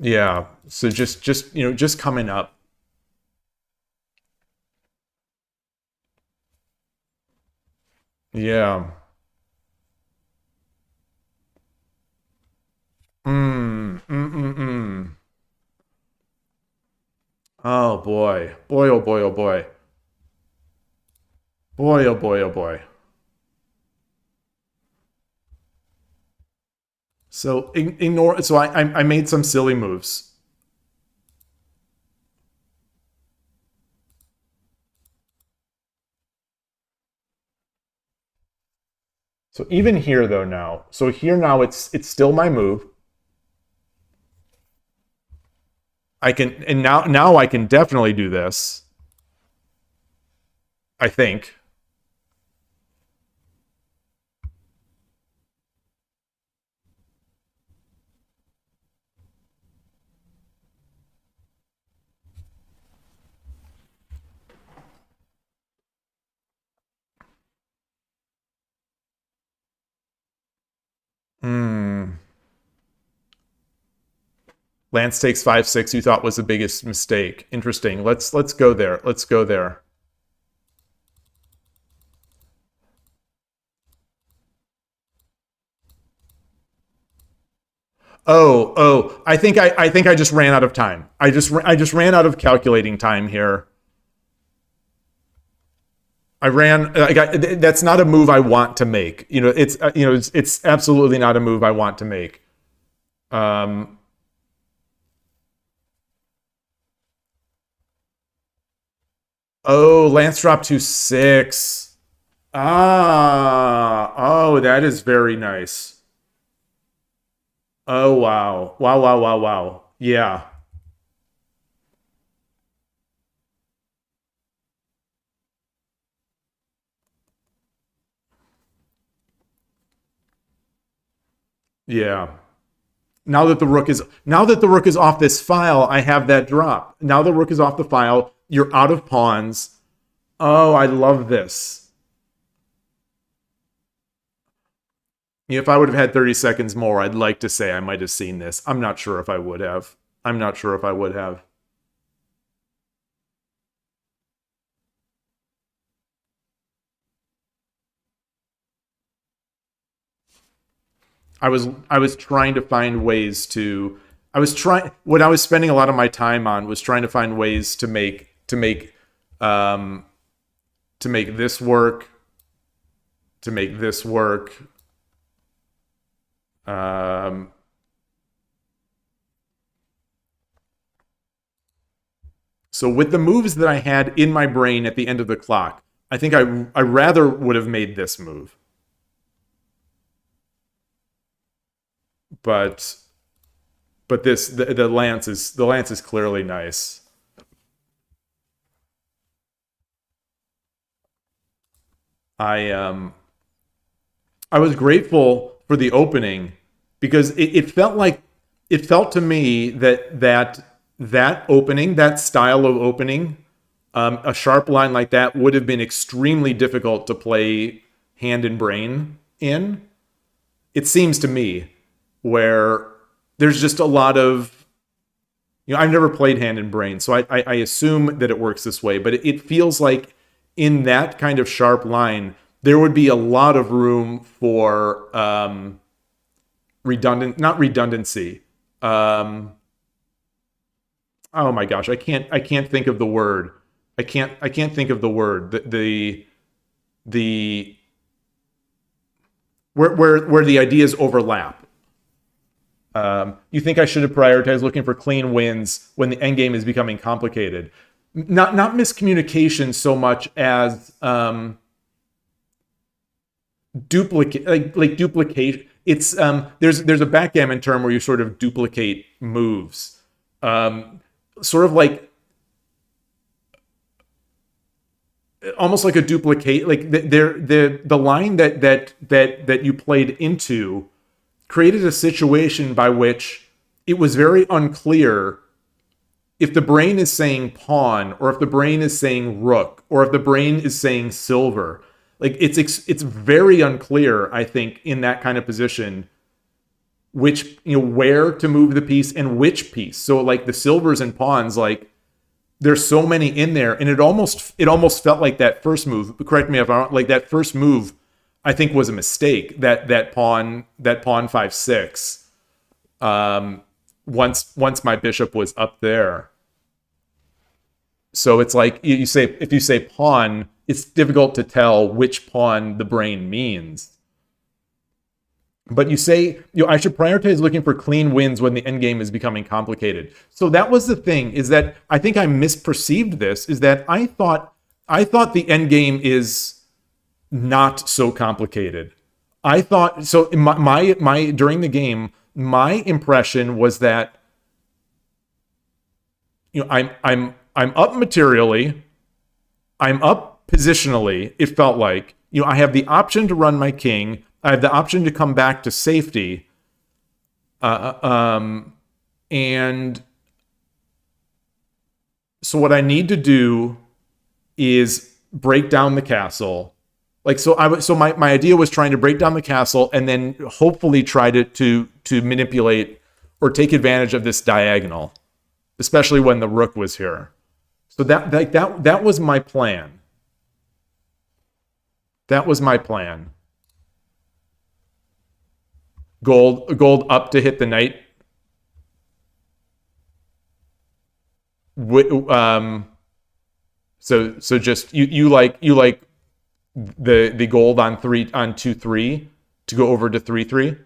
Yeah. So just coming up. Yeah. Oh boy. Boy, oh boy, oh boy. Boy, oh boy, oh boy. So ignore. So I made some silly moves. So even here though now. So here now it's still my move. I can, and now I can definitely do this. I think. Lance takes 5-6. You thought was the biggest mistake. Interesting. Let's go there. Let's go there. Oh! I think I just ran out of time. I just ran out of calculating time here. That's not a move I want to make. It's absolutely not a move I want to make. Oh, Lance dropped to 6. Oh, that is very nice. Oh, wow. Wow. Yeah. Yeah. Now that the rook is off this file, I have that drop. Now the rook is off the file. You're out of pawns. Oh, I love this. If I would have had 30 seconds more, I'd like to say I might have seen this. I'm not sure if I would have. I was trying to find ways to. What I was spending a lot of my time on was trying to find ways to make this work, to make this work. So with the moves that I had in my brain at the end of the clock, I think I rather would have made this move. But the lance is clearly nice. I was grateful for the opening because it felt to me that opening, that style of opening, a sharp line like that would have been extremely difficult to play hand and brain in. It seems to me, where there's just a lot of, I've never played hand and brain, so I assume that it works this way, but it feels like in that kind of sharp line, there would be a lot of room for not redundancy. Oh my gosh, I can't think of the word. I can't think of the word. Where the ideas overlap. You think I should have prioritized looking for clean wins when the endgame is becoming complicated? Not miscommunication so much as duplication. It's there's a backgammon term where you sort of duplicate moves, sort of like almost like a duplicate. Like the line that you played into created a situation by which it was very unclear if the brain is saying pawn, or if the brain is saying rook, or if the brain is saying silver. Like it's very unclear, I think, in that kind of position, which, where to move the piece and which piece. So like the silvers and pawns, like there's so many in there, and it almost felt like that first move. Correct me if I'm wrong. Like that first move, I think was a mistake. That pawn 5-6. Once my bishop was up there. So it's like if you say pawn, it's difficult to tell which pawn the brain means. But you say, I should prioritize looking for clean wins when the endgame is becoming complicated. So that was the thing, is that I think I misperceived this, is that I thought the endgame is not so complicated. I thought, so my during the game, my impression was that, I'm up materially, I'm up positionally. It felt like, I have the option to run my king, I have the option to come back to safety, and so what I need to do is break down the castle. Like, so my idea was trying to break down the castle and then hopefully try to manipulate or take advantage of this diagonal, especially when the rook was here. So that was my plan. That was my plan. Gold up to hit the knight. So just you like the gold on 2-3 to go over to 3-3.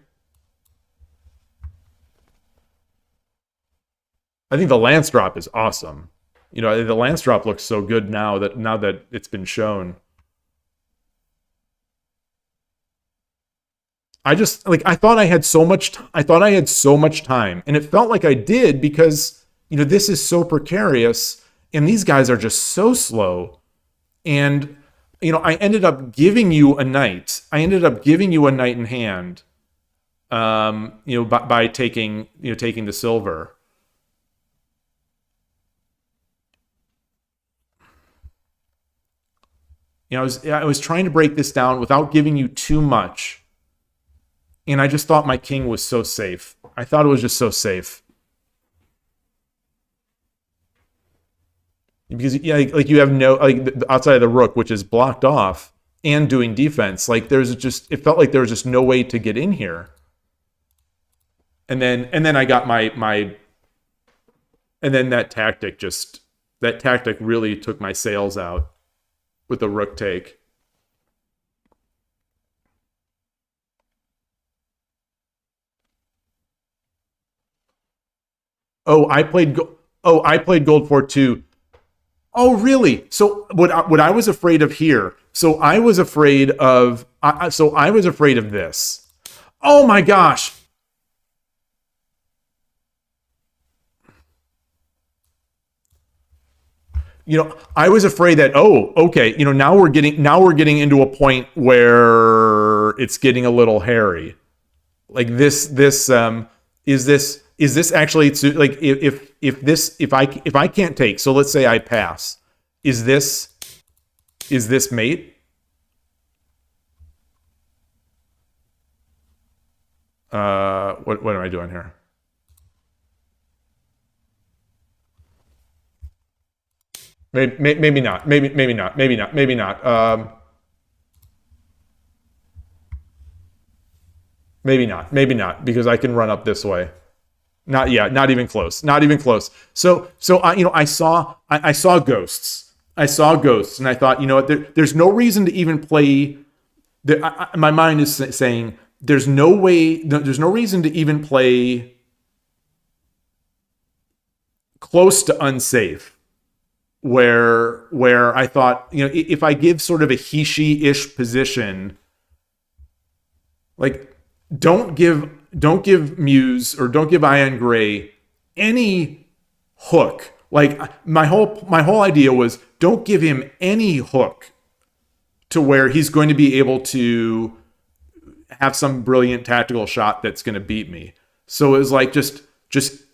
I think the lance drop is awesome. The lance drop looks so good now that it's been shown. I thought I had so much time, and it felt like I did, because this is so precarious and these guys are just so slow. And I ended up giving you a knight. In hand. By taking the silver. I was trying to break this down without giving you too much. And I just thought my king was so safe. I thought it was just so safe. Because you have no, outside of the rook, which is blocked off and doing defense, it felt like there was just no way to get in here. And then I got and then that tactic really took my sails out with the rook take. Oh, I played gold 4-2. Oh, really? So what I was afraid of here. So I was afraid of this. Oh my gosh. I was afraid that, okay, now we're getting into a point where it's getting a little hairy. Like this is this actually, like, if I can't take, so let's say I pass, is this mate? What am I doing here? Maybe not. Maybe not. Maybe not, because I can run up this way. Not even close. So I saw ghosts. And I thought, there's no reason to even play. My mind is saying there's no reason to even play close to unsafe. Where I thought, if I give sort of a he-she-ish position, like, don't give Muse or don't give Iron Gray any hook Like my whole idea was don't give him any hook to where he's going to be able to have some brilliant tactical shot that's going to beat me. So it was like just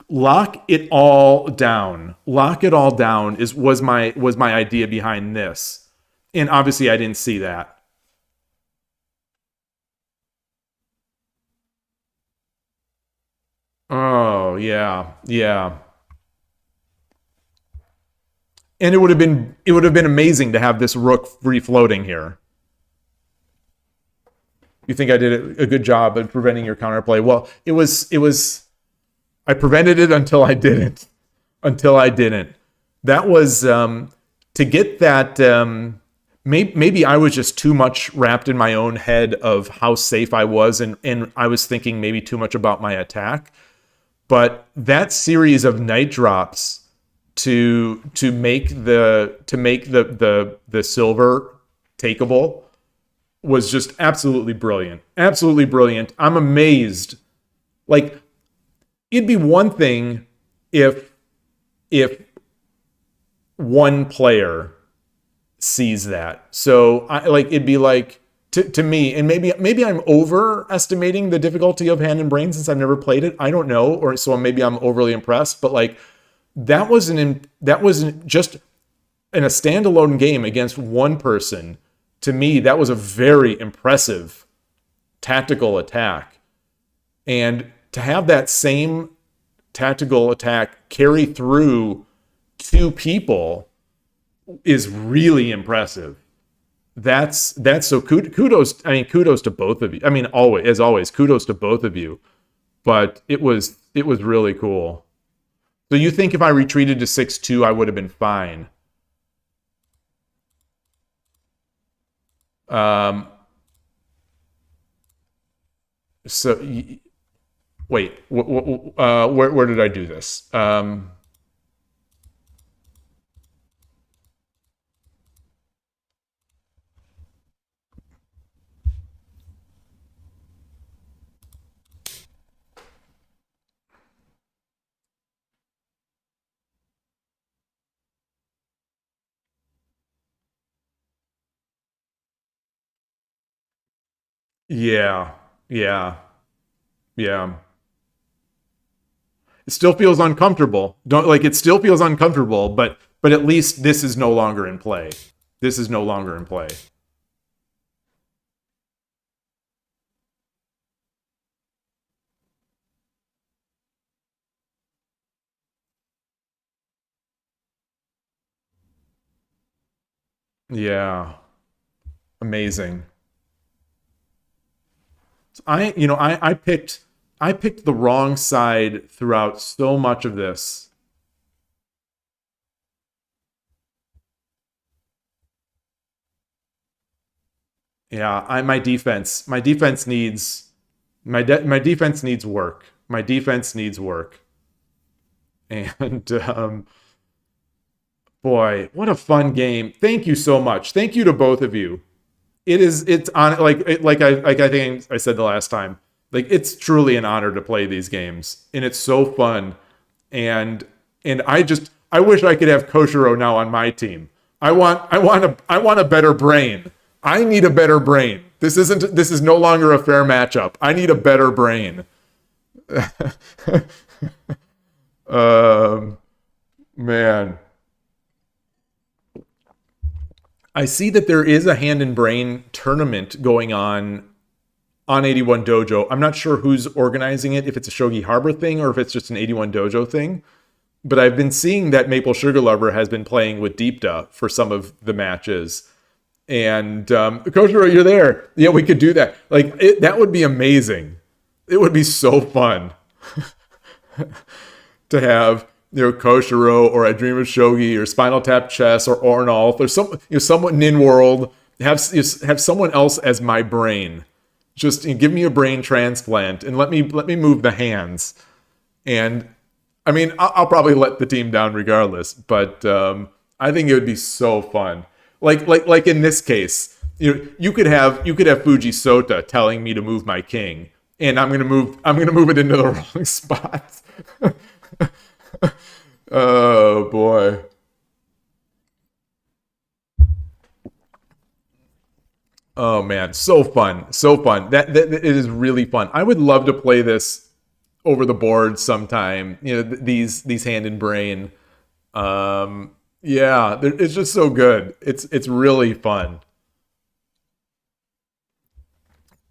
lock it all down. Lock it all down was my idea behind this. And obviously I didn't see that. Oh, yeah. Yeah. And it would have been amazing to have this rook free floating here. You think I did a good job at preventing your counterplay? Well, it was I prevented it until I didn't. Until I didn't. That was to get that maybe I was just too much wrapped in my own head of how safe I was, and I was thinking maybe too much about my attack. But that series of night drops to make the silver takeable was just absolutely brilliant. Absolutely brilliant. I'm amazed. Like, it'd be one thing if one player sees that. So it'd be like to me, and maybe I'm overestimating the difficulty of Hand and Brain since I've never played it. I don't know, or so maybe I'm overly impressed. But like that wasn't just in a standalone game against one person. To me, that was a very impressive tactical attack, and to have that same tactical attack carry through two people is really impressive. That's so kudos. I mean, kudos to both of you. I mean, always, kudos to both of you. But it was really cool. So you think if I retreated to 6-2, I would have been fine? So wait, where did I do this? Yeah, yeah, yeah. It still feels uncomfortable. It still feels uncomfortable, but at least this is no longer in play. This is no longer in play. Yeah. Amazing. I picked the wrong side throughout so much of this. Yeah, my defense needs my defense needs work. My defense needs work. And boy, what a fun game. Thank you so much. Thank you to both of you. It's on like I think I said the last time. Like, it's truly an honor to play these games, and it's so fun. And I wish I could have Koshiro now on my team. I want a better brain. I need a better brain. This is no longer a fair matchup. I need a better brain. Man. I see that there is a Hand and Brain tournament going on 81 Dojo. I'm not sure who's organizing it, if it's a Shogi Harbor thing or if it's just an 81 Dojo thing. But I've been seeing that Maple Sugar Lover has been playing with Deepta for some of the matches. And Koshiro, you're there. Yeah, we could do that. That would be amazing. It would be so fun to have Koshiro or I Dream of Shogi or Spinal Tap Chess or Ornolf or someone NinWorld. Have someone else as my brain. Just give me a brain transplant and let me move the hands. And I mean, I'll probably let the team down regardless, but I think it would be so fun. Like in this case, you could have Fuji Sota telling me to move my king, and I'm gonna move it into the wrong spot. Oh boy. Oh man, so fun, so fun. That it is really fun. I would love to play this over the board sometime. You know, these hand and brain. Yeah, it's just so good. It's really fun.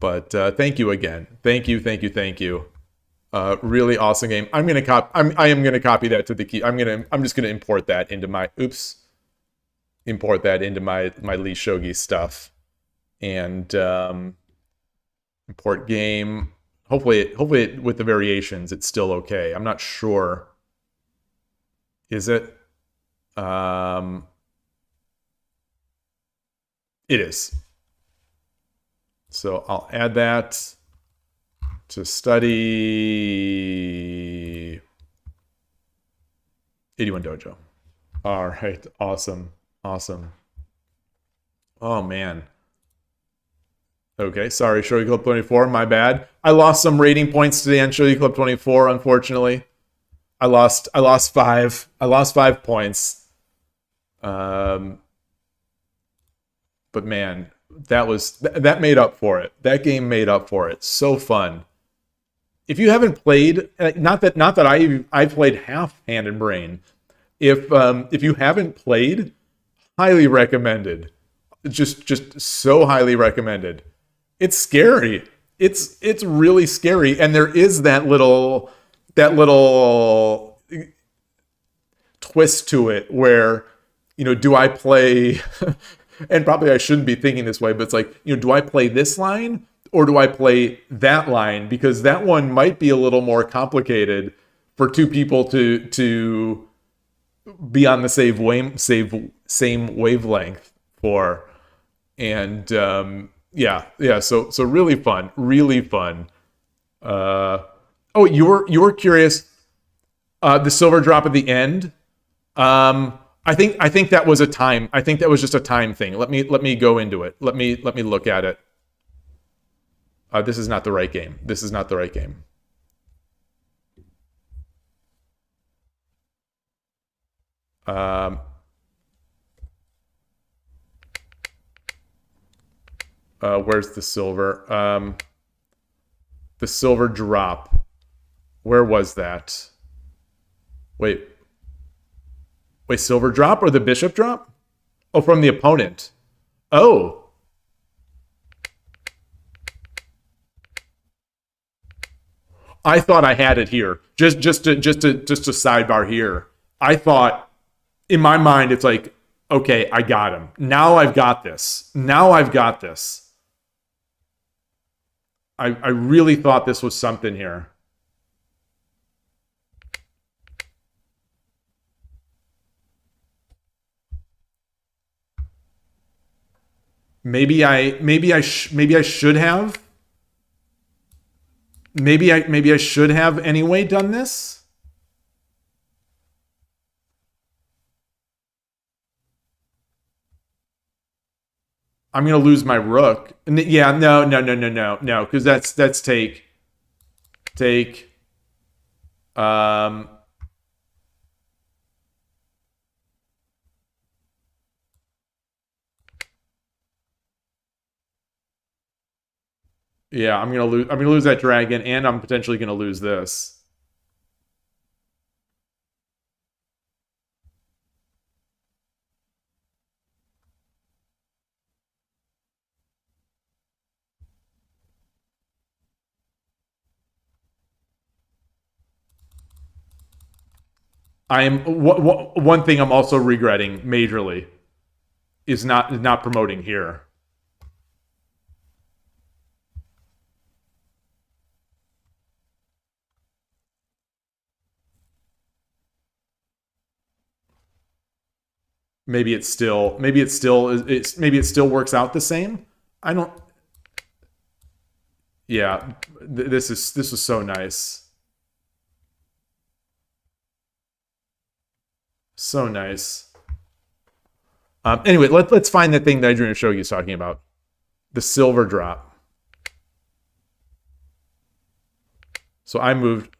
But thank you again. Thank you, thank you, thank you. Really awesome game. I am gonna copy that to the key. I'm just gonna import that into my import that into my Lee Shogi stuff. And import game. Hopefully with the variations, it's still okay. I'm not sure. Is it? It is. So I'll add that to study 81 Dojo. All right, awesome, awesome. Oh man. Okay, sorry, Shogi Club 24, my bad. I lost some rating points today on Shogi Club 24, unfortunately. I lost 5. I lost 5 points. But man, that made up for it. That game made up for it. So fun. If you haven't played, not that I played half Hand and Brain. If you haven't played, highly recommended. Just so highly recommended. It's scary. It's really scary, and there is that little twist to it where, you know, do I play and probably I shouldn't be thinking this way, but it's like, you know, do I play this line or do I play that line? Because that one might be a little more complicated for two people to be on the same wavelength for. And yeah. So really fun, really fun. Oh, you were curious. The silver drop at the end. I think that was a time. I think that was just a time thing. Let me go into it. Let me look at it. This is not the right game. This is not the right game. Where's the silver? The silver drop. Where was that? Wait, silver drop or the bishop drop? Oh, from the opponent. Oh. I thought I had it here. Just a sidebar here. I thought, in my mind, it's like, okay, I got him. Now I've got this. I really thought this was something here. Maybe I should have. Maybe I should have anyway done this. I'm gonna lose my rook. Yeah, no, because that's take. Yeah, I'm gonna lose that dragon, and I'm potentially gonna lose this. I am one thing I'm also regretting majorly is not promoting here. Maybe it still works out the same. I don't. Yeah, this is so nice. So nice. Anyway, let's find the thing that Adrian Shogi is talking about. The silver drop. So I moved.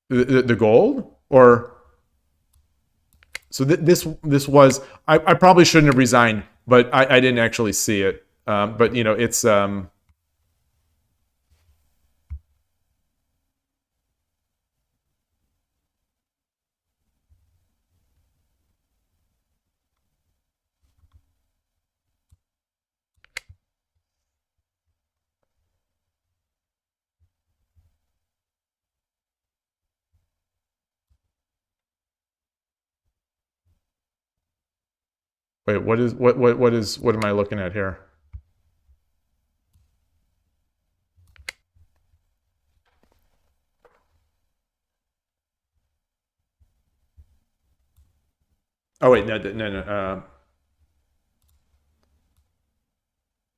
The gold? Or so this was I probably shouldn't have resigned, but I didn't actually see it. But you know, it's wait, what am I looking at here? Oh wait, no.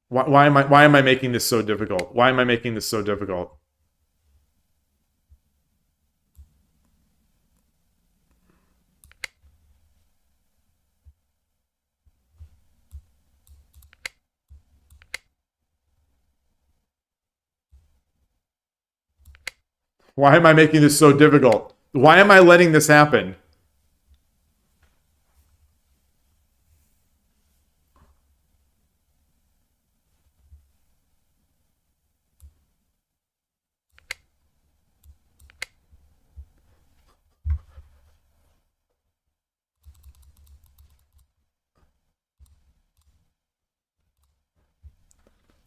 Why am I making this so difficult? Why am I making this so difficult? Why am I making this so difficult? Why am I letting this happen?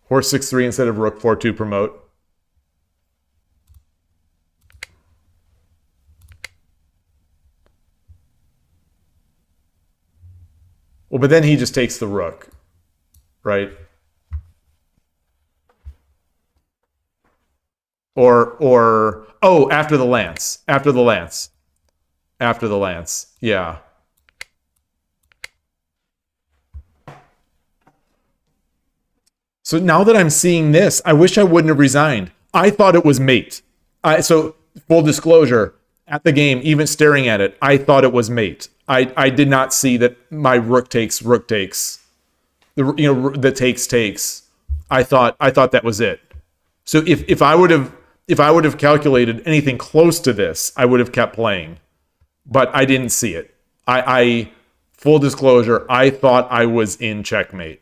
Horse 6-3 instead of rook 4-2 promote. Well, but then he just takes the rook, right? Or oh, after the lance. After the lance. After the lance. Yeah. So now that I'm seeing this, I wish I wouldn't have resigned. I thought it was mate. So full disclosure, at the game, even staring at it, I thought it was mate. I did not see that my rook takes. The takes. I thought that was it. So if I would have calculated anything close to this, I would have kept playing. But I didn't see it. I full disclosure, I thought I was in checkmate.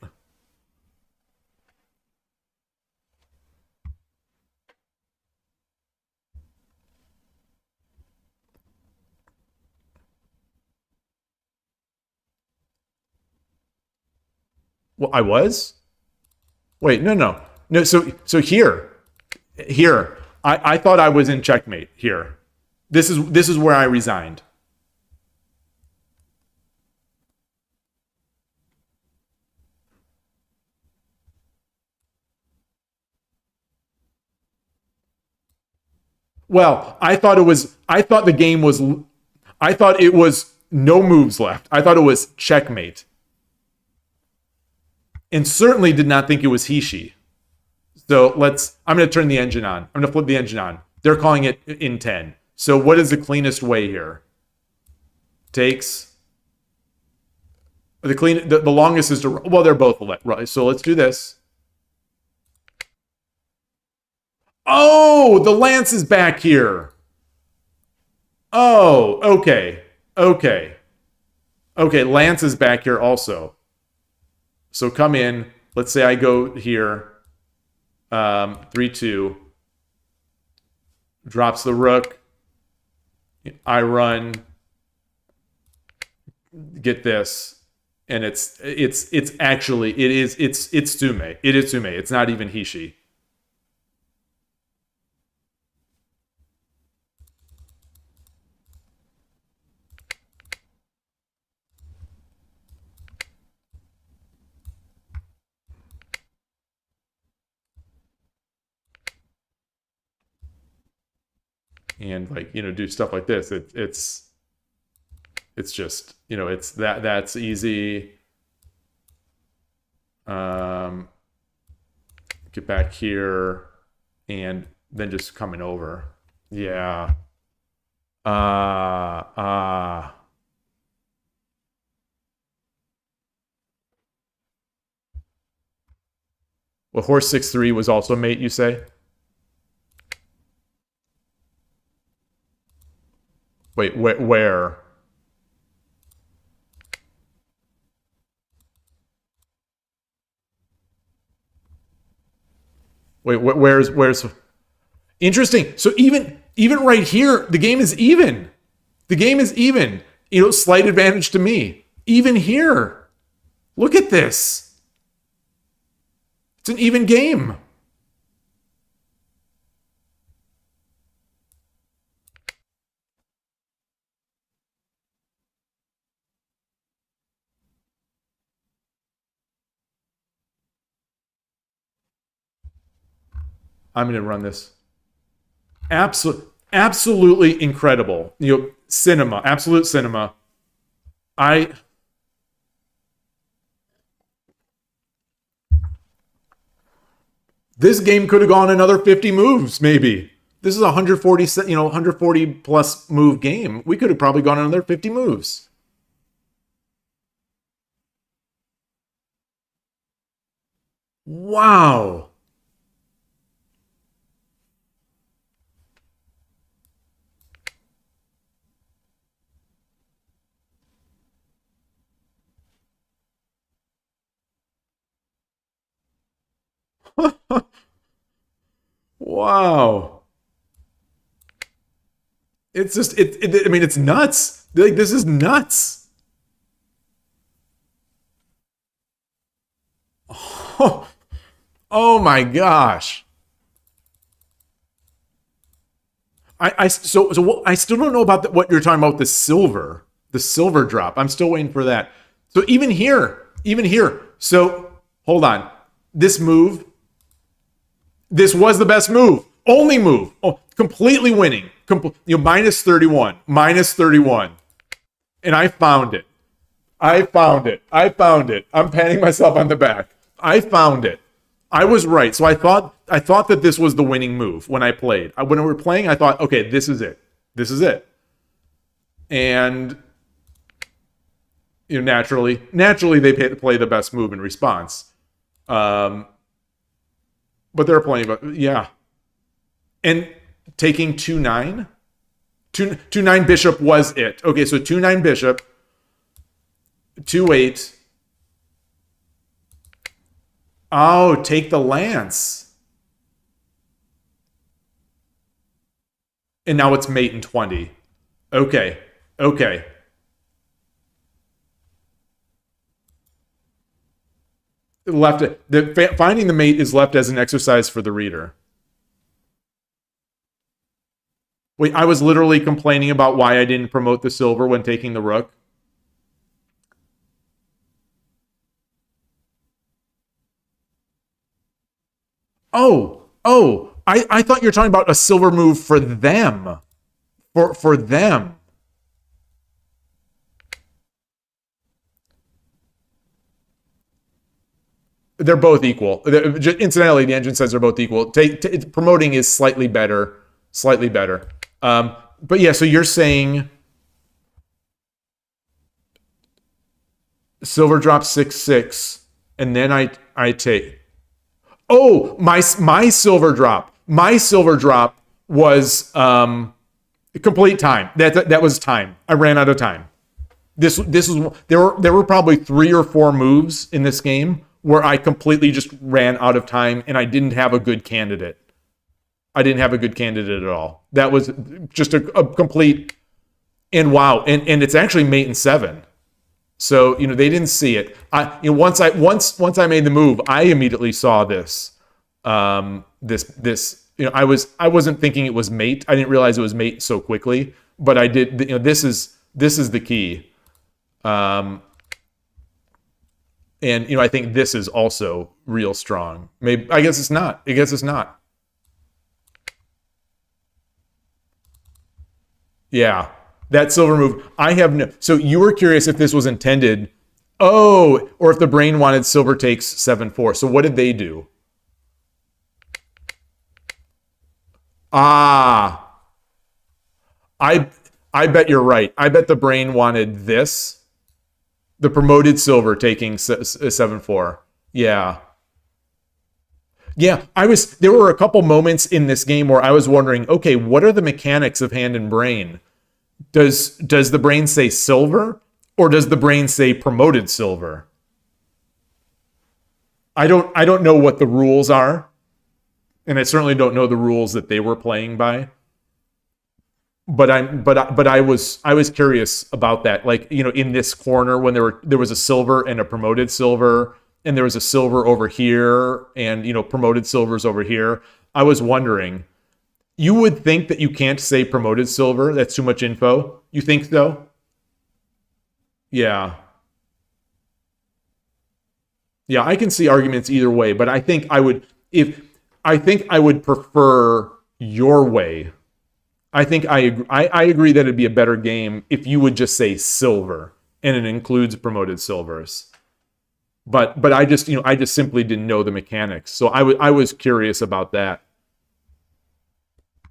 Well, I was? Wait, no. So here. I thought I was in checkmate here. This is where I resigned. Well, I thought it was no moves left. I thought it was checkmate. And certainly did not think it was he-she. So I'm going to turn the engine on. I'm going to flip the engine on. They're calling it in 10. So what is the cleanest way here? Takes. The longest is to, well, they're both right. So let's do this. Oh, the lance is back here. Oh, okay. Lance is back here also. So come in. Let's say I go here. 3-2. Drops the rook. I run. Get this. And it's Tsume. It is Tsume. It's not even he-she. And do stuff like this. It's just, it's that's easy. Get back here and then just coming over. Yeah. Well, horse 6-3 was also mate, you say? Wait, where? Wait, where's interesting. So even right here, the game is even. The game is even. You know, slight advantage to me. Even here. Look at this. It's an even game. I'm going to run this. Absolutely incredible. You know, cinema, absolute cinema. This game could have gone another 50 moves, maybe. This is a 140 plus move game. We could have probably gone another 50 moves. Wow. Wow. It's just I mean, it's nuts. Like, this is nuts. Oh my gosh. I still don't know about what you're talking about, the silver drop. I'm still waiting for that. So even here. So hold on. This move, this was the best move. Only move. Oh, completely winning. Minus 31. And I found it. I'm patting myself on the back. I found it. I was right. So I thought that this was the winning move when I played. When we were playing, I thought, okay, this is it. And naturally they play the best move in response. But there are plenty of, yeah. And taking 2-9? 2-9 bishop was it. Okay, so 2-9 bishop, 2-8. Oh, take the lance. And now it's mate and 20. Okay. Finding the mate is left as an exercise for the reader. Wait, I was literally complaining about why I didn't promote the silver when taking the rook. Oh, I thought you were talking about a silver move for them. For them. They're both equal. Incidentally, the engine says they're both equal. Promoting is slightly better. But yeah, so you're saying silver drops 6-6, and then I take. Oh, my silver drop. My silver drop was complete time. That was time. I ran out of time. This was there were probably 3 or 4 moves in this game where I completely just ran out of time and I didn't have a good candidate. I didn't have a good candidate at all. That was just a complete, and wow, and it's actually mate and 7. So, they didn't see it. Once I made the move, I immediately saw this. I wasn't thinking it was mate. I didn't realize it was mate so quickly, but I did. This is the key. And I think this is also real strong. Maybe I guess it's not. Yeah, that silver move. I have no. So you were curious if this was intended. Oh, or if the brain wanted silver takes 7-4. So what did they do? I bet you're right. I bet the brain wanted this. The promoted silver taking 7-4. Yeah. There were a couple moments in this game where I was wondering, okay, what are the mechanics of hand and brain? Does the brain say silver, or does the brain say promoted silver? I don't know what the rules are, and I certainly don't know the rules that they were playing by. But I was curious about that. Like, you know, in this corner when there was a silver and a promoted silver, and there was a silver over here, and, you know, promoted silvers over here. I was wondering, you would think that you can't say promoted silver. That's too much info. You think so? Yeah. Yeah, I can see arguments either way, but I think I would prefer your way. I think I agree that it'd be a better game if you would just say silver and it includes promoted silvers. But I just simply didn't know the mechanics. So I was curious about that.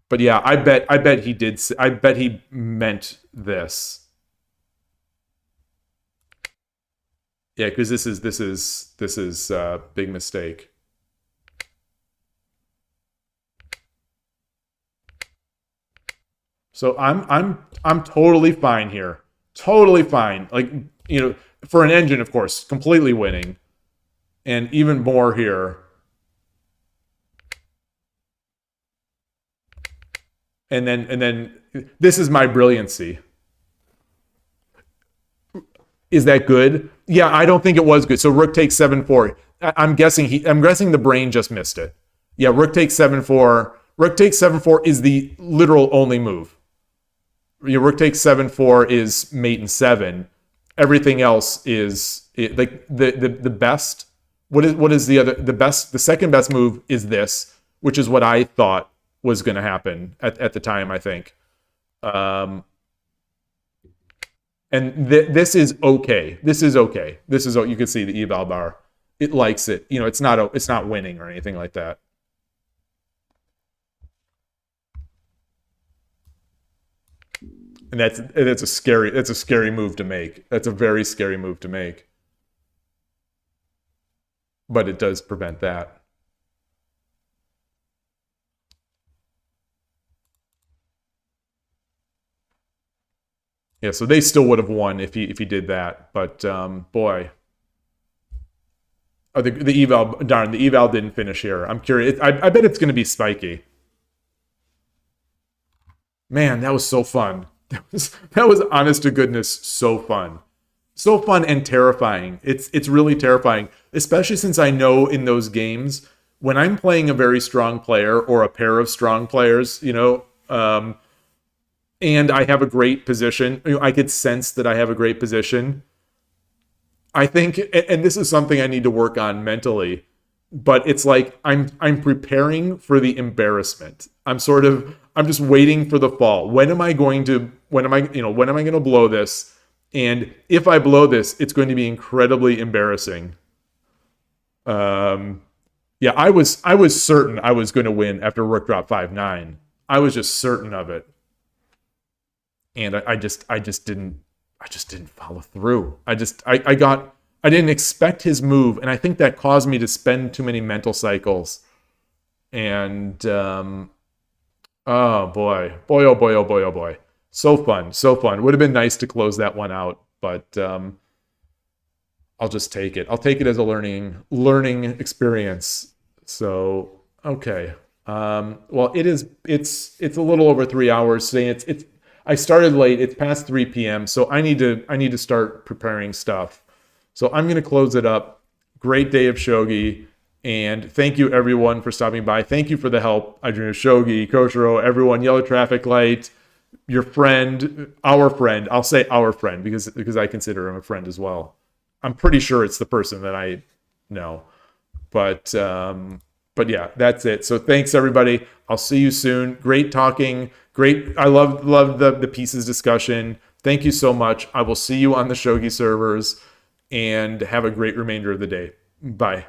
But yeah, I bet he meant this. Yeah, because this is a big mistake. So I'm totally fine here. Totally fine. Like, you know, for an engine, of course, completely winning. And even more here. And then this is my brilliancy. Is that good? Yeah, I don't think it was good. So rook takes 7-4. I'm guessing the brain just missed it. Yeah, rook takes 7-4. Rook takes 7-4 is the literal only move. Your rook takes 7-4 is mate and 7. Everything else is like the best. What is the other? The best. The second best move is this, which is what I thought was going to happen at the time. I think. And this is okay. This is okay. This is, you can see the eval bar. It likes it. You know, it's not winning or anything like that. And that's a scary move to make. That's a very scary move to make. But it does prevent that. Yeah, so they still would have won if he did that, but boy, oh, the eval didn't finish here. I'm curious. I bet it's going to be spiky. Man, that was so fun. That was honest to goodness so fun. So fun and terrifying. It's really terrifying, especially since I know in those games when I'm playing a very strong player or a pair of strong players, you know, and I have a great position. You know, I could sense that I have a great position. I think, and this is something I need to work on mentally, but it's like I'm preparing for the embarrassment. I'm just waiting for the fall. When am I going to blow this? And if I blow this, it's going to be incredibly embarrassing. Yeah, I was certain I was going to win after rook drop 5-9. I was just certain of it. And I just didn't follow through. I didn't expect his move, and I think that caused me to spend too many mental cycles. And oh boy. So fun. Would have been nice to close that one out, but I'll just take it. I'll take it as a learning experience. So okay. Well, it's a little over 3 hours today. I started late. It's past 3 p.m. So I need to start preparing stuff. So I'm going to close it up. Great day of shogi, and thank you everyone for stopping by. Thank you for the help. I drew Shogi, Koshiro, everyone, Yellow Traffic Light, your friend, our friend. I'll say our friend because I consider him a friend as well. I'm pretty sure it's the person that I know, but yeah, that's it. So thanks everybody. I'll see you soon. Great talking. Great. I love the pieces discussion. Thank you so much. I will see you on the Shogi servers, and have a great remainder of the day. Bye.